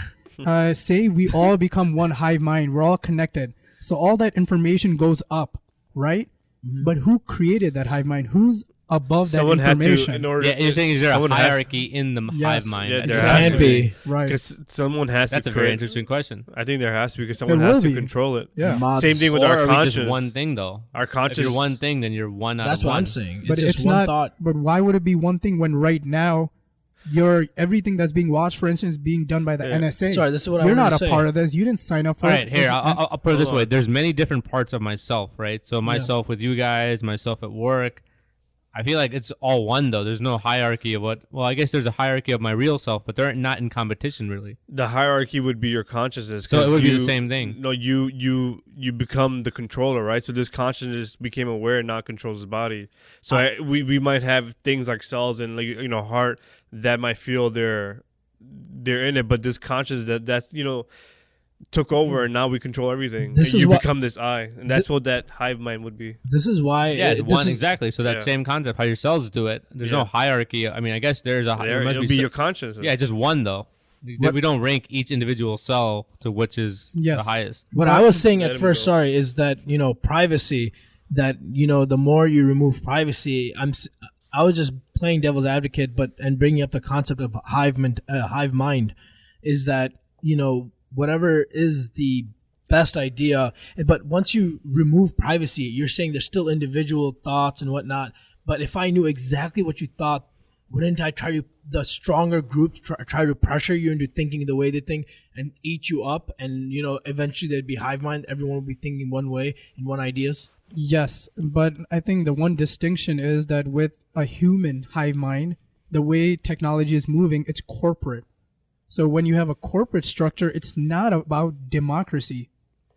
say we all become one hive mind. We're all connected. So all that information goes up, right? Mm-hmm. But who created that hive mind? Who's above Someone that information? had to, in order you're saying is there a someone hierarchy in the hive mind? Yeah, It there has can't to be. Right. Because someone has That's to a very create- interesting question. I think there has to be, because someone There has will to be. control it. Yeah. Mods. Same thing with Or our are we conscience. just one thing though? Our conscience. If you're one thing, then you're one out That's of what one. I'm saying. But It's just it's one not. thought. But why would it be one thing when right now, everything that's being watched, for instance, being done by the Yeah. NSA? Sorry, this is what I You're wanted not to a say. part of this. You didn't sign up for All it. right, here I'll put it this Hold way. on. There's many different parts of myself, right? So myself with you guys, myself at work. I feel like it's all one though. There's no hierarchy of what. Well, I guess there's a hierarchy of my real self, but they're not in competition really. The hierarchy would be your consciousness. So it 'cause would be the you- same thing. No, you become the controller, right? So this consciousness became aware and now controls his body. So we might have things like cells and, like, heart that might feel they're in it, but this consciousness that's took over, and now we control everything. This And is you what- become this I, and that's what that hive mind would be. This is why. Yeah, it's this one is- exactly. So that Yeah. same concept, how your cells do it. There's no Yeah. hierarchy. I mean, I guess there's a. There, must it'll be se- your consciousness. Yeah, it's just one though. We don't rank each individual cell to which is Yes. the highest. What I was saying Let at him first, go. sorry, is that privacy. That the more you remove privacy, I was just playing devil's advocate, and bringing up the concept of hive mind, is that whatever is the best idea, but once you remove privacy, you're saying there's still individual thoughts and whatnot. But if I knew exactly what you thought, wouldn't I the stronger groups try to pressure you into thinking the way they think and eat you up? And eventually there'd be hive mind. Everyone would be thinking one way and one ideas. Yes, but I think the one distinction is that with a human hive mind, the way technology is moving, it's corporate. So when you have a corporate structure, it's not about democracy.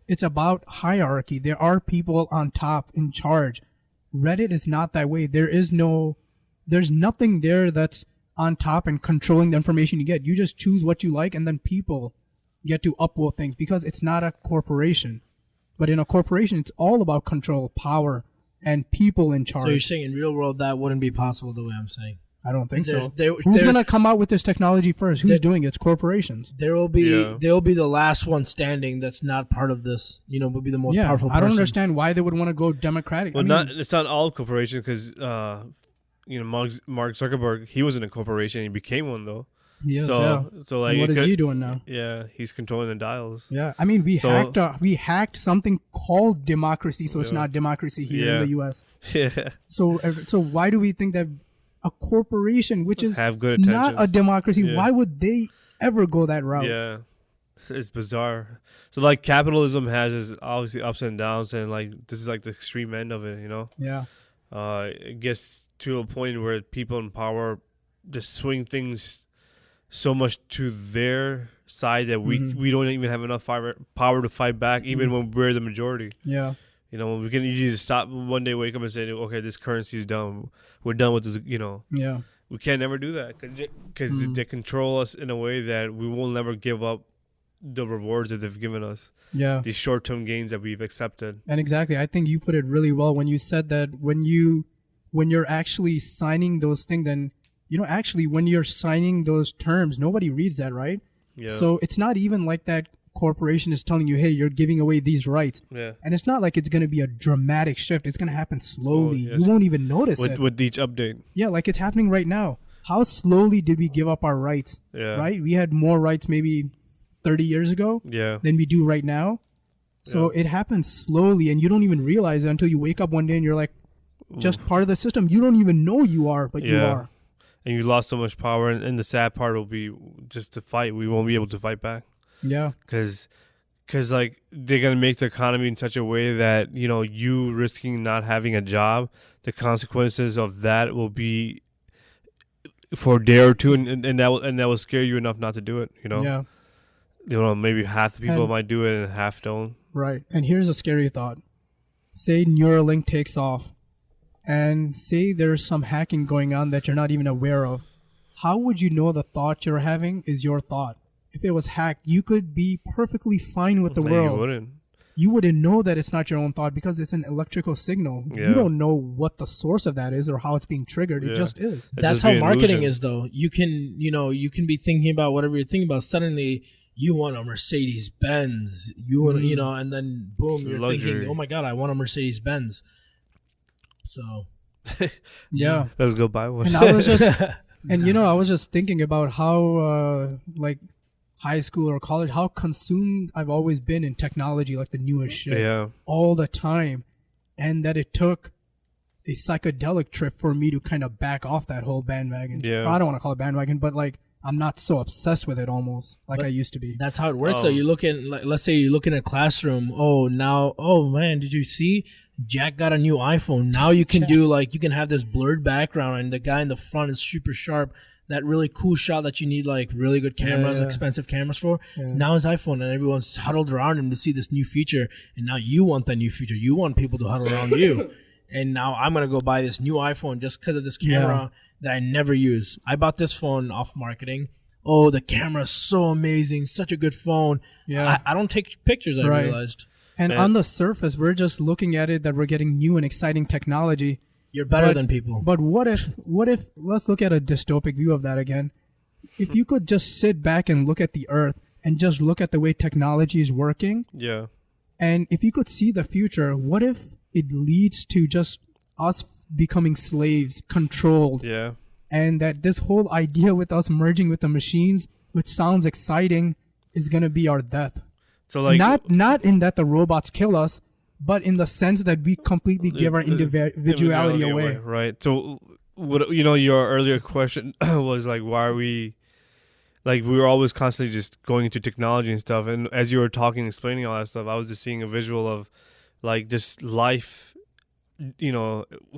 It's about hierarchy. There are people on top in charge. Reddit is not that way. There's nothing there that's on top and controlling the information you get. You just choose what you like, and then people get to upvote things because it's not a corporation. But in a corporation, it's all about control, power, and people in charge. So you're saying in real world that wouldn't be possible the way I'm saying? I don't think so. There- Who's there- going to come out with this technology first? Who's there- doing it? It's corporations. There will be Yeah. the last one standing that's not part of this. Will be the most Yeah, powerful I person. don't understand why they would want to go democratic. Well, I mean, it's not all corporations, because Mark Zuckerberg, he was in a corporation, he became one though. he is, so yeah. so like And what it is could- he doing now? Yeah, he's controlling the dials. Yeah, I mean, we hacked something called democracy, so it's Yeah. not democracy here in Yeah. the U.S. Yeah, So why do we think that a corporation, which is have good not intentions. a democracy, Yeah. why would they ever go that route? Yeah, it's bizarre. So like capitalism has its obviously ups and downs, and like this is like the extreme end of it. Yeah. It gets to a point where people in power just swing things so much to their side that we don't even have enough power to fight back, even when we're the majority. Yeah. We can easily just stop one day, wake up and say, okay, this currency is done. We're done with this. Yeah. We can't never do that because they control us in a way that we will never give up the rewards that they've given us. Yeah. These short-term gains that we've accepted. And exactly, I think you put it really well when you said that when you're actually signing those things, then actually when you're signing those terms, nobody reads that, right? Yeah. So it's not even like that corporation is telling you, hey, you're giving away these rights. Yeah. And it's not like it's going to be a dramatic shift. It's going to happen slowly. yes. You won't even notice it. With each update. Yeah, like it's happening right now. How slowly did we give up our rights? Yeah. Right? We had more rights maybe 30 years ago Yeah. than we do right now. So it happens slowly, and you don't even realize it until you wake up one day and you're like just part of the system. You don't even know you are, but you are. And you lost so much power, and the sad part will be just to fight. We won't be able to fight back. Yeah. Because like they're gonna make the economy in such a way that you risking not having a job, the consequences of that will be for a day or two, and that will scare you enough not to do it. Yeah. Maybe half the people And- might do it and half don't. Right. And here's a scary thought. Say Neuralink takes off, and say there's some hacking going on that you're not even aware of. How would you know the thought you're having is your thought? if it was hacked, you could be perfectly fine with the world. You wouldn't know that it's not your own thought because it's an electrical signal. Yeah. You don't know what the source of that is or how it's being triggered. It just is. That's how marketing is, though. You can, you can be thinking about whatever you're thinking about. Suddenly, you want a Mercedes Benz. You want, and then boom, you're thinking, oh my God, I want a Mercedes Benz. So, yeah, let's go buy one. And I was just, I was just thinking about how, high school or college, how consumed I've always been in technology, like the newest shit, all the time, and that it took a psychedelic trip for me to kind of back off that whole bandwagon. Yeah, I don't want to call it bandwagon, but like I'm not so obsessed with it almost like I used to be. That's how it works. Though you look in, let's say you look in a classroom. Oh man, did you see Jack got a new iPhone? Now you can do you can have this blurred background and the guy in the front is super sharp. That really cool shot that you need really good cameras, expensive cameras for. Yeah. Now his iPhone and everyone's huddled around him to see this new feature. And now you want that new feature. You want people to huddle around you. And now I'm going to go buy this new iPhone just because of this camera that I never use. I bought this phone off marketing. Oh, the camera's so amazing. Such a good phone. Yeah. I don't take pictures, I realized. And on the surface, we're just looking at it that we're getting new and exciting technology. You're better than people. But what if, let's look at a dystopic view of that again. If you could just sit back and look at the earth and just look at the way technology is working. Yeah. And if you could see the future, what if it leads to just us becoming slaves, controlled? Yeah. And that this whole idea with us merging with the machines, which sounds exciting, is going to be our death. So not in that the robots kill us, but in the sense that we completely give our individuality away. Right. So, your earlier question was why are we, we were always constantly just going into technology and stuff. And as you were talking, explaining all that stuff, I was just seeing a visual of, just life, as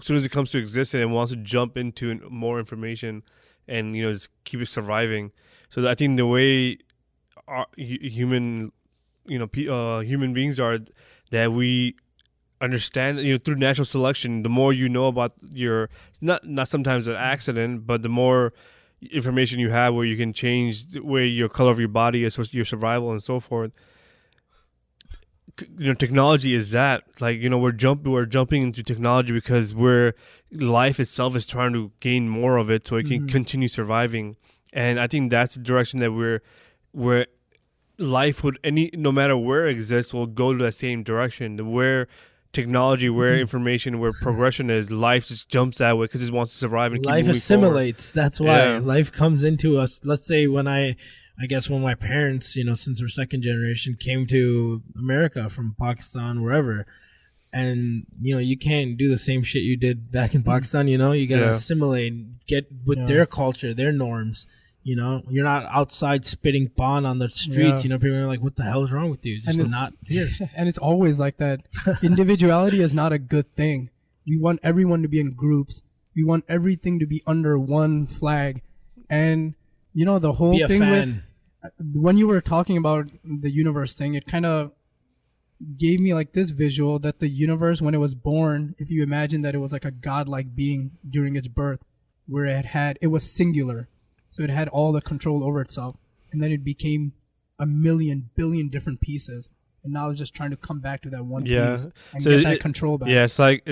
soon as it comes to existence, it wants to jump into more information and, just keep it surviving. So I think the way our human beings are, that we understand, through natural selection, the more you know about your, not sometimes an accident, but the more information you have where you can change the way your color of your body is, your survival and so forth. Technology is that, we're jumping into technology because life itself is trying to gain more of it so it can continue surviving. And I think that's the direction that we're life would no matter where it exists will go to that same direction. Where technology, where information, where progression is, life just jumps that way because it wants to survive and life keep moving assimilates forward. That's why life comes into us. Let's say when I guess when my parents, since we're second generation, came to America from Pakistan, wherever, and you can't do the same shit you did back in Pakistan. You gotta assimilate, get with their culture, their norms. You're not outside spitting pawn on the streets. People are like, what the hell is wrong with you? It's just not here. And it's always like that. Individuality is not a good thing. We want everyone to be in groups. We want everything to be under one flag. And, the whole thing with, when you were talking about the universe thing, it kind of gave me this visual that the universe, when it was born, if you imagine that it was like a godlike being during its birth, where it was singular. So it had all the control over itself. And then it became a million, billion different pieces. And now it's just trying to come back to that one piece and get that control back. Yeah, it's like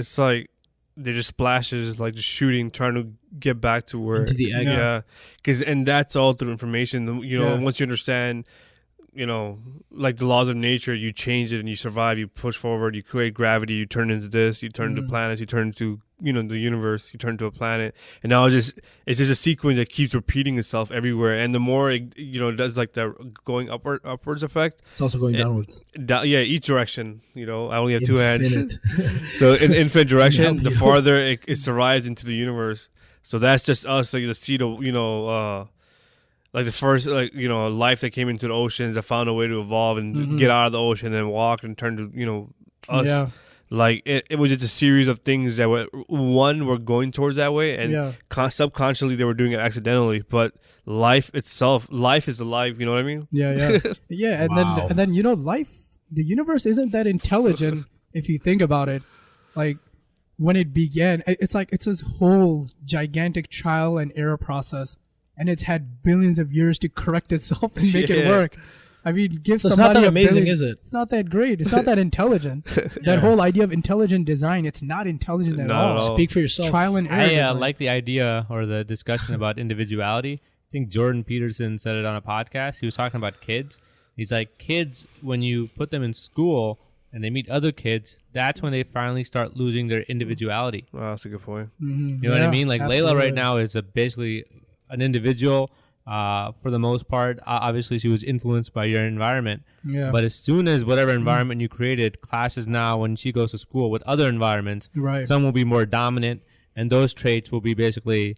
they're just splashes, just shooting, trying to get back to where... Into the egg. Yeah. And that's all through information. Once you understand, the laws of nature, you change it and you survive, you push forward, you create gravity, you turn into this, you turn into planets, you turn into... the universe, you turn to a planet, and now it's just a sequence that keeps repeating itself everywhere. And the more it does the going upwards effect, it's also going downwards. Each direction. I only have two hands, so in infinite direction. The farther it survives into the universe. So that's just us, the seed of the first life that came into the oceans that found a way to evolve and get out of the ocean and walk and turn to us. Yeah. It was just a series of things that were going towards that way, and subconsciously they were doing it accidentally. But life itself, life is alive. You know what I mean? Yeah. Yeah, and then life, the universe isn't that intelligent if you think about it. When it began, it's this whole gigantic trial and error process and it's had billions of years to correct itself and make it work. I mean, give so somebody it's not that amazing, billion, is it? It's not that great. It's not that intelligent. That whole idea of intelligent design, it's not intelligent at all. Speak for yourself. Trial and error. I like the idea or the discussion about individuality. I think Jordan Peterson said it on a podcast. He was talking about kids. He's like, kids, when you put them in school and they meet other kids, that's when they finally start losing their individuality. Wow, that's a good point. Mm-hmm. You know what I mean? Like absolutely. Layla right now is basically an individual. For the most part, obviously she was influenced by your environment. Yeah. But as soon as whatever environment you created clashes now, when she goes to school with other environments, some will be more dominant, and those traits will be basically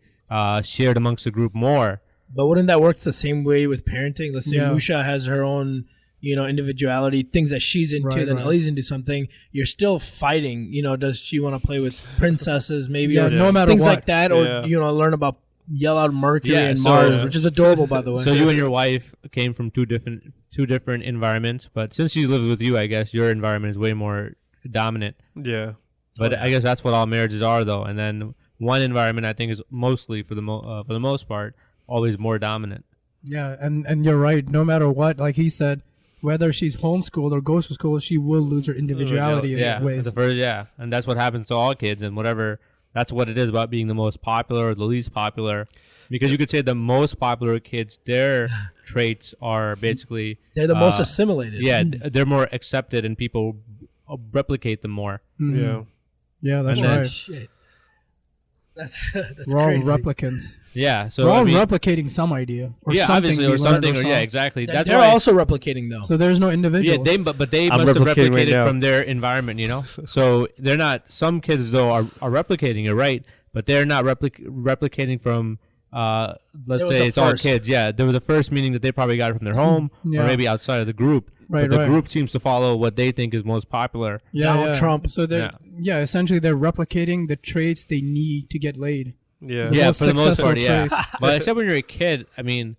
shared amongst the group more. But wouldn't that work the same way with parenting? Let's say Musha has her own, individuality, things that she's into, then Ellie's into something. You're still fighting. Does she want to play with princesses, maybe, or no matter things what. like that, or learn about yell out Mercury and Mars, which is adorable, by the way. So you and your wife came from two different environments, but since she lives with you, I guess your environment is way more dominant. Yeah. But I guess that's what all marriages are, though. And then one environment, I think, is mostly for the most part always more dominant. Yeah, and you're right. No matter what, like he said, whether she's homeschooled or goes to school, she will lose her individuality in ways. And that's what happens to all kids, and whatever. That's what it is about being the most popular or the least popular. Because you could say the most popular kids, their traits are basically... They're the most assimilated. Yeah, they're more accepted and people replicate them more. Mm-hmm. Yeah. Yeah, that's right. Shit. That's We're all crazy. replicants. Yeah, so we're all replicating some idea. Or something obviously, or something. Yeah, exactly. That's they're also replicating, though. So there's no individuals. Yeah, but they must have replicated from their environment, So they're not. Some kids though are replicating. You're right, but they're not replicating from. Let's say it's all kids. Yeah, they were the first, meaning that they probably got it from their home or maybe outside of the group. Right, but the group seems to follow what they think is most popular. Donald Trump. So they're essentially they're replicating the traits they need to get laid. Yeah, for the most part, But except when you're a kid, I mean,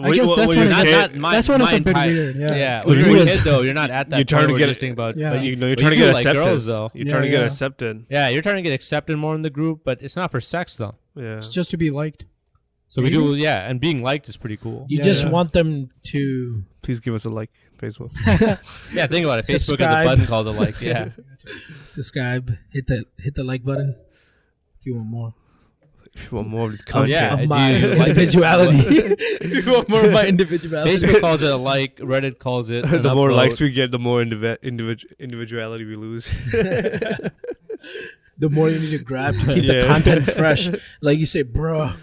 I guess that's when it's a bit weird. Yeah, when you're a kid though, you're not at that. You're trying to get thinking about. But you're trying to get accepted. Girls, though. You're trying to get accepted. Yeah, you're trying to get accepted more in the group, but it's not for sex though. Yeah, it's just to be liked. So we do, and being liked is pretty cool. You just want them to. Please give us a like, Facebook. Yeah, think about it. Facebook has a button called a like. Yeah. Subscribe. Hit the like button if you want more. If you want more of the content. Of my individuality. If you want more of my individuality. Facebook calls it a like. Reddit calls it the more likes we get, the more individuality we lose. The more you need to grab to keep the content fresh. Like you say, bro,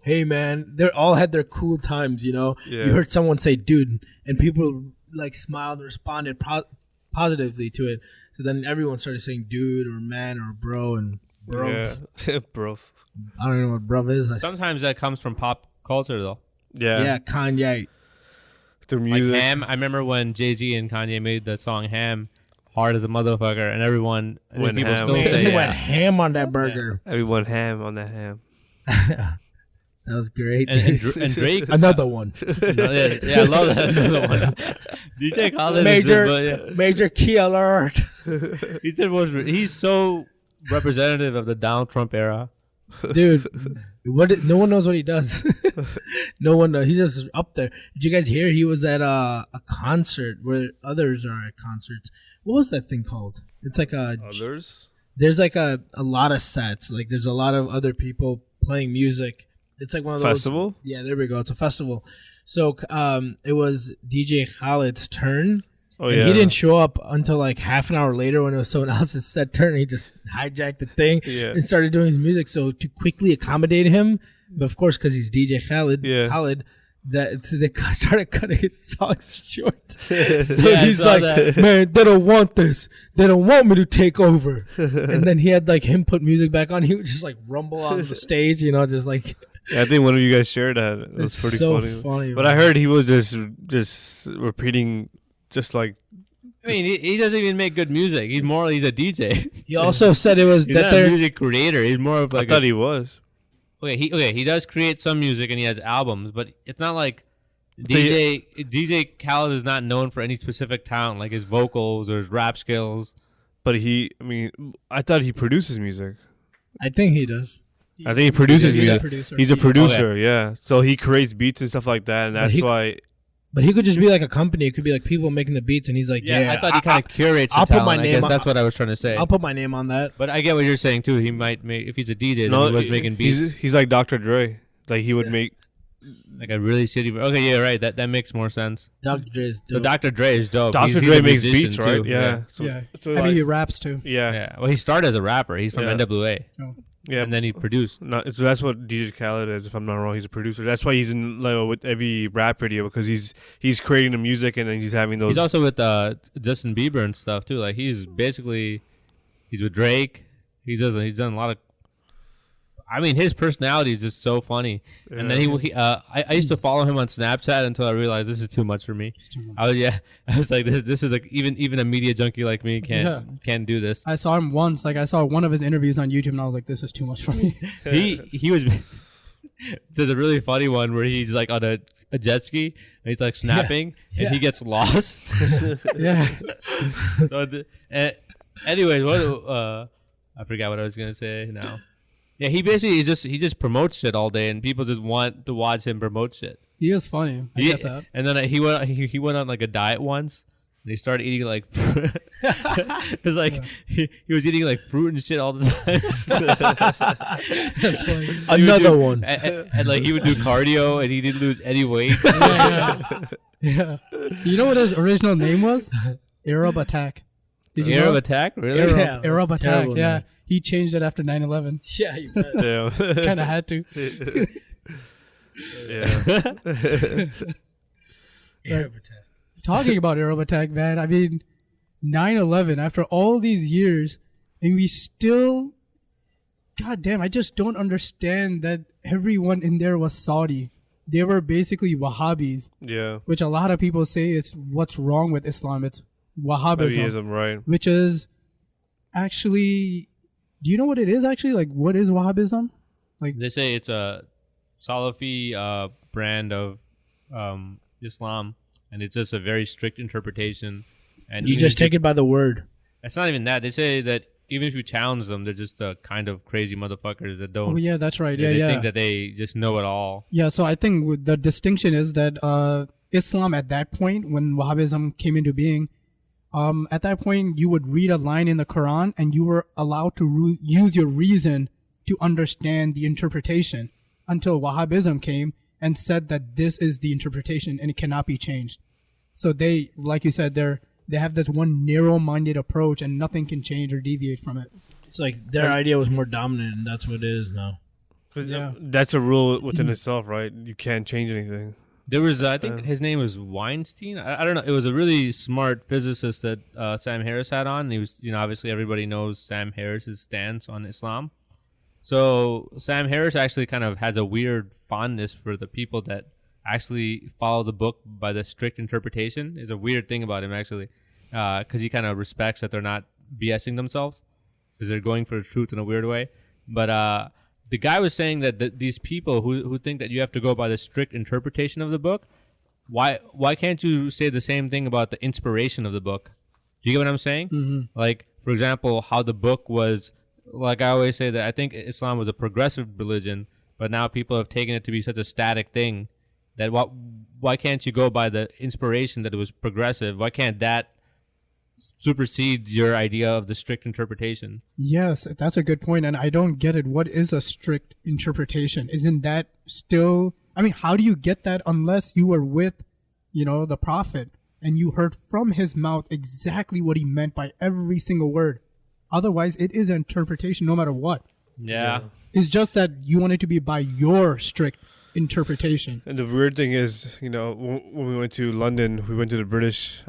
hey man. They all had their cool times, You heard someone say dude, and people like smiled and responded positively to it. So then everyone started saying dude or man or bro and bro. Yeah, bro. I don't know what bro is. Sometimes that comes from pop culture though. Yeah, Kanye. Through music. Like Ham. I remember when Jay-Z and Kanye made the song Ham. Hard as a motherfucker, and everyone, went people ham. still say, he went ham on that burger. Everyone ham on that ham. That was great. And Drake, another one. I love that. Another one. DJ Khaled major key alert. He's so representative of the Donald Trump era, dude. No one knows what he does. No one knows. He's just up there. Did you guys hear he was at a concert where others are at concerts? What was that thing called? It's like others. There's like a lot of sets. Like there's a lot of other people playing music. It's like one of those festival. Yeah, there we go. It's a festival. So it was DJ Khaled's turn. Oh, and he didn't show up until like half an hour later when it was someone else's set turn. He just hijacked the thing and started doing his music. So to quickly accommodate him, but of course because he's DJ Khaled, that so they started cutting his songs short. So he's like, man, they don't want this. They don't want me to take over. And then he had like him put music back on. He would just like rumble on the stage, just like. Yeah, I think one of you guys shared that. It was pretty funny. But I heard he was just repeating, just like. I mean, he doesn't even make good music. He's a DJ. He also said it was he's not a music creator. He's more of like. I thought he was. He does create some music and he has albums, but it's not like DJ Khaled is not known for any specific talent, like his vocals or his rap skills. But I thought he produces music. I think he does. I think he produces music. He's a producer, Okay. yeah. So he creates beats and stuff like that, and that's why. But he could just be like a company. It could be like people making the beats, and he's like, Yeah, I thought he kind of curates. I'll the put talent. my name I guess on- that's what I was trying to say. I'll put my name on that. But I get what you're saying too. He might make if he's a DJ. No, he was making beats. He's like Dr. Dre. Like he would make like a really shitty. Okay, yeah, right. That makes more sense. Dr. Dre is So dope. Dr. Dre is dope. Dr. He's Dre a makes musician, beats, right? too. Yeah. So, yeah. so I like, mean, he raps too. yeah. Yeah. Well, he started as a rapper. He's from Yeah. NWA. Oh. Yeah. And then he produced. So that's what DJ Khaled is, if I'm not wrong. He's a producer. That's why he's in like, with every rap video, because he's creating the music and then he's having those. He's also with Justin Bieber and stuff too. Like he's basically he's with Drake. He's done a lot of. I mean, his personality is just so funny. Yeah. And then I used to follow him on Snapchat until I realized this is too much for me. It's too much. I was like, this is like even a media junkie like me can't do this. I saw him once. Like I saw one of his interviews on YouTube, and I was like, "This is too much for me." He was. There's a really funny one where he's like on a jet ski and he's like snapping and he gets lost. Yeah. So anyways, I forgot what I was gonna say now. Yeah, he basically he just promotes shit all day, and people just want to watch him promote shit. He is funny. I get that. And then he went on like a diet once, and he started eating like it was like he was eating like fruit and shit all the time. That's funny. Another one. And like he would do cardio, and he didn't lose any weight. Yeah. You know what his original name was? Arab Attack. Did you know? Arab Attack, really? Yeah, Arab that's Attack. terrible, Yeah. man. He changed it after 9/11. Yeah, you bet. Yeah. Kind of had to. Yeah. Arab Attack. Talking about Arab Attack, man. I mean, 9/11. After all these years, and we still, God damn, I just don't understand that everyone in there was Saudi. They were basically Wahhabis, Yeah. which a lot of people say it's what's wrong with Islam. It's Wahhabism, Wahhabism, right? which is actually. Do you know what it is actually? Like, what is Wahhabism? They say it's a Salafi brand of Islam, and it's just a very strict interpretation. And You just take it by the word. It's not even that. They say that even if you challenge them, they're just kind of crazy motherfuckers that don't. Oh yeah, that's right. They Yeah. think that they just know it all. Yeah, so I think the distinction is that Islam at that point, when Wahhabism came into being, at that point you would read a line in the Quran and you were allowed to use your reason to understand the interpretation until Wahhabism came and said that this is the interpretation and it cannot be changed. So they, like you said, they have this one narrow-minded approach and nothing can change or deviate from it. It's like their idea was more dominant, and that's what it is now. Because Yeah. that's a rule within itself, right? You can't change anything. There was, I think his name was Weinstein. I don't know. It was a really smart physicist that Sam Harris had on. He was, obviously everybody knows Sam Harris's stance on Islam. So Sam Harris actually kind of has a weird fondness for the people that actually follow the book by the strict interpretation. There's a weird thing about him actually, because he kind of respects that they're not BSing themselves, because they're going for the truth in a weird way. But the guy was saying that these people who think that you have to go by the strict interpretation of the book, why can't you say the same thing about the inspiration of the book? Do you get what I'm saying? Mm-hmm. Like, for example, how the book was, like I always say that I think Islam was a progressive religion, but now people have taken it to be such a static thing that why can't you go by the inspiration that it was progressive? Why can't that supersede your idea of the strict interpretation? Yes, that's a good point, and I don't get it. What is a strict interpretation? Isn't that still... I mean, how do you get that unless you were with, the prophet, and you heard from his mouth exactly what he meant by every single word? Otherwise, it is an interpretation no matter what. Yeah. It's just that you want it to be by your strict interpretation. And the weird thing is, when we went to London, we went to the British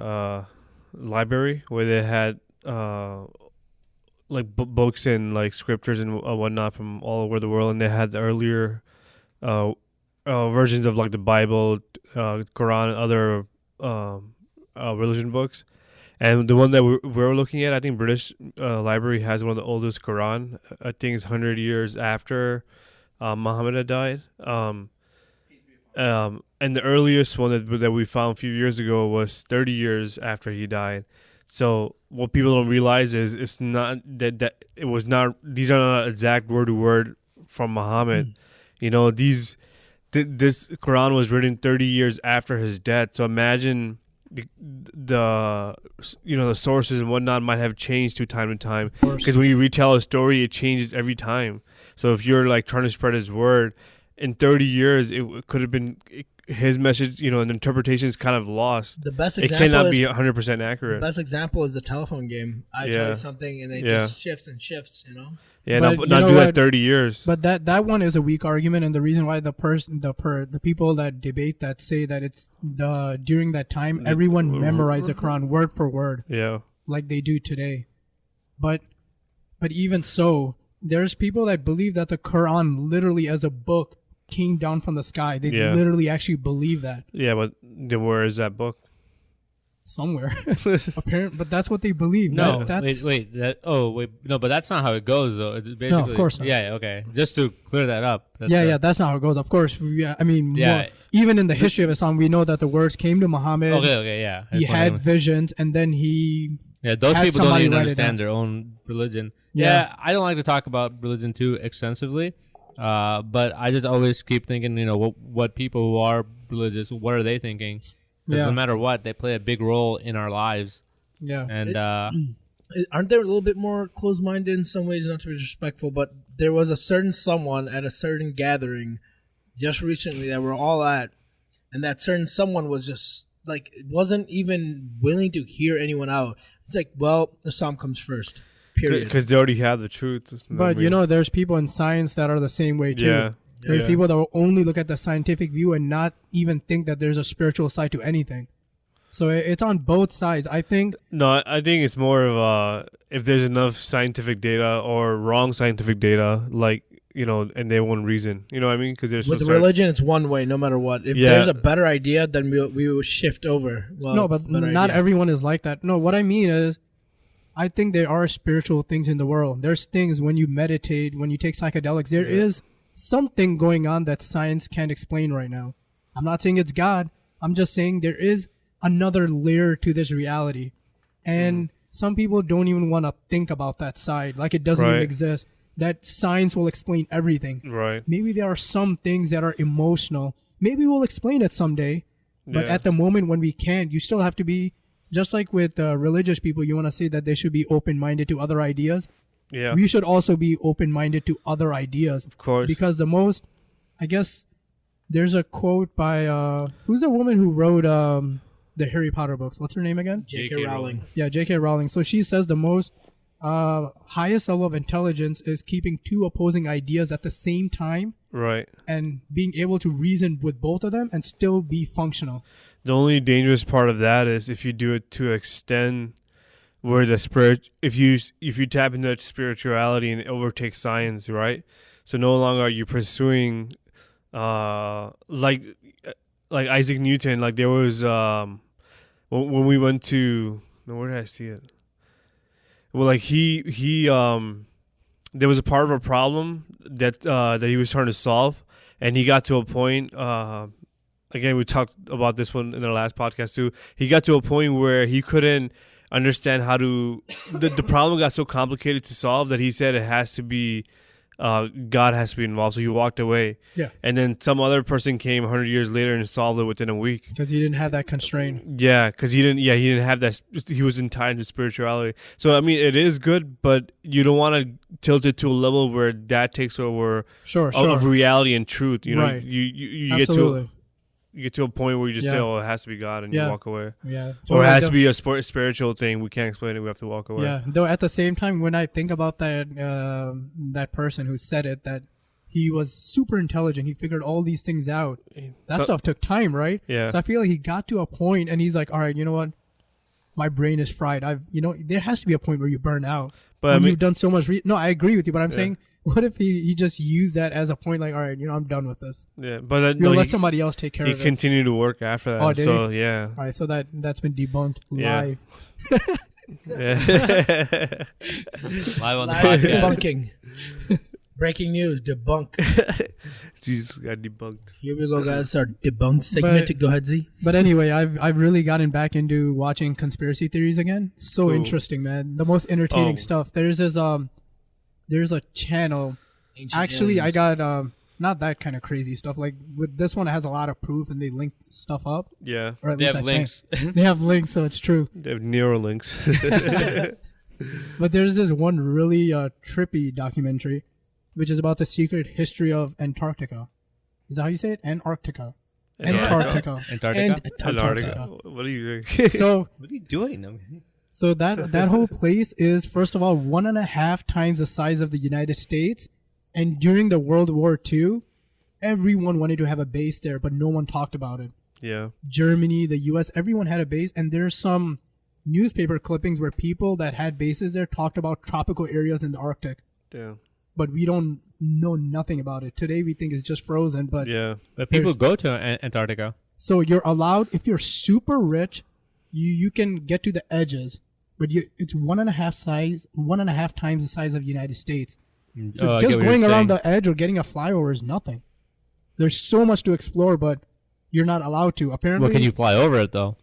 library where they had like books and like scriptures and whatnot from all over the world, and they had the earlier versions of like the Bible, Quran, other religion books. And the one that we're looking at, I think British Library has one of the oldest Quran. I think it's 100 years after Muhammad had died. And the earliest one that we found a few years ago was 30 years after he died. So what people don't realize is it's not that it was not. These are not exact word to word from Muhammad. You know, this Quran was written 30 years after his death. So imagine the sources and whatnot might have changed to time, because when you retell a story, it changes every time. So if you're like trying to spread his word in 30 years, it could have been his message, and interpretation is kind of lost. The best example, it cannot be 100% accurate. The best example is the telephone game. I tell you something and it just shifts and shifts, Yeah, not do that 30 years. But that one is a weak argument, and the reason why the people that debate that say that it's during that time everyone memorized the Quran word for word. Yeah. Like they do today. But even so, there's people that believe that the Quran literally as a book came down from the sky. They literally actually believe that. Yeah, but where is that book? Somewhere. Apparently, but that's what they believe. No, wait. No, but that's not how it goes, though. It's basically, no, of course not. Yeah, okay. Just to clear that up. That's not how it goes. Of course, even in the history of Islam, we know that the words came to Muhammad. Okay, yeah. He had visions, and then he. Yeah, those people don't even understand their own religion. Yeah, I don't like to talk about religion too extensively. But I just always keep thinking, what people who are religious, what are they thinking? Because no matter what, they play a big role in our lives. Yeah. And aren't they a little bit more closed-minded in some ways, not to be disrespectful, but there was a certain someone at a certain gathering just recently that we're all at, and that certain someone was just, like, wasn't even willing to hear anyone out. It's like, well, Islam comes first. Period. Because they already have the truth. But there's people in science that are the same way too. Yeah. There's people that will only look at the scientific view and not even think that there's a spiritual side to anything. So it's on both sides. I think. No, I think it's more of if there's enough scientific data or wrong scientific data, like and they won't reason. You know what I mean? Because there's with religion, it's one way, no matter what. If there's a better idea, then we will shift over. Well, no, but not everyone is like that. No, what I mean is, I think there are spiritual things in the world. There's things when you meditate, when you take psychedelics, there is something going on that science can't explain right now. I'm not saying it's God. I'm just saying there is another layer to this reality. And some people don't even want to think about that side, like it doesn't even exist, that science will explain everything. Right. Maybe there are some things that are emotional. Maybe we'll explain it someday. But at the moment when we can't, you still have to be, just like with religious people, you want to say that they should be open-minded to other ideas. Yeah. We should also be open-minded to other ideas. Of course. Because I guess, there's a quote by, who's the woman who wrote the Harry Potter books? What's her name again? J.K. Rowling. Yeah, J.K. Rowling. So she says the most highest level of intelligence is keeping two opposing ideas at the same time. Right. And being able to reason with both of them and still be functional. The only dangerous part of that is if you do it to extend where the spirit, if you tap into that spirituality and overtake science, right? So no longer are you pursuing, like Isaac Newton. Like there was when we went to, where did I see it? Well, like he there was a part of a problem that he was trying to solve, and he got to a point. Again, we talked about this one in the last podcast too. He got to a point where he couldn't understand how to. The problem got so complicated to solve that he said it has to be, God has to be involved. So he walked away. Yeah. And then some other person came 100 years later and solved it within a week. Because he didn't have that constraint. Yeah, because he didn't have that. He wasn't tied to spirituality. So I mean, it is good, but you don't want to tilt it to a level where that takes over of reality and truth. You know, right. you Absolutely. You get to a point where you just say, "Oh, it has to be God," and you walk away. Yeah. Or it has to be a spiritual thing. We can't explain it. We have to walk away. Yeah. Though at the same time, when I think about that person who said it, that he was super intelligent, he figured all these things out. That stuff took time, right? Yeah. So I feel like he got to a point, and he's like, "All right, you know what? My brain is fried. There has to be a point where you burn out. But you've done so much. No, I agree with you, but I'm saying." What if he just used that as a point, like, all right, I'm done with this. Yeah, but let somebody else take care of it. He continued to work after that. Oh, did he? Yeah. All right, so that's been debunked live. Live on the podcast. Debunking. Breaking news, debunk. Jesus got debunked. Here we go, guys. Our debunked segment. Go ahead, Z. But anyway, I've really gotten back into watching conspiracy theories again. So interesting, man. The most entertaining stuff. There's a channel. Actually, I got not that kind of crazy stuff. Like with this one, it has a lot of proof, and they linked stuff up. Yeah, or at They least have I links. think. They have links, so it's true. they have neural links. But there's this one really trippy documentary, which is about the secret history of Antarctica. Is that how you say it? Antarctica. Antarctica. Antarctica. What are you doing? So What are you doing? So that whole place is, first of all, 1.5 times the size of the United States. And during the World War II, everyone wanted to have a base there, but no one talked about it. Yeah. Germany, the US, everyone had a base. And there's some newspaper clippings where people that had bases there talked about tropical areas in the Arctic. Damn. But we don't know nothing about it. Today we think it's just frozen, but Yeah. But people go to Antarctica. so you're allowed, if you're super rich, you can get to the edges, but it's 1.5 times the size of the United States. So I just get what going you're around saying. the edge or getting a flyover is nothing. There's so much to explore, but you're not allowed to. Apparently, Well, can you fly over it though?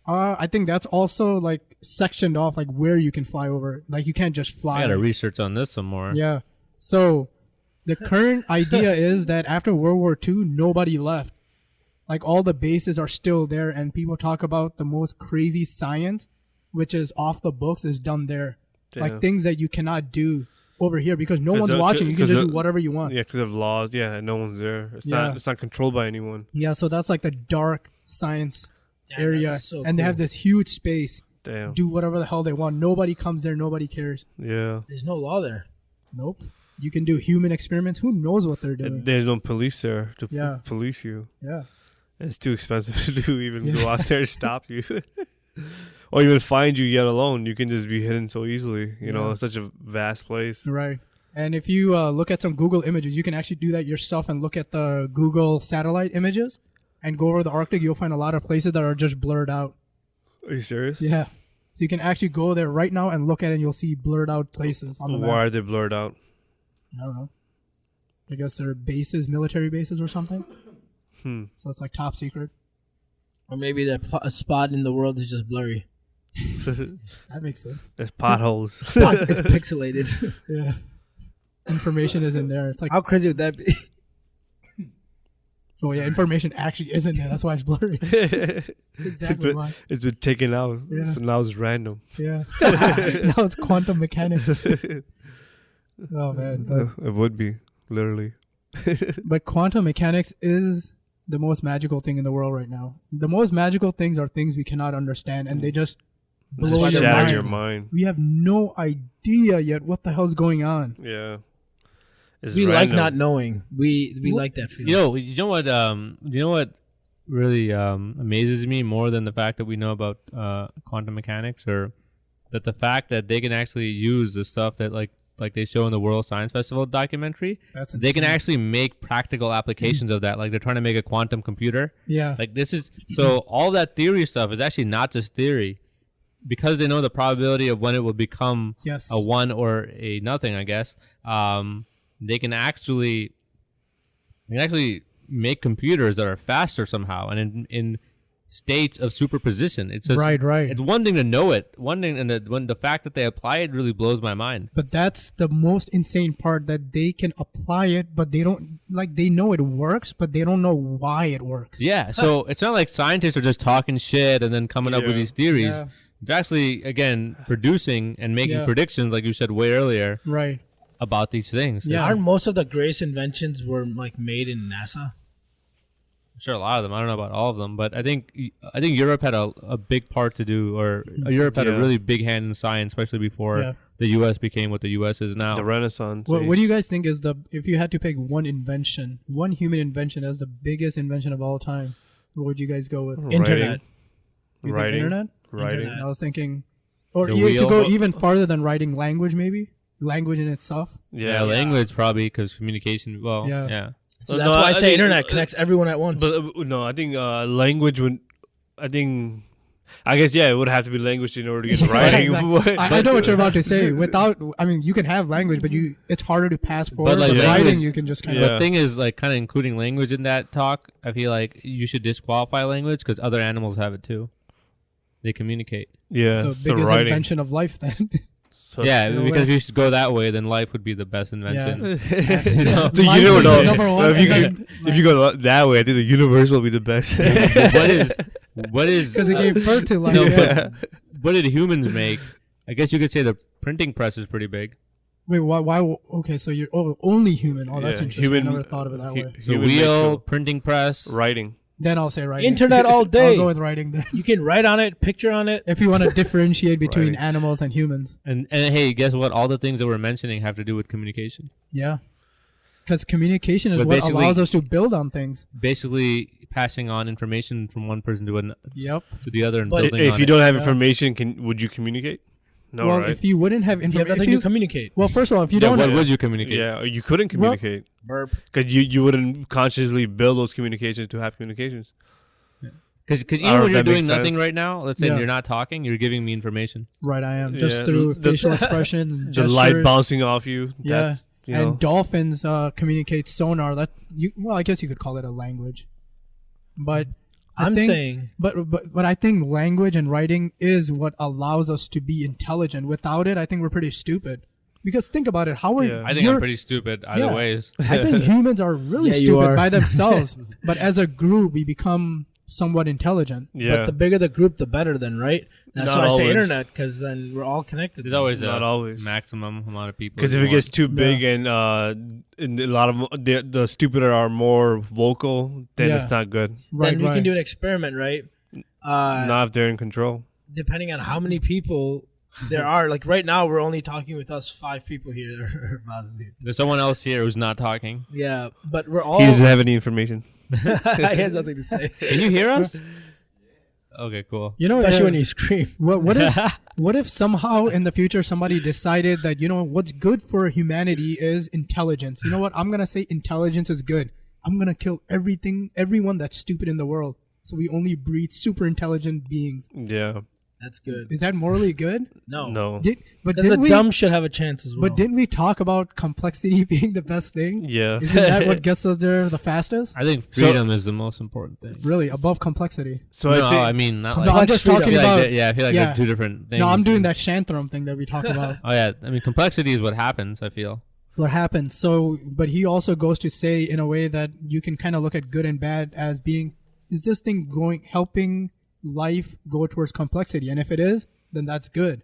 I think that's also like sectioned off, like where you can fly over. Like you can't just fly. I gotta research on this some more. Yeah. So the current idea is that after World War II, nobody left. Like all the bases are still there, and people talk about the most crazy science, which is off the books, is done there. Damn. Like things that you cannot do over here because no 'Cause one's the- watching. You can 'cause just the- do whatever you want. Yeah, because of laws. Yeah, no one's there. It's Yeah. not. It's not controlled by anyone. Yeah, so that's like the dark science Damn, area, that's so and they cool. have this huge space. Damn. Do whatever the hell they want. Nobody comes there. Nobody cares. Yeah. There's no law there. Nope. You can do human experiments. Who knows what they're doing? There's no police there to Yeah. police you. Yeah. It's too expensive to even Yeah. go out there to stop you. Or even find you, yet alone. You can just be hidden so easily. You know, Yeah. it's such a vast place. Right. And if you look at some Google images, you can actually do that yourself and look at the Google satellite images and go over the Arctic. You'll find a lot of places that are just blurred out. Are you serious? Yeah. So you can actually go there right now and look at it, and you'll see blurred out places on the map. Why are they blurred out? I don't know. I guess they're bases, military bases or something. So it's like top secret. Or maybe a spot in the world is just blurry. That makes sense. There's potholes. It's pixelated. Yeah. Information is in there. It's like, How crazy would that be? oh yeah, information actually isn't there. That's why it's blurry. That's exactly why. It's been taken out. Yeah. So now it's random. Yeah. Now it's quantum mechanics. Oh man. But, It would be, literally. but quantum mechanics is the most magical thing in the world right now. The most magical things are things we cannot understand, and they just blow Just your shatter mind. your mind. We have no idea yet what the hell's going on. Yeah. It's We like random. not knowing. We like that feeling. You know what really amazes me more than the fact that we know about quantum mechanics, or that the fact that they can actually use the stuff that like they show in the World Science Festival documentary. That's They can insane. actually make practical applications of that. Like they're trying to make a quantum computer. Yeah. Like this is so all that theory stuff is actually not just theory, because they know the probability of when it will become Yes. a one or a nothing. I guess they can actually make computers that are faster somehow and in states of superposition. It's just, Right. It's one thing to know it. One thing, and when the fact that they apply it really blows my mind. But that's the most insane part, that they can apply it, but they don't, like, they know it works, but they don't know why it works. Yeah, so it's not like scientists are just talking shit and then coming up with Yeah. these theories. Yeah. They're actually, again, producing and making Yeah. predictions, like you said way earlier, Right. about these things. Yeah. Aren't most of the greatest inventions were like made in NASA? I'm sure a lot of them. I don't know about all of them, but I think Europe had a big part to do, or Europe had a Yeah. really big hand in science, especially before Yeah. the U.S. became what the U.S. is now. The Renaissance. What do you guys think is if you had to pick one human invention as the biggest invention of all time, what would you guys go with? Internet. You think Writing. internet? Writing. Internet. I was thinking, or The to wheel. go even farther than writing, language maybe? Language in itself? Yeah, language probably, because communication. Well, Yeah. yeah. So No, that's why I I say think- internet connects everyone at once. But no, I think language would. I guess it would have to be language in order to get Yeah, writing. exactly. I know what you're about to say. Without, I mean, you can have language, but it's harder to pass forward. like But language- writing, you can just kind Yeah. of. The thing is, like, kind of including language in that talk, I feel like you should disqualify language because other animals have it too. They communicate. So biggest writing. invention of life then. So yeah, because if you should go that way, then life would be the best invention. Yeah. you know, Life is the number one, if you go that way, I think the universe will be the best. What is because it gave birth to life. no, Yeah. but what did humans make? I guess you could say the printing press is pretty big. Wait, why? Okay, so you're only human. Oh, that's Yeah, interesting. human- I never thought of it that way. So Human wheel, made printing press. writing. Then I'll say writing. Internet all I'll day. go with writing then. You can write on it, picture on it. If you want to differentiate between Writing. animals and humans. And hey, guess what? All the things that we're mentioning have to do with communication. Yeah. Because communication is But what basically- allows us to build on things. Basically, passing on information from one person to Yep. the other and But building If on you it. don't have Yeah. information, would you communicate? No, well, right? if you wouldn't have You have nothing information, to communicate. well, first of all, if you Yeah, don't, what have, would you communicate? yeah, or you couldn't communicate Burp. because you wouldn't consciously build those communications to have communications. Because I even don't know when if you're that makes doing nothing sense. right now, let's say Yeah. you're not talking, you're giving me information. right, I am just Yeah, through the- facial expression, The light gestures. bouncing off you. Yeah, that, you know. and dolphins communicate sonar. That well, I guess you could call it a language, but I'm think, saying but I think language and writing is what allows us to be intelligent. Without it, I think we're pretty stupid. Because think about it, how are Yeah. I think I'm pretty stupid either Yeah. ways. I think humans are really Yeah, you stupid are. by themselves, but as a group, we become somewhat intelligent. Yeah, but the bigger the group, the better. Then, right? That's Not why I say always. internet, because then we're all connected. There's always Not a always. maximum amount of people. because you if it gets want. too big and a lot of the stupider are vocal, then Yeah. it's not good. Right, then we right. can do an experiment, right? Not if they're in control. Depending on how many people there are. Like right now, we're only talking with us 5 people here. There's someone else here who's not talking. Yeah, but we're all. He doesn't have any information. He has nothing to say. Can you hear us? Okay, cool. You know, Especially when you scream. what if what if somehow in the future somebody decided that, you know, what's good for humanity is intelligence. You know what? I'm gonna say intelligence is good. I'm gonna kill everyone that's stupid in the world. So we only breed super intelligent beings. Yeah. That's good. Is that morally good? No. But Because the didn't we? dumb should have a chance as well. But didn't we talk about complexity being the best thing? Yeah. Isn't that what gets us there the fastest? I think freedom is the most important thing. Really, above complexity. So No, I think I mean not No, like. I'm just I talking feel like about. I feel like yeah. they're two different things. No, I'm doing that Shantram thing that we talked about. Oh yeah, I mean complexity is what happens. I feel. What happens? So, but he also goes to say in a way that you can kind of look at good and bad as being, is this thing helping life go towards complexity? And if it is, then that's good.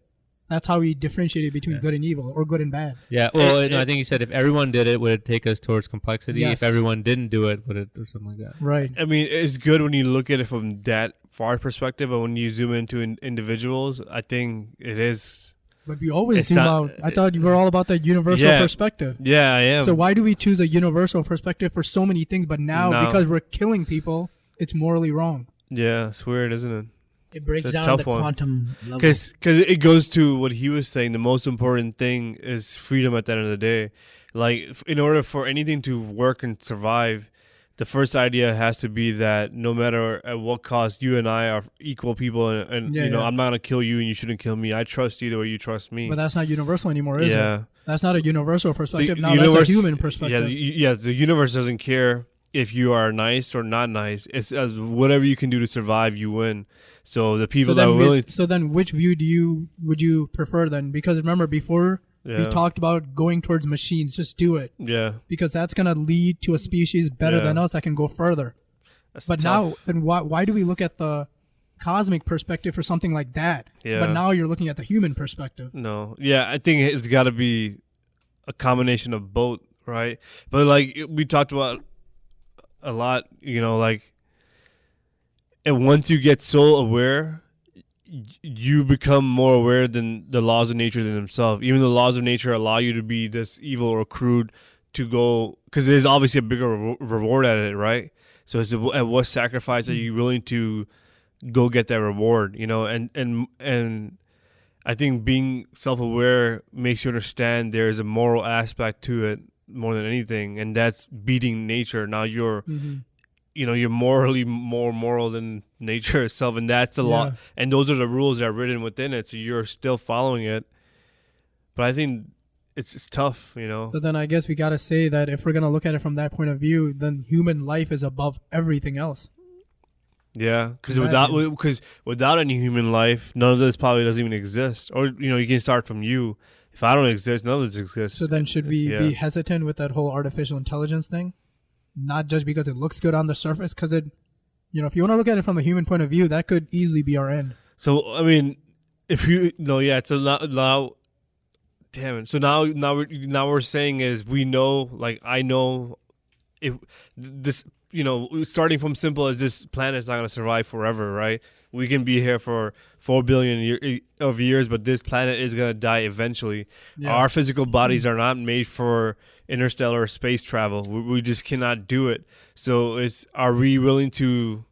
That's how we differentiate it between good and evil, or good and bad. Yeah. Well, no, I think he said if everyone did it, would it take us towards complexity? Yes. If everyone didn't do it, would it, or something like that? Right. I mean, it's good when you look at it from that far perspective, but when you zoom into individuals, I think it is. But we always It's zoom not- out. I thought you were all about the universal Yeah. perspective. Yeah, I am. So why do we choose a universal perspective for so many things, but now No. because we're killing people, it's morally wrong? Yeah, it's weird, isn't it? it breaks it's a down tough the one. quantum level. Because it goes to what he was saying. The most important thing is freedom at the end of the day. Like, in order for anything to work and survive, the first idea has to be that no matter at what cost, you and I are equal people, and Yeah, you know, yeah. I'm not gonna kill you, and you shouldn't kill me. I trust you the way you trust me. But that's not universal anymore, is yeah. it? That's not a universal perspective. The Now that's universe- a human perspective. Yeah, the universe doesn't care if you are nice or not nice. It's as whatever you can do to survive, you win. So the people that are willing. So then, which view would you prefer then? Because remember, before we Yeah. talked about going towards machines. Just do it, Yeah. because that's gonna lead to a species better Yeah. than us that can go further. That's But tough. now, then why do we look at the cosmic perspective for something like that? Yeah. But now you're looking at the human perspective. No. Yeah, I think it's got to be a combination of both, right? But like we talked about a lot, you know, like, and once you get so aware, you become more aware than the laws of nature than themselves. Even the laws of nature allow you to be this evil or crude to go, because there's obviously a bigger reward at it, right? So it's at what sacrifice are you willing to go get that reward, you know? And I think being self-aware makes you understand there's a moral aspect to it more than anything, and that's beating nature. Now you're, you know, you're morally more moral than nature itself, and that's a lot. And those are the rules that are written within it, so you're still following it. But I think it's tough, you know. So then I guess we gotta say that if we're gonna look at it from that point of view, then human life is above everything else. Yeah, because Right. without any human life, none of this probably doesn't even exist. Or you know, you can start from you. If I don't exist, none of this exists. So then should we be hesitant with that whole artificial intelligence thing? Not just because it looks good on the surface, because it, if you want to look at it from a human point of view, that could easily be our end. So, I mean, if you, no, yeah, it's a lot, now, damn it. So now we're saying is we know, like, I know if this, starting from simple as this planet is not going to survive forever, right? We can be here for 4 billion years, but this planet is going to die eventually. Yeah. Our physical bodies are not made for interstellar space travel. We just cannot do it. So are we willing to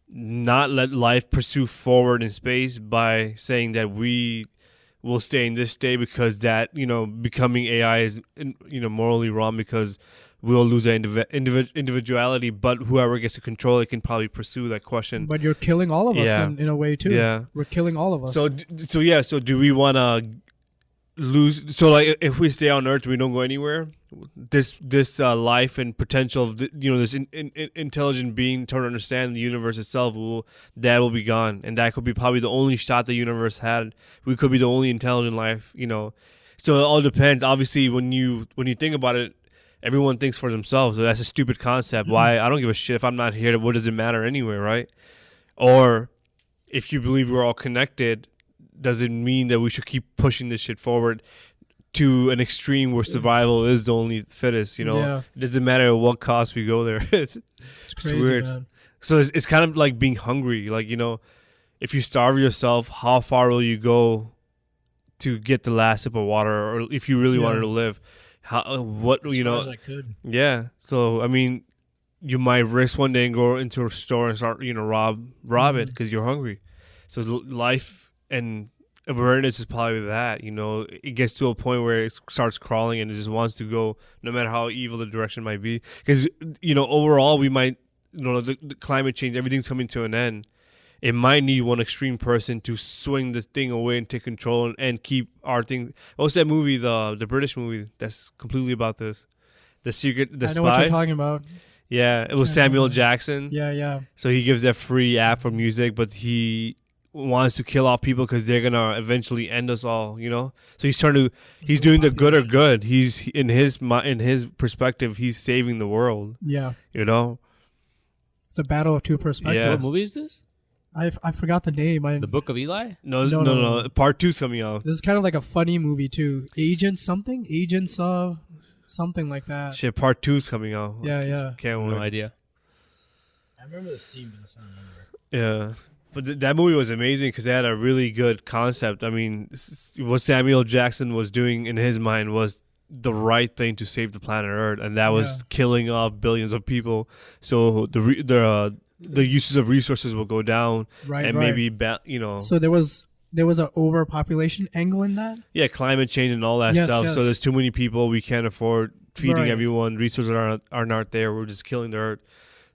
not let life pursue forward in space by saying that we will stay in this state because that, becoming AI is, morally wrong because we'll lose our individuality, but whoever gets to control it can probably pursue that question. But you're killing all of us in a way too. Yeah. We're killing all of us. So do we want to lose? So like if we stay on Earth, we don't go anywhere. This life and potential of this intelligent being to understand the universe itself will be gone, and that could be probably the only shot the universe had. We could be the only intelligent life, So it all depends. Obviously, when you think about it, everyone thinks for themselves. So that's a stupid concept. Why? I don't give a shit if I'm not here. What does it matter anyway, right? Or if you believe we're all connected, does it mean that we should keep pushing this shit forward to an extreme where survival is the only fittest? It doesn't matter at what cost we go there. It's crazy, weird. Man. So it's kind of like being hungry. Like, if you starve yourself, how far will you go to get the last sip of water? Or if you really wanted to live, as far as I could. Yeah. So, I mean, you might risk one day and go into a store and start, rob it because you're hungry. So life and awareness is probably that, it gets to a point where it starts crawling and it just wants to go no matter how evil the direction might be. Because, overall we might, the climate change, everything's coming to an end. It might need one extreme person to swing the thing away and take control and keep our thing. What's that movie, the British movie that's completely about this? The Secret, the Spy? I know what you're talking about. Yeah, it was Samuel Jackson. Yeah. So he gives that free app for music, but he wants to kill off people because they're gonna eventually end us all, So he's doing the good or good. He's in his perspective, he's saving the world. Yeah. It's a battle of two perspectives. Yeah. What movie is this? I forgot the name. The Book of Eli? No. Part 2's coming out. This is kind of like a funny movie too. Agents of something like that. Shit, Part 2's coming out. Yeah. Can't wait. No idea. I remember the scene, but I don't remember. Yeah. But that movie was amazing because it had a really good concept. I mean, what Samuel Jackson was doing in his mind was the right thing to save the planet Earth, and that was killing off billions of people. So the uses of resources will go down, and maybe So there was an overpopulation angle in that. Yeah, climate change and all that stuff. Yes. So there's too many people. We can't afford feeding everyone. Resources are not there. We're just killing the Earth.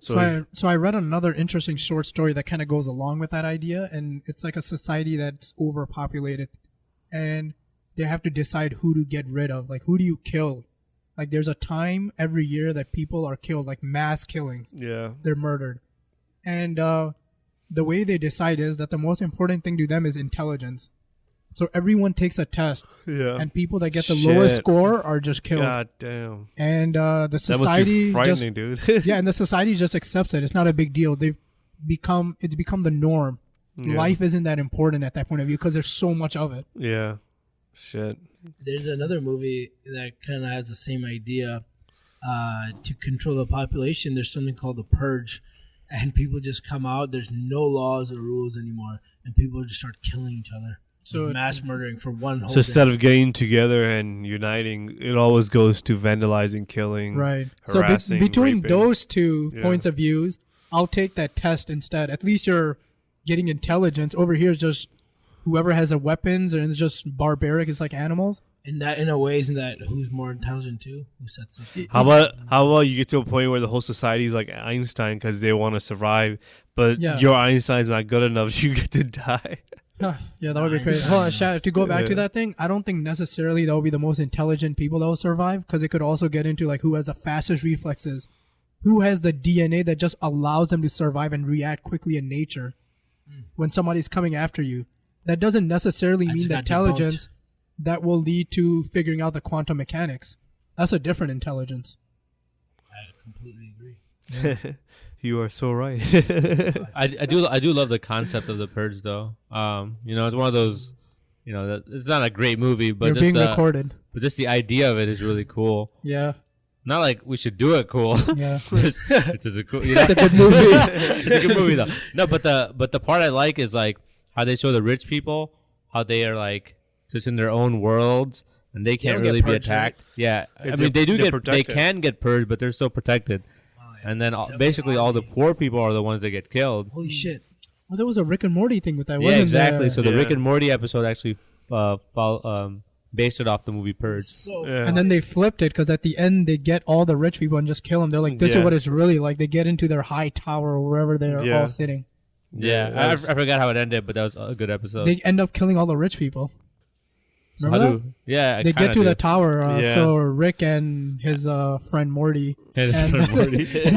So I read another interesting short story that kind of goes along with that idea, and it's like a society that's overpopulated, and they have to decide who to get rid of. Like, who do you kill? Like, there's a time every year that people are killed, like mass killings. Yeah. They're murdered. And the way they decide is that the most important thing to them is intelligence. So everyone takes a test. Yeah. And people that get the lowest score are just killed. God damn. And the society that must be frightening, dude. Yeah, and the society just accepts it. It's not a big deal. It's become the norm. Yeah. Life isn't that important at that point of view because there's so much of it. Yeah. Shit. There's another movie that kind of has the same idea. To control the population, there's something called The Purge. And people just come out. There's no laws or rules anymore. And people just start killing each other. So mass murdering for one whole So instead of getting together and uniting, it always goes to vandalizing, killing, harassing, so between raping. Those two points of views, I'll take that test instead. At least you're getting intelligence. Over here is just whoever has the weapons and it's just barbaric. It's like animals. In a way, isn't that who's more intelligent too? Who sets up? How about you get to a point where the whole society is like Einstein because they want to survive, but your Einstein's not good enough, you get to die. Yeah, that would be crazy. Hold on, to go back to that thing, I don't think necessarily that will be the most intelligent people that will survive because it could also get into like who has the fastest reflexes, who has the DNA that just allows them to survive and react quickly in nature when somebody's coming after you. that doesn't necessarily I mean just the got intelligence that will lead to figuring out the quantum mechanics. That's a different intelligence. I completely agree. You are so right. I do love the concept of the Purge though. You know, it's one of those. You know, that it's not a great movie, but You're being recorded. But just the idea of it is really cool. Yeah. Not like we should do it cool. Yeah. it's just a cool. You know? It's a good movie. It's a good movie though. No, but the part I like is like how they show the rich people, how they are like just in their own worlds and they can't really be attacked. Right? Yeah, I mean they can get purged, but they're still protected. Oh, yeah. And then basically all the poor people are the ones that get killed. Holy shit. Well, there was a Rick and Morty thing with that, yeah, wasn't exactly. there? So the Rick and Morty episode actually based it off the movie Purge. So and then they flipped it because at the end they get all the rich people and just kill them. They're like, this is what it's really like. They get into their high tower or wherever they're all sitting. Yeah, I forgot how it ended, but that was a good episode. They end up killing all the rich people. Remember that? They get to the tower. So Rick and his friend Morty. And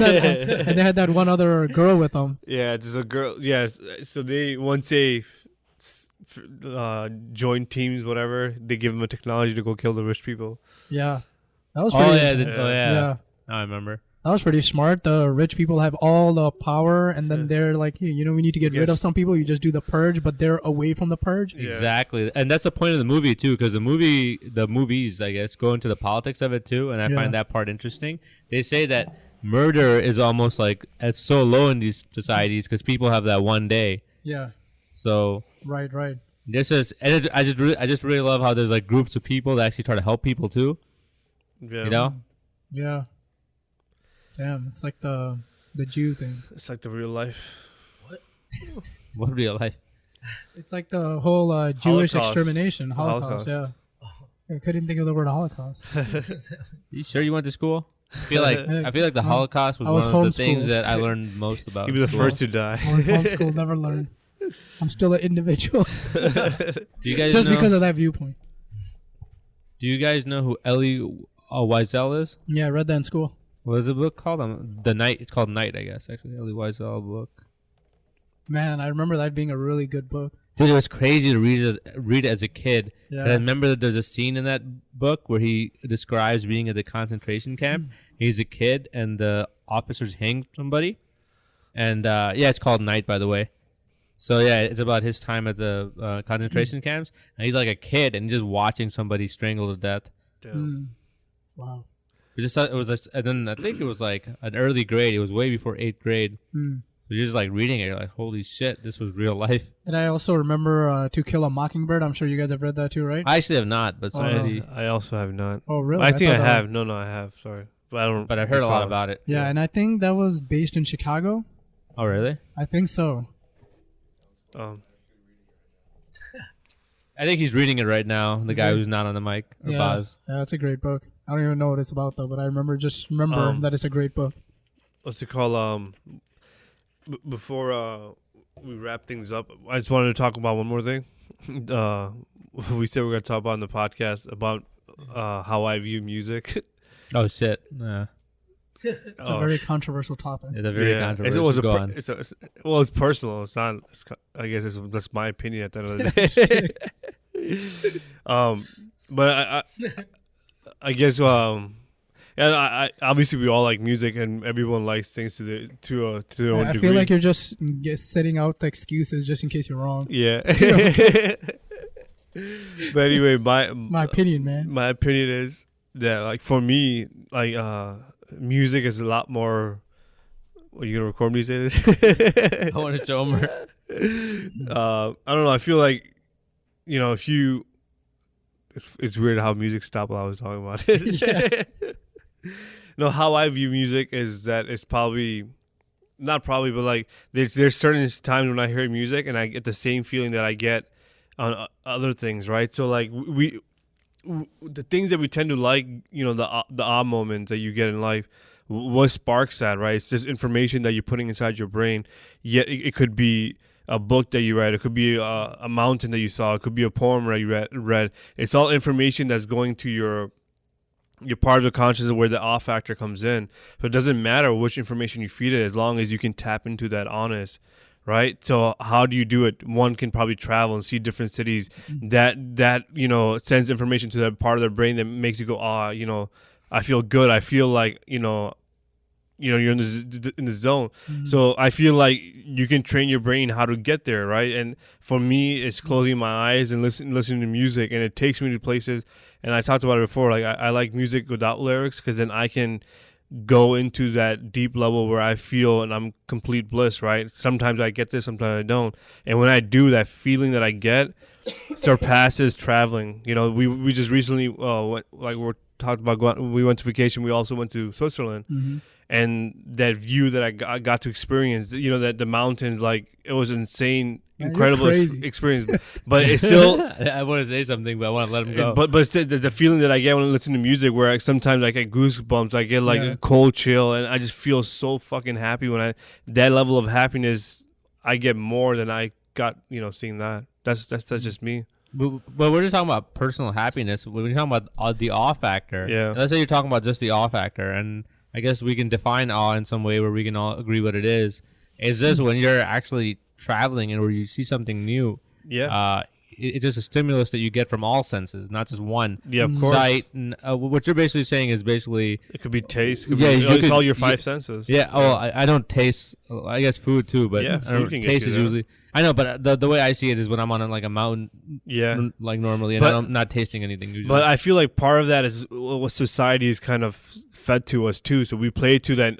they had that one other girl with them. Yeah, there's a girl. Yeah, so once they join teams, whatever, they give them a technology to go kill the rich people. Yeah, that was pretty. Yeah. Now I remember. That was pretty smart. The rich people have all the power, and then they're like, hey, you know, we need to get rid of some people. You just do the purge, but they're away from the purge. Yeah. Exactly, and that's the point of the movie too, because the movies, I guess, go into the politics of it too, and I find that part interesting. They say that murder is almost like it's so low in these societies because people have that one day. Yeah. So. Right. This is, and I just really love how there's like groups of people that actually try to help people too. Yeah. You know. Yeah. Damn, it's like the Jew thing. It's like the real life. What? What real life? It's like the whole Jewish extermination, Holocaust. Yeah. I couldn't think of the word Holocaust. You sure you went to school? I feel like the Holocaust was one of the things that I learned most about. You were the first to die. I was homeschooled, never learned. I'm still an individual. Do you guys just because of that viewpoint? Do you guys know who Elie Wiesel is? Yeah, I read that in school. What is the book called? The Night. It's called Night, I guess. Actually, Elie Wiesel book. Man, I remember that being a really good book. Dude, it was crazy to read it as a kid. Yeah. And I remember that there's a scene in that book where he describes being at the concentration camp. He's a kid, and the officers hang somebody. And it's called Night, by the way. So yeah, it's about his time at the concentration camps, and he's like a kid and just watching somebody strangled to death. Wow. It was, and then I think it was like an early grade. It was way before 8th grade. So you're just like reading it. You're like, holy shit, this was real life. And I also remember To Kill a Mockingbird. I'm sure you guys have read that too, right? I actually have not, but I also have not. Oh, really? I think I have. No, I have. Sorry, but I don't. But I've heard a lot about it. Yeah, and I think that was based in Chicago. Oh, really? I think so. I think he's reading it right now. The guy who's not on the mic. Yeah, it's a great book. I don't even know what it's about though, but I remember that it's a great book. What's it called? Before we wrap things up, I just wanted to talk about one more thing. We said we're going to talk about on the podcast about how I view music. Oh shit! Yeah. It's a very controversial topic. It's a very controversial. It's personal. It's not. I guess that's my opinion at the end of the day. But I guess and I obviously we all like music and everyone likes things to their own degree. I feel like you're just setting out the excuses just in case you're wrong. Yeah. But anyway, it's my opinion, man. My opinion is that like for me, like music is a lot more. Are you gonna record me say this? I want to show him. I don't know. I feel like, if you, it's weird how music stopped while I was talking about it. No, how I view music is that it's probably, not probably, but like there's certain times when I hear music and I get the same feeling that I get on other things, right? So like the things that we tend to like, the odd moments that you get in life, what sparks that, right? It's just information that you're putting inside your brain. Yet it could be a book that you read. It could be a mountain that you saw. It could be a poem that you read. It's all information that's going to your part of the consciousness where the awe factor comes in. So it doesn't matter which information you feed it as long as you can tap into that honest, right? So how do you do it? One can probably travel and see different cities. That sends information to that part of their brain that makes you go, I feel good. I feel like you're in the zone. So I feel like you can train your brain how to get there, right? And for me, it's closing my eyes and listening to music, and it takes me to places. And I talked about it before. Like I like music without lyrics, because then I can go into that deep level where I feel and I'm complete bliss, right? Sometimes I get this, sometimes I don't. And when I do, that feeling that I get surpasses traveling. We just recently we're talked about we went to vacation. We also went to Switzerland. And that view that I got to experience, that the mountains, like, it was insane, incredible experience. But it's still, I want to say something, but I want to let him go. But it's the feeling that I get when I listen to music, where sometimes I get goosebumps, I get like a cold chill, and I just feel so fucking happy when that level of happiness I get more than I got, seeing that. That's just me. But we're just talking about personal happiness. We're talking about the awe factor. Yeah. Let's say you're talking about just the awe factor, and I guess we can define awe in some way where we can all agree what it is. It's just when you're actually traveling and where you see something new. Yeah. It's just a stimulus that you get from all senses, not just one. Yeah, of course. Sight. What you're basically saying is basically... It could be taste. It's all your five senses. Yeah. Oh, I don't taste... I guess food too, but food can taste is usually... I know, but the way I see it is when I'm on a mountain, like normally, and I'm not tasting anything usually. But I feel like part of that is what society is kind of fed to us too. So we play to that.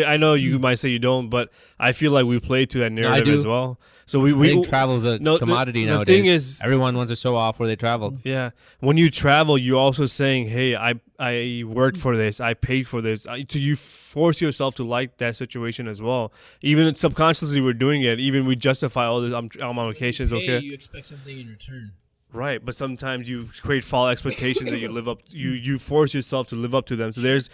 I know you might say you don't, but I feel like we play to that narrative as well. So I think travel's a commodity nowadays. The thing is, everyone wants to show off where they traveled. Yeah, when you travel, you're also saying, "Hey, I worked for this. I paid for this." So you force yourself to like that situation as well. Even subconsciously, we're doing it. Even we justify all this. I'm on vacations. Okay, you expect something in return. Right, but sometimes you create false expectations that you live up. You force yourself to live up to them. So there's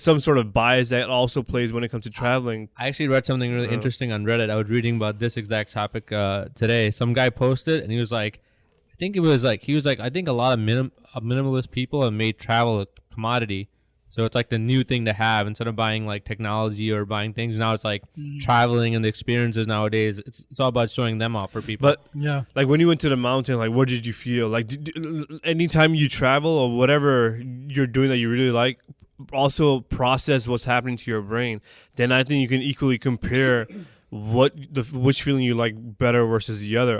some sort of bias that also plays when it comes to traveling. I actually read something really interesting on Reddit. I was reading about this exact topic today. Some guy posted, and he was like, I think a lot of minimalist people have made travel a commodity. So it's like the new thing to have instead of buying like technology or buying things. Now it's like traveling and the experiences nowadays. It's all about showing them off for people. But like when you went to the mountain, like what did you feel? Like anytime you travel or whatever you're doing that you really like, also process what's happening to your brain. Then I think you can equally compare which feeling you like better versus the other.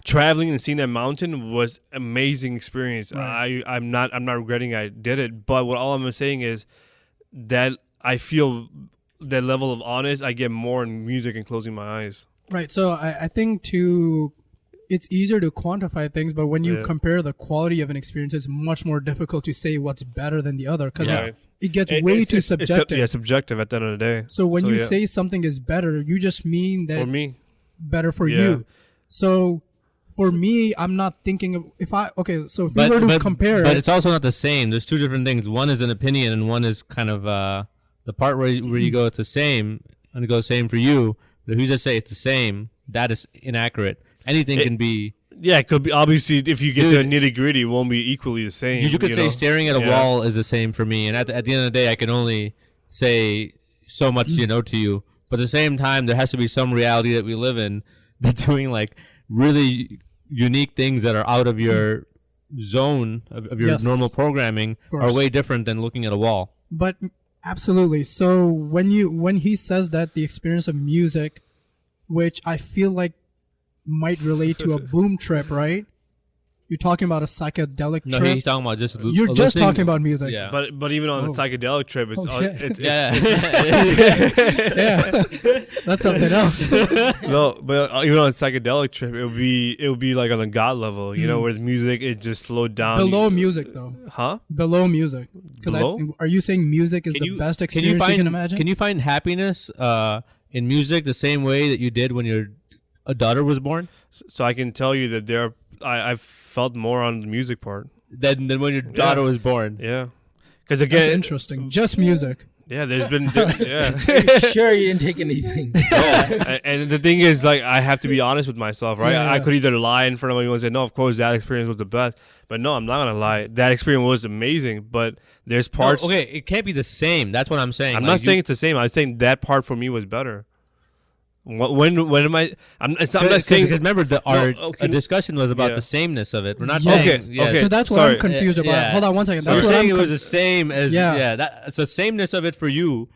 Traveling and seeing that mountain was amazing experience. Right. I'm not regretting I did it, but all I'm saying is that I feel that level of honest I get more in music and closing my eyes. Right. So I think it's easier to quantify things, but when you compare the quality of an experience, it's much more difficult to say what's better than the other, because it gets way too subjective. Subjective at the end of the day. So when you say something is better, you just mean that for me, better for you. So for me, I'm not thinking of if we were to compare, but it's also not the same. There's two different things. One is an opinion, and one is kind of the part where you go, it's the same, and it goes same for you. But if you just say it's the same, that is inaccurate. Anything can be. Yeah, it could be. Obviously, if you get to a nitty gritty, it won't be equally the same. You could say staring at a wall is the same for me, and at the end of the day, I can only say so much, to you. But at the same time, there has to be some reality that we live in that doing like really unique things that are out of your zone of your normal programming are way different than looking at a wall. But absolutely. So when he says that the experience of music, which I feel like might relate to a boom trip, right? You're talking about a psychedelic trip. No, he's talking about just. You're just talking about music. Yeah. But even on a psychedelic trip, it's that's something else. No, but even on a psychedelic trip, it would be like on a god level, where the music is just slowed down. Below music, though. Huh? Below music. Are you saying music is the best experience you can imagine? Can you find happiness in music the same way that you did when your a daughter was born? So I can tell you that I've felt more on the music part than when your daughter was born. Yeah, because again, that's interesting. Just music. Yeah, there's been Sure, you didn't take anything. And the thing is, like, I have to be honest with myself, right? I could either lie in front of anyone and say, no, of course that experience was the best, but no, I'm not gonna lie. That experience was amazing, but there's parts. Okay, it can't be the same. That's what I'm saying. I'm not saying it's the same. I'm saying that part for me was better. When am I? I'm not saying. Because remember, our discussion was about the sameness of it. We're not saying. Okay. So that's what I'm confused about. Hold on one second. That's what saying. It was the same as so sameness of it for you.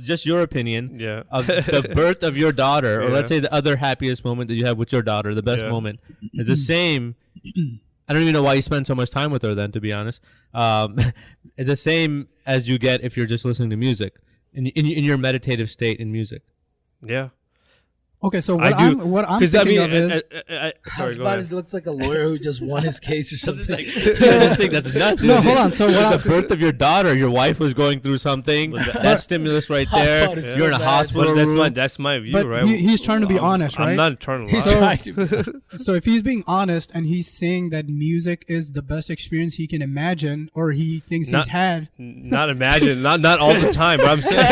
Just your opinion of the birth of your daughter, or let's say the other happiest moment that you have with your daughter, the best moment, is the same. I don't even know why you spend so much time with her then, to be honest. It's the same as you get if you're just listening to music, in your meditative state in music. Yeah. Okay, so what I'm thinking of is... It looks like a lawyer who just won his case or something. I think that's nuts. No, hold on. So the birth of your daughter, your wife was going through something. That stimulus right there. You're in a hospital room. That's my view, but right? He's trying to be honest, right? I'm not trying to lie. So if he's being honest and he's saying that music is the best experience he can imagine, or he thinks he's had... Not imagine, not all the time, but I'm saying...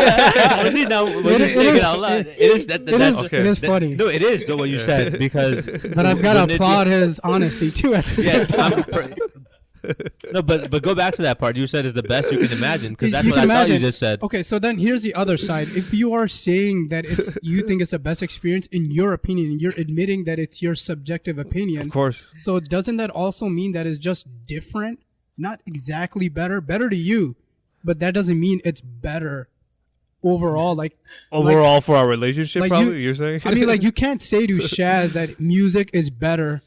It is funny. No, it is what you said, because... But I've got to applaud his honesty, too, at the same time. No, but go back to that part. You said is the best you can imagine, because that's what I thought you just said. Okay, so then here's the other side. If you are saying that you think it's the best experience in your opinion, and you're admitting that it's your subjective opinion... Of course. So doesn't that also mean that it's just different? Not exactly better to you, but that doesn't mean it's better overall, for our relationship, probably you're saying. I mean, you can't say to Shaz that music is better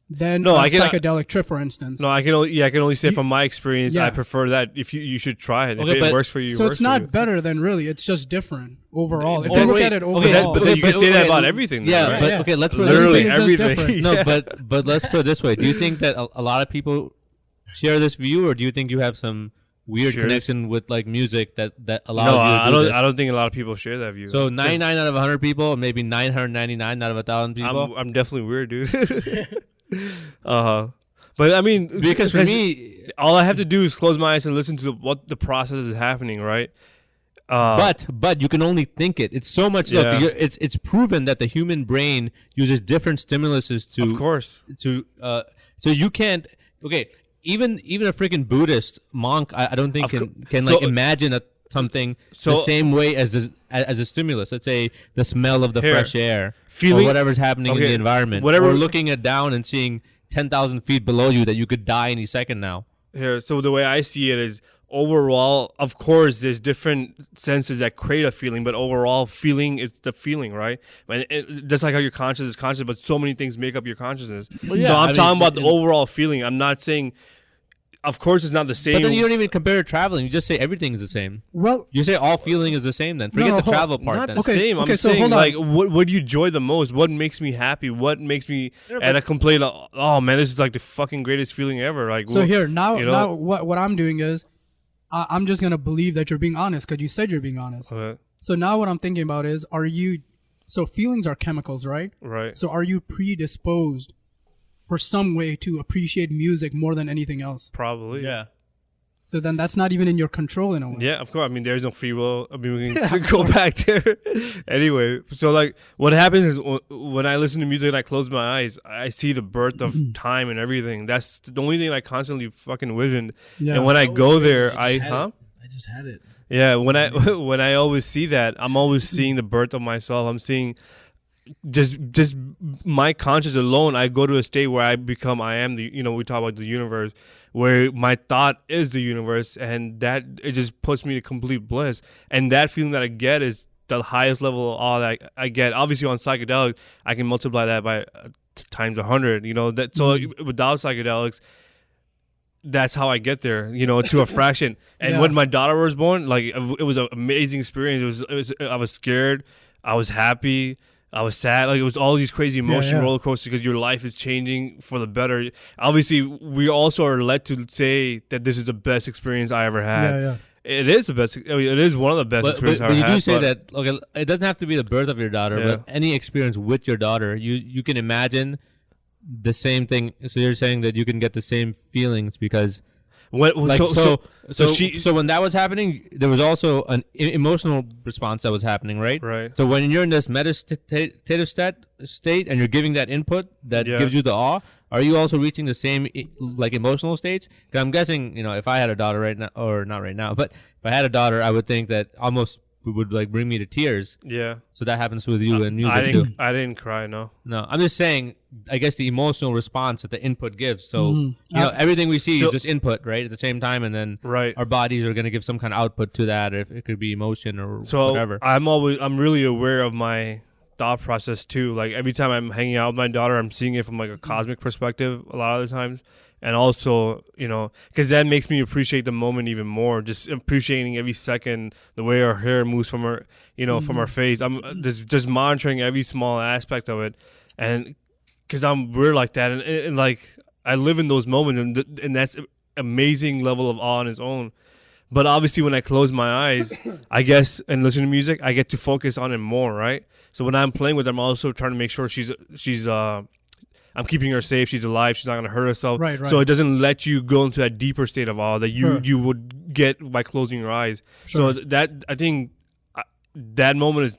than psychedelic trip, for instance. No, I can only say from my experience, I prefer that. If you should try it. If it works for you, so it's not better than really. It's just different overall. If you look at it overall, but then you can say that about everything. Yeah, right? but okay, let's put literally everything. No, but let's put it this way. Do you think that a lot of people share this view, or do you think you have some weird connection with music that allows you to do this? I don't think a lot of people share that view. So 99 out of 100 people, maybe 999 out of 1,000 people. I'm definitely weird, dude. But I mean, because for me, all I have to do is close my eyes and listen to what the process is happening, right? But you can only think it. It's so much. Look, it's proven that the human brain uses different stimuluses to. Of course. So you can't. Okay. Even a freaking Buddhist monk, I don't think can imagine something the same way as a stimulus. Let's say the smell of the fresh air, or whatever's happening in the environment, or looking down and seeing 10,000 feet below you that you could die any second now. So the way I see it is, overall, of course, there's different senses that create a feeling, but overall, feeling is the feeling, right? And just like how your conscious is conscious, but so many things make up your consciousness. Well, so I'm talking about the overall feeling. I'm not saying, of course, it's not the same. But then you don't even compare it to traveling. You just say everything is the same. Well, you say all feeling is the same. Then forget the travel part. Not the same. I'm saying, what do you enjoy the most? What makes me happy? What makes me at a complaint? Oh man, this is the fucking greatest feeling ever. Now what I'm doing is, I'm just gonna believe that you're being honest because you said you're being honest. Okay. So now what I'm thinking about is, so feelings are chemicals, right? Right. So are you predisposed for some way to appreciate music more than anything else? Probably. Yeah. So then that's not even in your control in a way. Yeah, of course. I mean, there's no free will. I mean, we can go back there. Anyway, so what happens is when I listen to music and I close my eyes, I see the birth of time and everything. That's the only thing I constantly fucking visioned. Yeah. And when I go there, I just had it. Yeah, when I always see that, I'm always seeing the birth of myself. I'm seeing just my conscious alone. I go to a state where I am the, we talk about the universe, where my thought is the universe, and that it just puts me to complete bliss. And that feeling that I get is the highest level of all that I get. Obviously on psychedelics, I can multiply that by times 100, so without psychedelics, that's how I get there, to a fraction. And when my daughter was born, it was an amazing experience. I was scared, I was happy, I was sad. It was all these crazy emotion roller coasters because your life is changing for the better. Obviously, we also are led to say that this is the best experience I ever had. Yeah. It is the best. It is one of the best experiences I ever had. But you do say that. Okay, it doesn't have to be the birth of your daughter, but any experience with your daughter, you can imagine the same thing. So you're saying that you can get the same feelings because. So when that was happening, there was also an emotional response that was happening, right? Right. So when you're in this meditative state and you're giving that input that gives you the awe, are you also reaching the same emotional states? Because I'm guessing, if I had a daughter right now, or not right now, but if I had a daughter, I would think that almost would like bring me to tears. Yeah. So that happens with you and music too. I didn't cry. No. No, I'm just saying. I guess the emotional response that the input gives. So you know, everything we see is just input, right? At the same time, and then our bodies are going to give some kind of output to that. If it could be emotion or whatever. I'm really aware of my thought process too. Like every time I'm hanging out with my daughter, I'm seeing it from like a cosmic perspective a lot of the times. And also, you know, because that makes me appreciate the moment even more. Just appreciating every second, the way our hair moves from her, you know, from our face. I'm just monitoring every small aspect of it, and because I'm weird like that, and like I live in those moments, and that's an amazing level of awe on its own. But obviously, when I close my eyes, I guess, and listen to music, I get to focus on it more, right? So when I'm playing with her, I'm also trying to make sure I'm keeping her safe. She's alive. She's not going to hurt herself. Right. So it doesn't let you go into that deeper state of awe that you would get by closing your eyes. So that, I think that moment is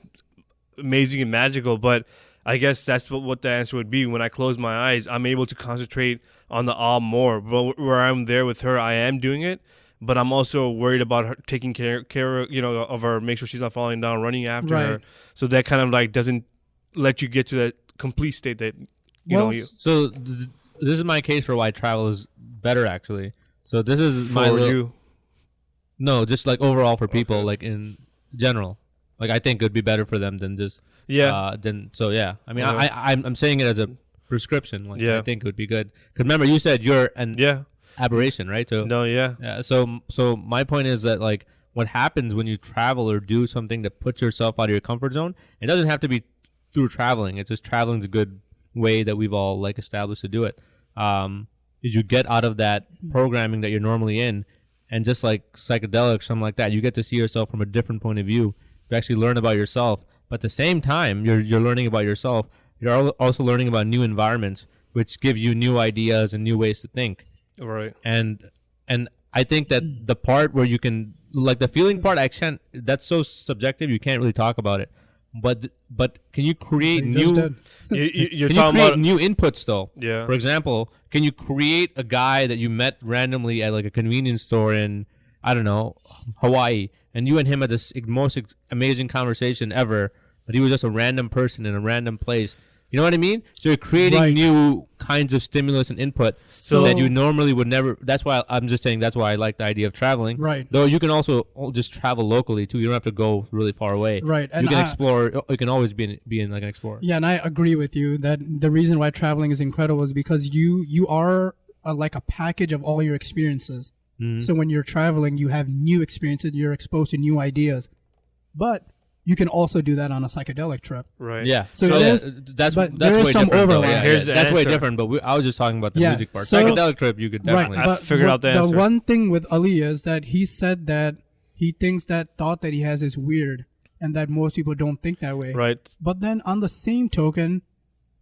amazing and magical. But I guess that's what the answer would be. When I close my eyes, I'm able to concentrate on the awe more. But where I'm there with her, I am doing it. But I'm also worried about her taking care, you know, of her, make sure she's not falling down, running after her. So that kind of like doesn't let you get to that complete state that. So this is my case for why travel is better, actually. So this is No, just like overall for people, like in general. Like I think it would be better for them than just I mean, I'm saying it as a prescription. Like I think it would be good. Because remember, you said you're an aberration, right? So So my point is that like what happens when you travel or do something to put yourself out of your comfort zone, it doesn't have to be through traveling. It's just traveling's a good way that we've all like established to do it. Is you get out of that programming that you're normally in, and just like psychedelics, something like that, you get to see yourself from a different point of view. You actually learn about yourself, but at the same time you're learning about yourself. You're also learning about new environments, which give you new ideas and new ways to think. Right. And I think that the part where you can, like the feeling part, that's so subjective. You can't really talk about it. But can you create new? You're talking about new inputs though. Yeah. For example, can you create a guy that you met randomly at like a convenience store in, I don't know, Hawaii, and you and him had this most amazing conversation ever, but he was just a random person in a random place. You know what I mean? So you're creating new kinds of stimulus and input so that you normally would never. That's why I'm just saying that's why I like the idea of traveling. Right. Though you can also just travel locally too. You don't have to go really far away. Right. And you can explore. You can always be in like an explorer. Yeah, and I agree with you that the reason why traveling is incredible is because you are like a package of all your experiences. Mm-hmm. So when you're traveling, you have new experiences. You're exposed to new ideas, but you can also do that on a psychedelic trip. Right. Yeah. So that's there is way some different. overlap. That's way different. But I was just talking about the music part. So, psychedelic trip, you could definitely. Right, I figured out the answer. The one thing with Ali is that he said that he thinks that thought that he has is weird, and that most people don't think that way. Right. But then on the same token,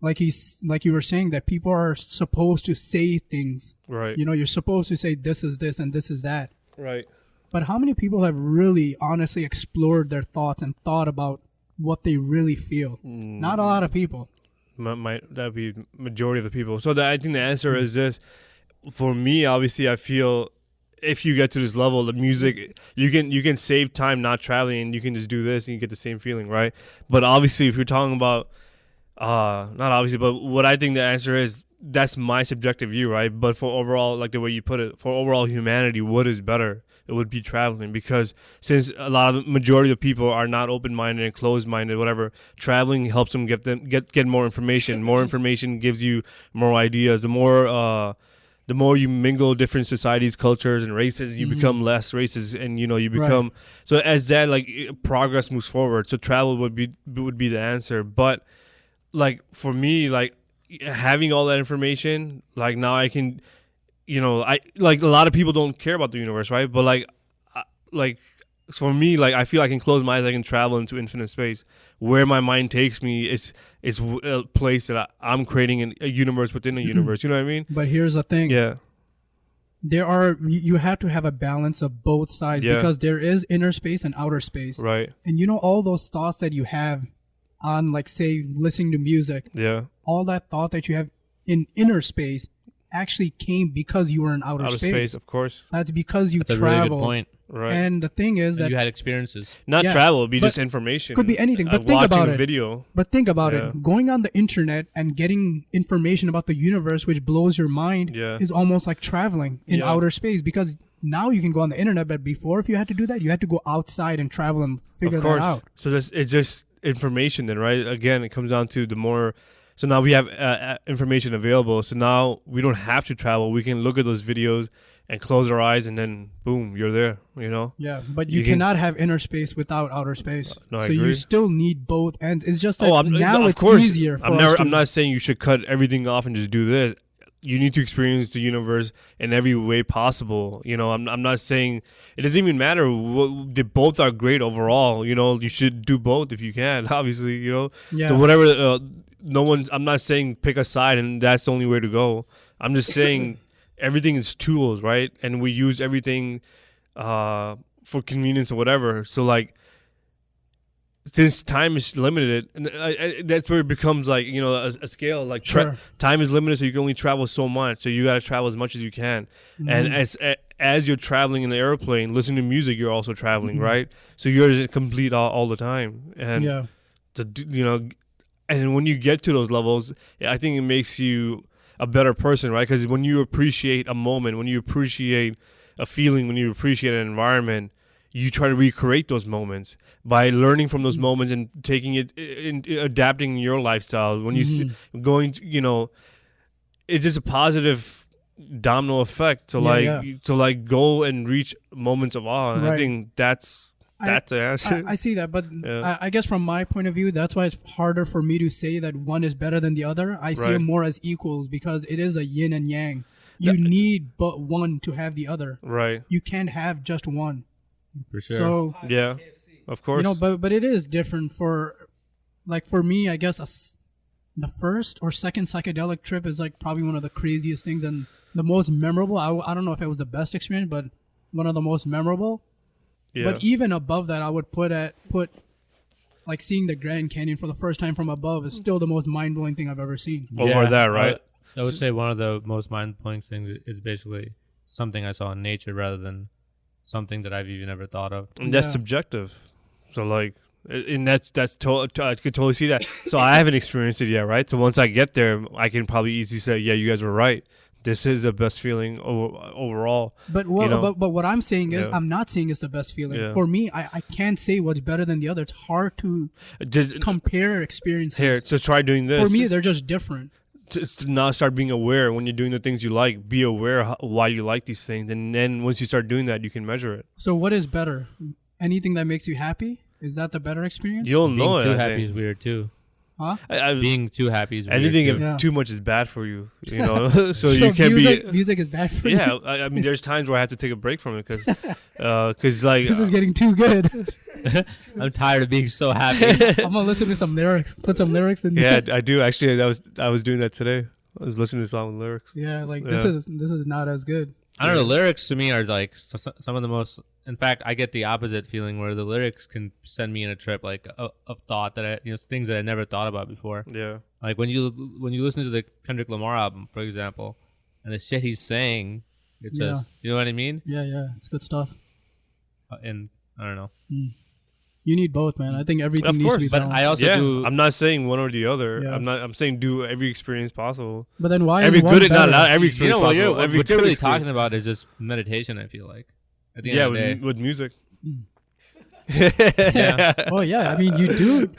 like you were saying, that people are supposed to say things. Right. You know, you're supposed to say this is this and this is that. Right. But how many people have really honestly explored their thoughts and thought about what they really feel? Not a lot of people. That'd be majority of the people. So I think the answer is this. For me, obviously, I feel if you get to this level, the music, you can save time not traveling, and you can just do this and you get the same feeling, right? But obviously, if you're talking about, not obviously, but what I think the answer is, that's my subjective view, right? But for overall, like the way you put it, for overall humanity, what is better? It would be traveling, because since a lot of the majority of people are not open-minded and closed-minded, whatever, traveling helps them get more information. More information gives you more ideas. The more you mingle different societies, cultures, and races, you become less racist, and you become so as that like progress moves forward. So travel would be the answer. But like for me, like having all that information, like now I can. I like a lot of people don't care about the universe, right? But like for me, like I feel I can close my eyes, I can travel into infinite space. Where my mind takes me is a place that I'm creating a universe within a universe. You know what I mean? But here's the thing. Yeah. You have to have a balance of both sides, because there is inner space and outer space. Right. And all those thoughts that you have on, like, say, listening to music. Yeah. All that thought that you have in inner space actually came because you were in outer space. Of course. That's because you That's travel. a really good point. Right. And the thing is that you had experiences. Not travel, it'd be just information. Could be anything. But think about it. Video. But think about it. Going on the internet and getting information about the universe, which blows your mind, is almost like traveling in outer space, because now you can go on the internet. But before, if you had to do that, you had to go outside and travel and figure that out. So it's just information then, right? Again, it comes down to the more. So now we have information available. So now we don't have to travel. We can look at those videos and close our eyes, and then boom, you're there. You know. Yeah, but you cannot have inner space without outer space. No, I so agree. you still need both, and it's just that now it's easier. I'm not saying you should cut everything off and just do this. You need to experience the universe in every way possible. You know, I'm not saying it doesn't even matter. They both are great overall. You know, you should do both if you can. Obviously, you know. Yeah. So whatever. I'm not saying pick a side and that's the only way to go. I'm just saying everything is tools, right? And we use everything for convenience or whatever. So like, since time is limited, and that's where it becomes like, you know, a scale. Like time is limited, so you can only travel so much. So you got to travel as much as you can. Mm-hmm. And as you're traveling in the airplane, listening to music, you're also traveling, right? So you're complete all the time. And you know, and when you get to those levels, I think it makes you a better person, right? Because when you appreciate a moment, when you appreciate a feeling, when you appreciate an environment, you try to recreate those moments by learning from those moments and taking it, adapting your lifestyle. When you going, you know, it's just a positive domino effect to go and reach moments of awe. And I think that's the answer. I see that, but I guess from my point of view, that's why it's harder for me to say that one is better than the other. I see it more as equals, because it is a yin and yang. You need but one to have the other. Right. You can't have just one. For sure. So yeah, of course. You know, but it is different for me. I guess the first or second psychedelic trip is like probably one of the craziest things and the most memorable. I don't know if it was the best experience, but one of the most memorable. Yeah. But even above that, I would put like seeing the Grand Canyon for the first time from above is still the most mind blowing thing I've ever seen. Over that, right? I would say one of the most mind blowing things is basically something I saw in nature rather than something that I've even ever thought of. And that's subjective. So like, and I could totally see that. So I haven't experienced it yet, right? So once I get there, I can probably easily say, yeah, you guys were right. This is the best feeling overall. But what I'm saying is, I'm not saying it's the best feeling. Yeah. For me, I can't say what's better than the other. It's hard to compare experiences. Here, so try doing this. For me, they're just different. Just to now start being aware when you're doing the things you like. Be aware why you like these things, and then once you start doing that, you can measure it. So what is better? Anything that makes you happy? Is that the better experience? You'll know it. Being too happy is weird too. Huh? Being too happy is weird. Anything if too much is bad for you, you know. so you can't music is bad for you. Yeah, I mean, there's times where I have to take a break from it because like this is getting too good. I'm tired of being so happy. I'm gonna listen to some lyrics. Put some lyrics in. Yeah, I do actually. I was doing that today. I was listening to some lyrics. Yeah, like this is not as good. I don't know. Lyrics to me are like some of the most. In fact, I get the opposite feeling where the lyrics can send me in a trip like of thought that things that I never thought about before. Yeah. Like when you listen to the Kendrick Lamar album, for example, and the shit he's saying, it says, you know what I mean? Yeah, it's good stuff. And I don't know. You need both, man. I think everything needs to be balanced. But I also do. I'm not saying one or the other. Yeah. I'm saying do every experience possible. But then why every is one good better? not every experience possible. What you're really talking about is just meditation. I feel like. At the end of the day. with music. Yeah. Oh yeah. I mean, you do.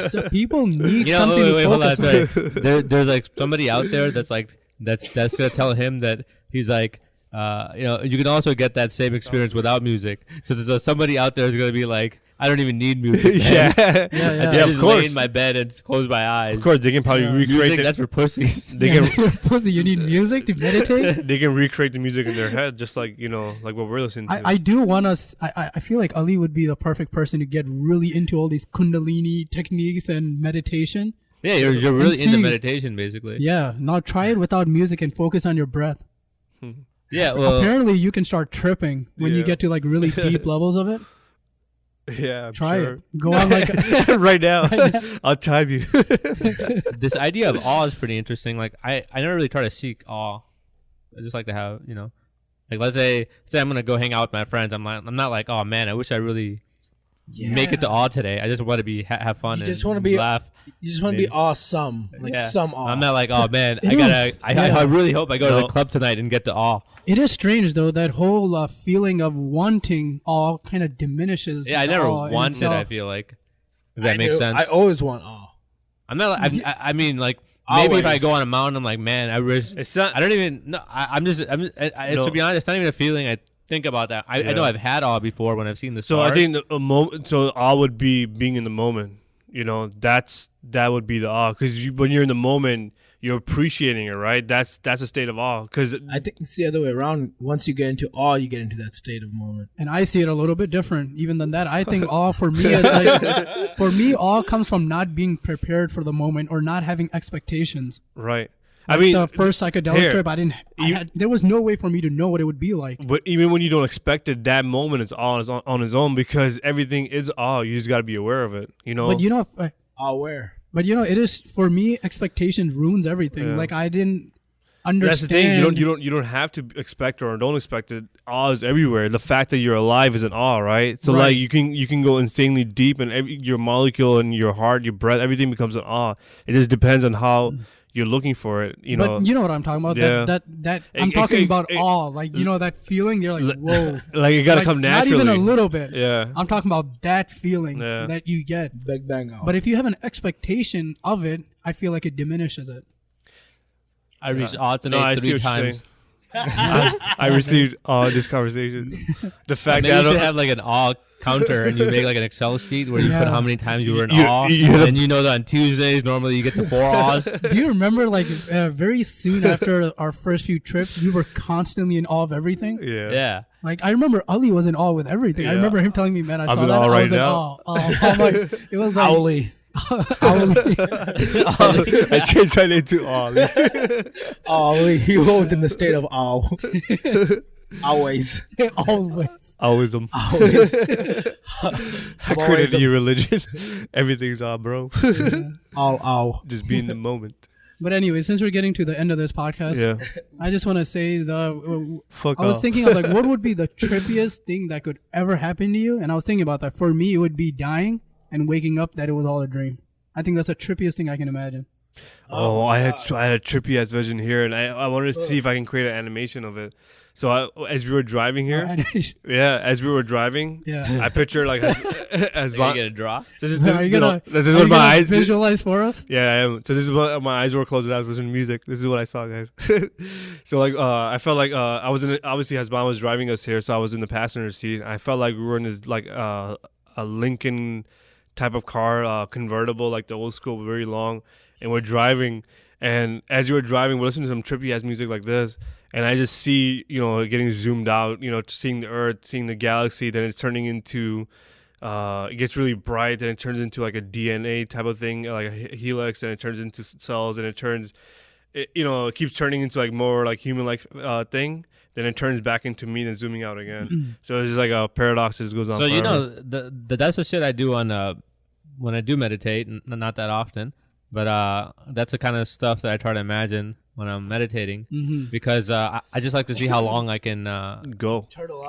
So people need something to focus on. Sorry. There's like somebody out there that's gonna tell him that he's like. You can also get that same experience without music. So there's somebody out there is gonna be like, I don't even need music. Yeah, I just lay in my bed and close my eyes. Of course, they can probably recreate music. That's for pussies. Pussy. You need music to meditate. They can recreate the music in their head, just like like what we're listening to. I do want us. I feel like Ali would be the perfect person to get really into all these Kundalini techniques and meditation. Yeah, you're really into meditation, basically. Yeah. Now try it without music and focus on your breath. Yeah, well, apparently you can start tripping when you get to like really deep levels of it. Yeah, try it. Go on like right now. I'll time you. This idea of awe is pretty interesting. Like I never really try to seek awe. I just like to have like Like let's say I'm gonna go hang out with my friends. I'm not like, oh man, I wish I really make it to awe today. I just want to be have fun. You just want to be laugh. You just want to be awesome, like some awe. I'm not like, oh man, I really hope I go to the club tonight and get to awe. It is strange though, that whole feeling of wanting awe kind of diminishes. Yeah, I never wanted. I feel like, if that makes sense. I always want awe. I'm not. I mean, like maybe if I go on a mountain, I'm like, man, I wish. It's not. I don't even. No, I'm just. To be honest, it's not even a feeling. I think about that. I know I've had awe before when I've seen the stars. So I think a moment. So awe would be being in the moment. That would be the awe, because when you're in the moment, you're appreciating it, right? That's a state of awe. Because I think it's the other way around. Once you get into awe, you get into that state of moment. And I see it a little bit different. Even than that, I think awe for me is like, for me, awe comes from not being prepared for the moment or not having expectations. Right. Like, I mean, the first psychedelic trip, there was no way for me to know what it would be like. But even when you don't expect it, that moment is awe on its own, because everything is awe. You just got to be aware of it, But aware. But it is, for me, expectation ruins everything. Yeah. Like I didn't understand. That's the thing. You don't have to expect or don't expect it. Awe is everywhere. The fact that you're alive is an awe, right? So like you can go insanely deep, and your molecule and your heart, your breath, everything becomes an awe. It just depends on how you're looking for it, But you know what I'm talking about? Yeah. That I'm talking about awe. Like, that feeling, you're like, whoa. Like, it got to come naturally. Not even a little bit. Yeah. I'm talking about that feeling that you get. Big bang awe. But if you have an expectation of it, I feel like it diminishes it. I reached awe tonight 3 times. I received this conversation. The fact that you should have like an awe counter, and you make like an Excel sheet where you put how many times you were in awe, and that on Tuesdays normally you get to 4 awes. Do you remember like very soon after our first few trips, we were constantly in awe of everything? Yeah. Like I remember Ali was in awe with everything. I remember him telling me, "Man, I saw that. I was in awe." I'm like, it was like Ali. I changed my name to Ollie. Ollie, he was in the state of awe. Always. Always. Always. I couldn't any religion. Everything's awe, bro. Awe. Just be in the moment. But anyway, since we're getting to the end of this podcast, I just want to say I was thinking of like, what would be the trippiest thing that could ever happen to you? And I was thinking about that. For me, it would be dying and waking up that it was all a dream. I think that's the trippiest thing I can imagine. I had a trippy ass vision here, and I wanted to see if I can create an animation of it. So as we were driving here, I picture like as you gonna draw. So this is what my eyes visualize for us. Yeah, I am. So this is what my eyes were closed, and I was listening to music. This is what I saw, guys. So like I felt like I was in. Obviously, Hasban was driving us here, so I was in the passenger seat. I felt like we were in this like a Lincoln type of car, convertible, like the old school, very long, and we're driving. And as you were driving, we're listening to some trippy ass music like this, and I just see, getting zoomed out, seeing the Earth, seeing the galaxy. Then it's turning into, it gets really bright, then it turns into like a DNA type of thing, like a helix, and it turns into cells, and it keeps turning into like more like human-like thing. Then it turns back into me, then zooming out again. So it's just like a paradox that goes on. So forever. That's the shit I do on when I do meditate, not that often. But that's the kind of stuff that I try to imagine when I'm meditating, because I just like to see how long I can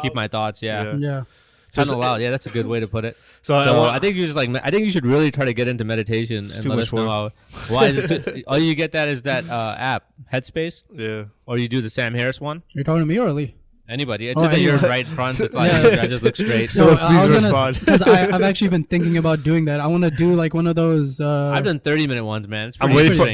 keep my thoughts. Yeah. Tunnel out. Yeah, that's a good way to put it. So I think I think you should really try to get into meditation and let us know how. Why? All you get that is that app, Headspace. Yeah. Or you do the Sam Harris one. You're talking to me or Ali? Anybody. It's just that you're right front. It's like I just look straight. So please respond. Because I've actually been thinking about doing that. I want to do like one of those. I've done 30-minute ones, man. I'm waiting for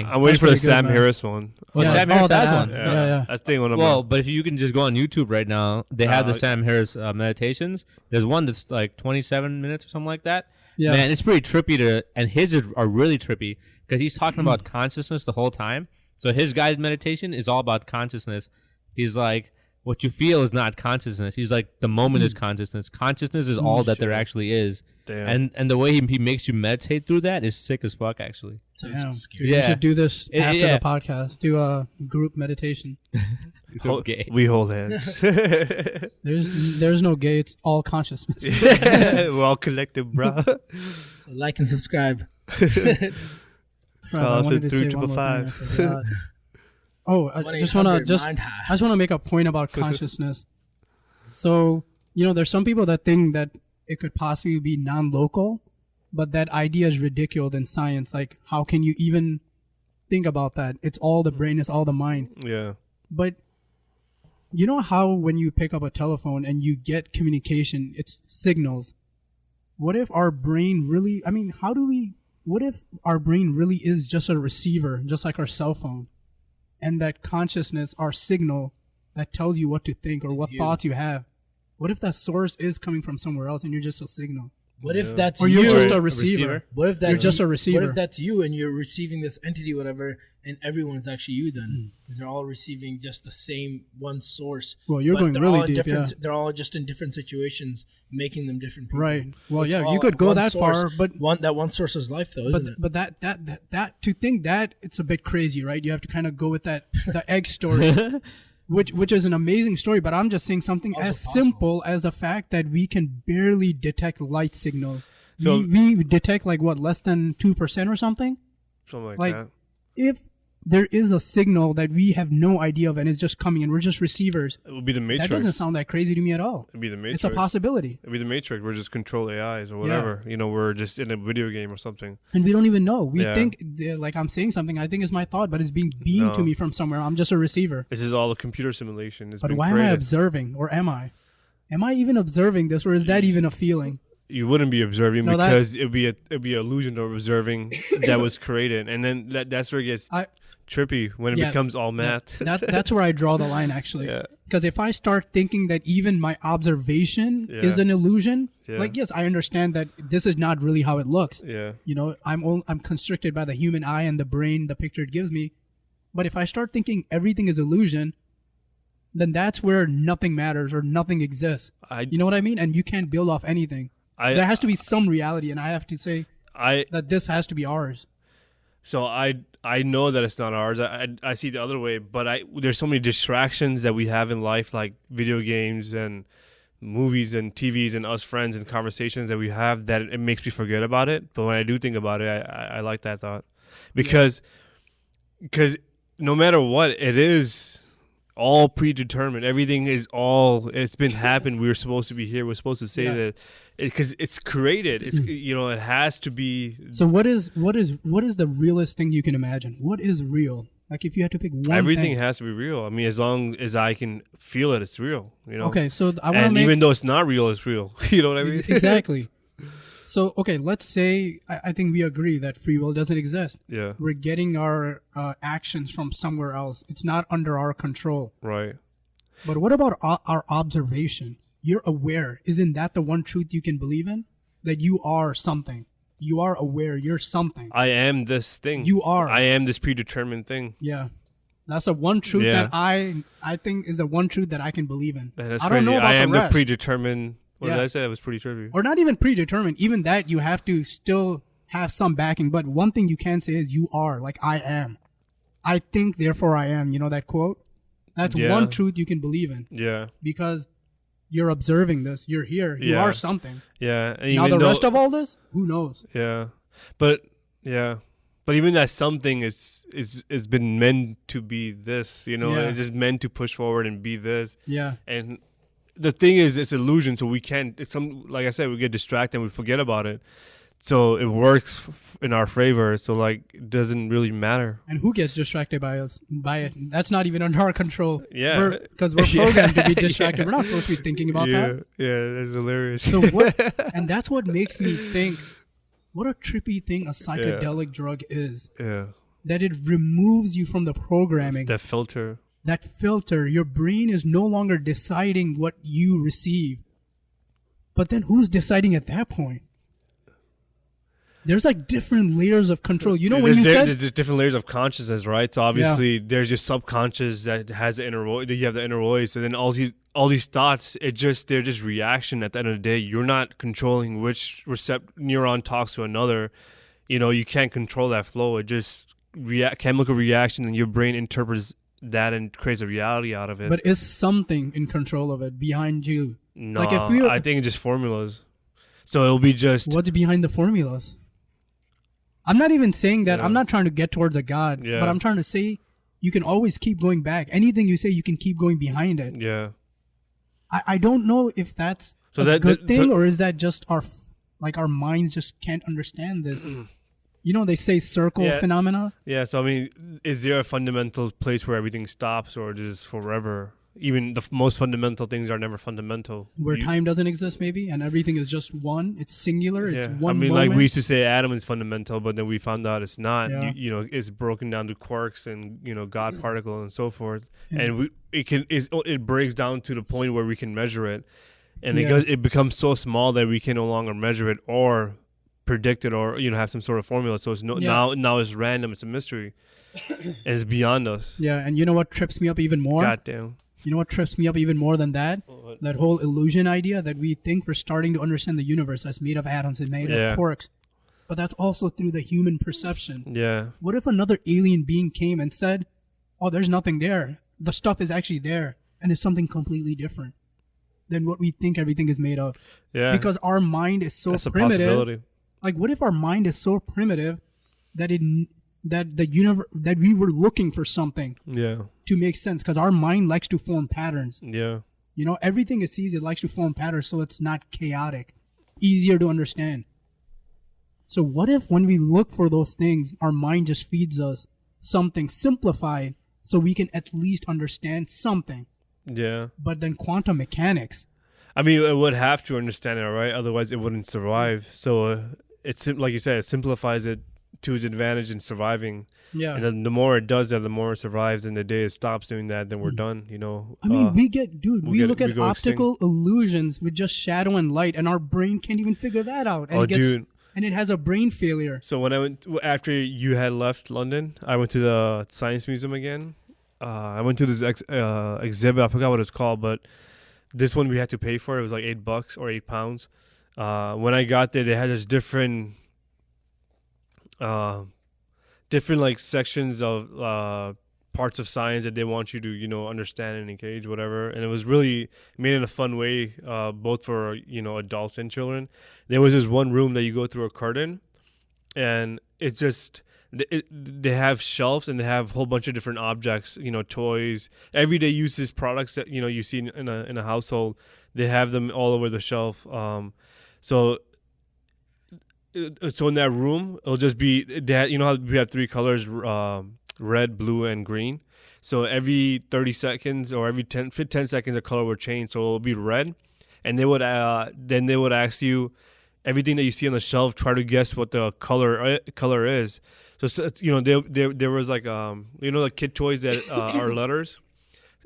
the Sam Harris one. Sam Harris has one. Yeah. That's the one. Well, but if you can just go on YouTube right now, they have the Sam Harris meditations. There's one that's like 27 minutes or something like that. Yeah. Man, it's pretty trippy and his are really trippy because he's talking about consciousness the whole time. So his guided meditation is all about consciousness. He's like, what you feel is not consciousness. He's like, the moment is consciousness. Consciousness is all that there actually is. Damn. And the way he makes you meditate through that is sick as fuck, actually. Damn. Dude, you should do this after the podcast. Do a group meditation. It's okay. We hold hands. There's no gay. It's all consciousness. We're all collective, bro. So like and subscribe. I wanted to say 355. I just want to make a point about consciousness. So, there's some people that think that it could possibly be non-local, but that idea is ridiculed in science. Like, how can you even think about that? It's all the brain, it's all the mind. Yeah. But you know how when you pick up a telephone and you get communication, it's signals. What if our brain really, what if our brain really is just a receiver, just like our cell phone? And that consciousness, our signal that tells you what to think or what thoughts you have. What if that source is coming from somewhere else and you're just a signal? What if that's or you? Or you're just a receiver. What if that's you're just a receiver? What if that's you and you're receiving this entity, whatever, and everyone's actually you then? Because they're all receiving just the same one source. Well, you're going really deep, They're all just in different situations, making them different people. Right. Well, you could go that far, but that one source is life, though, isn't it? But that to think that, it's a bit crazy, right? You have to kind of go with the egg story. Which is an amazing story, but I'm just saying something as simple as the fact that we can barely detect light signals. So we detect less than 2% or something? Something like that. If there is a signal that we have no idea of and it's just coming and we're just receivers. It would be the Matrix. That doesn't sound that crazy to me at all. It'd be the Matrix. It's a possibility. It'd be the Matrix. We're just control AIs or whatever. Yeah. We're just in a video game or something. And we don't even know. We think, like I'm saying something, I think it's my thought, but it's being beamed to me from somewhere. I'm just a receiver. This is all a computer simulation. But why am I observing, or am I? Am I even observing this, or is that even a feeling? You wouldn't be observing because it'd be an illusion of observing that was created. And then that's where it gets... trippy when it becomes all math. That's where I draw the line, actually. Because if I start thinking that even my observation is an illusion, yes, I understand that this is not really how it looks. Yeah. I'm constricted by the human eye and the brain, the picture it gives me. But if I start thinking everything is illusion, then that's where nothing matters or nothing exists. You know what I mean? And you can't build off anything. There has to be some reality, and I have to say that this has to be ours. So I know that it's not ours. I see the other way, but there's so many distractions that we have in life, like video games and movies and TVs and us friends and conversations that we have, that it makes me forget about it. But when I do think about it, I like that thought, because no matter what, it is all predetermined. Everything is it's been happened. We were supposed to be here. We're supposed to say that because it's created. It's it has to be. So what is the realest thing you can imagine? What is real? Like if you had to pick one, everything has to be real. I mean, as long as I can feel it, it's real. Okay, so even though it's not real, it's real. You know what I mean? Exactly. So, okay, let's say I think we agree that free will doesn't exist. Yeah. We're getting our actions from somewhere else. It's not under our control. Right. But what about our observation? You're aware. Isn't that the one truth you can believe in? That you are something. You are aware. You're something. I am this thing. You are. I am this predetermined thing. Yeah. That's a one truth that I think is a one truth that I can believe in. That's I don't know about I am the rest. The predetermined... What did I say? That was pretty trivial. Or not even predetermined. Even that, you have to still have some backing. But one thing you can say is you are, like I am. I think, therefore I am. You know that quote? That's one truth you can believe in. Yeah. Because you're observing this. You're here. You are something. Yeah. And now the rest of all this, who knows? Yeah. But even that something is been meant to be this, it's just meant to push forward and be this. Yeah. And the thing is, it's illusion, so we can't. Like I said, we get distracted and we forget about it. So it works in our favor. So it doesn't really matter. And who gets distracted by it? That's not even under our control. Yeah, because we're programmed to be distracted. We're not supposed to be thinking about that. Yeah, that's hilarious. So and that's what makes me think, what a trippy thing a psychedelic drug is. Yeah, that it removes you from the programming. That filter. Your brain is no longer deciding what you receive. But then who's deciding at that point? There's different layers of control. When you said... There's different layers of consciousness, right? So obviously there's your subconscious that has the inner voice. You have the inner voice. And then all these thoughts, they're just reaction at the end of the day. You're not controlling which neuron talks to another. You can't control that flow. It just chemical reaction, and your brain interprets that and creates a reality out of it. But is something in control of it behind you? No, I think it's just formulas. So it'll be just... What's behind the formulas? I'm not even saying that. I'm not trying to get towards a God. But I'm trying to say you can always keep going back. Anything you say, you can keep going behind it. Yeah. I don't know if that's a good thing, or is that just our minds just can't understand this. You know, they say circle phenomena. Yeah, so I mean, is there a fundamental place where everything stops, or just forever? Even the most fundamental things are never fundamental. Where time doesn't exist, maybe, and everything is just one. It's singular. It's one. I mean, moment. like we used to say, atom is fundamental, but then we found out it's not. Yeah. You know, it's broken down to quarks and God particle and so forth, and it breaks down to the point where we can measure it, and it becomes so small that we can no longer measure it or predict it or have some sort of formula. So it's now it's random. It's a mystery, and it's beyond us. Yeah, and you know what trips me up even more? Goddamn. You know what trips me up even more than that? That whole illusion idea that we think we're starting to understand the universe as made of atoms and made of quarks. But that's also through the human perception. Yeah. What if another alien being came and said, oh, there's nothing there. The stuff is actually there. And it's something completely different than what we think everything is made of. Yeah. Because our mind is so primitive. A possibility. Like, what if our mind is so primitive that that we were looking for something to make sense, because our mind likes to form patterns. Yeah. You know, everything it sees, it likes to form patterns so it's not chaotic, easier to understand. So what if when we look for those things, our mind just feeds us something simplified so we can at least understand something? Yeah. But then quantum mechanics. I mean, it would have to understand it, right? Otherwise, it wouldn't survive. So it's like you said, it simplifies it to its advantage in surviving. Yeah. And then the more it does that, the more it survives. And the day it stops doing that, then we're done, you know. I mean, we look at optical illusions with just shadow and light, and our brain can't even figure that out. And dude. And it has a brain failure. So when I went, after you had left London, I went to the Science Museum again. I went to this exhibit. I forgot what it's called, but this one we had to pay for. It was like $8 or £8. When I got there, they had this different like sections of parts of science that they want you to, you know, understand and engage, whatever. And it was really made in a fun way, both for, you know, adults and children. There was this one room that you go through a curtain, and it just, they have shelves, and they have a whole bunch of different objects, you know, toys, everyday uses, products that, you know, you see in a household. They have them all over the shelf. So in that room, it'll just be that, you know how we have three colors, red, blue, and green. So every 30 seconds or every 10 seconds, a color will change. So it'll be red, and they would then they would ask you everything that you see on the shelf. Try to guess what the color is. So you know, there was like you know, the kid toys that are letters.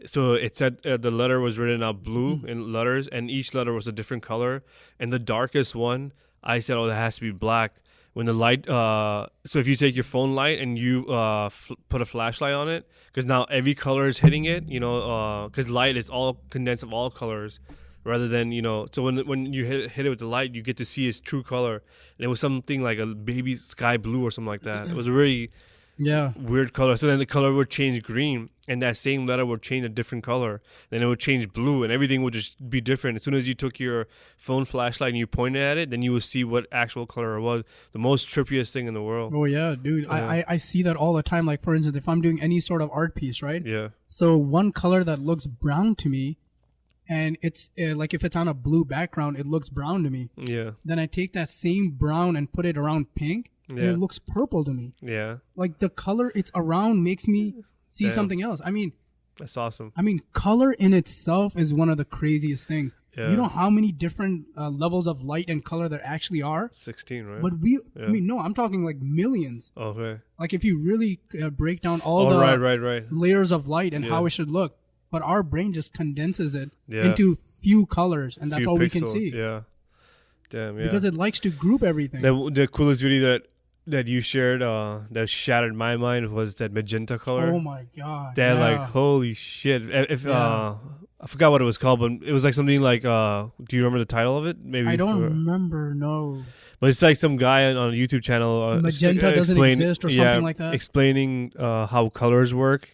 So it said the letter was written out blue in letters, and each letter was a different color. And the darkest one, I said, oh, that has to be black. When the light, so if you take your phone light and you put a flashlight on it, because now every color is hitting it, you know, because light is all condensed of all colors, rather than, you know, so when you hit it with the light, you get to see its true color. And it was something like a baby sky blue or something like that. It was a really weird color. So then the color would change green, and that same letter would change a different color. Then it would change blue, and everything would just be different. As soon as you took your phone flashlight and you pointed at it, then you would see what actual color it was. The most trippiest thing in the world. Oh yeah, dude. I see that all the time. Like, for instance, if I'm doing any sort of art piece, right? Yeah. So one color that looks brown to me, and it's like if it's on a blue background, it looks brown to me. Yeah. Then I take that same brown and put it around pink, and it looks purple to me. Yeah. Like the color it's around makes me see something else. I mean, that's awesome. I mean, color in itself is one of the craziest things. Yeah. You know how many different levels of light and color there actually are? 16, right? But I mean, no, I'm talking like millions. Okay. Like if you really break down all the layers of light and how it should look. But our brain just condenses it into few colors, and that's all we can see. Yeah. Damn, yeah. Because it likes to group everything. The coolest video that you shared that shattered my mind was that magenta color. Oh my god! That like, holy shit! I forgot what it was called, but it was like something like, do you remember the title of it? Maybe I don't remember. No. But it's like some guy on a YouTube channel. Magenta doesn't exist or something like that. Explaining how colors work.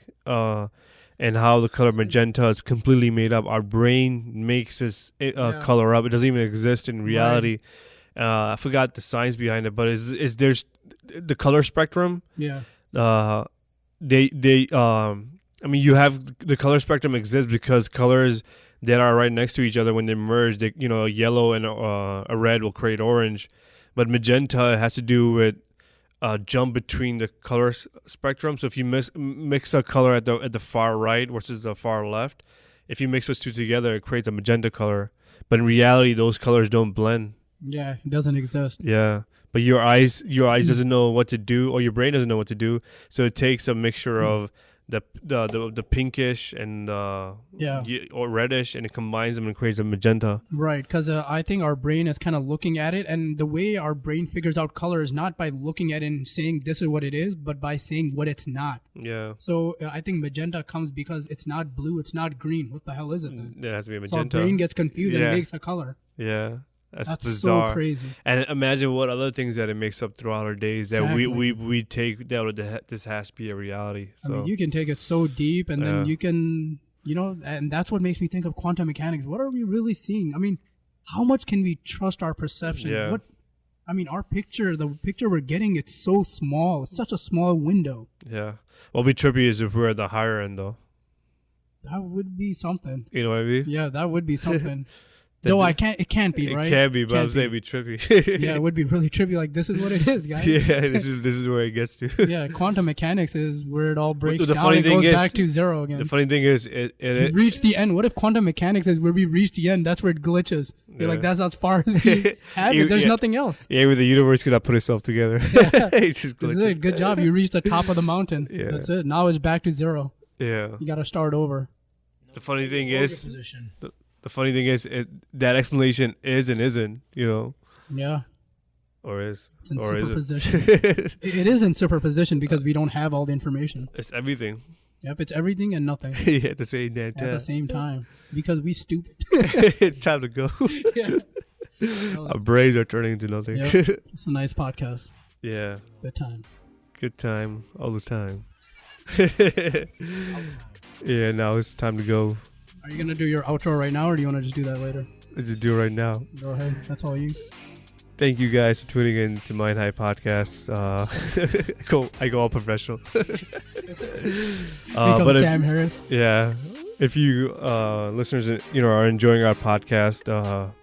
And how the color magenta is completely made up. Our brain makes this color up. It doesn't even exist in reality. Right. I forgot the science behind it, but is there's the color spectrum? Yeah. I mean, you have the color spectrum exists because colors that are right next to each other, when they merge, they, you know, a yellow and a red will create orange. But magenta has to do with jump between the color spectrum. So if you mix a color at the far right versus the far left, if you mix those two together, it creates a magenta color. But in reality, those colors don't blend. Yeah, it doesn't exist. Yeah, but your eyes doesn't know what to do, or your brain doesn't know what to do. So it takes a mixture of the pinkish and or reddish, and it combines them and creates a magenta. Right, because I think our brain is kind of looking at it, and the way our brain figures out color is not by looking at it and saying this is what it is, but by saying what it's not. Yeah. So I think magenta comes because it's not blue, it's not green. What the hell is it then? It has to be a magenta. So our brain gets confused and makes a color. Yeah. That's bizarre. So crazy. And imagine what other things that it makes up throughout our days that we take that this has to be a reality. So I mean, you can take it so deep, and then you can, you know, and that's what makes me think of quantum mechanics. What are we really seeing? I mean, how much can we trust our perception? Yeah. The picture we're getting, it's so small. It's such a small window. Yeah. What would be trippy is if we're at the higher end, though. That would be something. You know what I mean? Yeah, that would be something. Though it can't be, right? It can be, but I'm saying it'd be trippy. Yeah, it would be really trippy. Like, this is what it is, guys. Yeah, this is where it gets to. Yeah, quantum mechanics is where it all breaks down and goes back to zero again. The funny thing is, it reach the end. What if quantum mechanics is where we reach the end? That's where it glitches. You're like, that's as far as we have it. There's nothing else. Yeah, where the universe could not put itself together. It just glitches. That's it. Good job. You reached the top of the mountain. Yeah. That's it. Now it's back to zero. Yeah. You got to start over. The funny thing is... The funny thing is, that explanation is and isn't, you know. Yeah. Or is. It's in or superposition. It is in superposition because we don't have all the information. It's everything. Yep, it's everything and nothing. Yeah, at the same damn time. At the same time. Because we stupid. It's time to go. Yeah. Our brains are turning into nothing. Yep. It's a nice podcast. Yeah. Good time. Good time. All the time. Yeah, now it's time to go. Are you going to do your outro right now, or do you want to just do that later? Let's just do it right now. Go ahead. That's all you. Thank you guys for tuning in to Mind High Podcast. I go all professional. But Sam Harris. Yeah. If you listeners, are enjoying our podcast,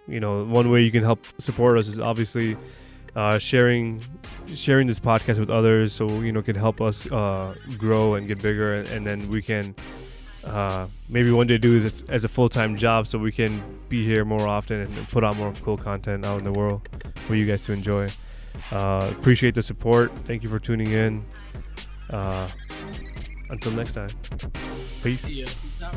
one way you can help support us is obviously sharing this podcast with others, so can help us grow and get bigger, and then we can maybe one day do this as a full-time job, so we can be here more often and put out more cool content out in the world for you guys to enjoy. Appreciate the support. Thank you for tuning in. Until next time. Peace. Peace out.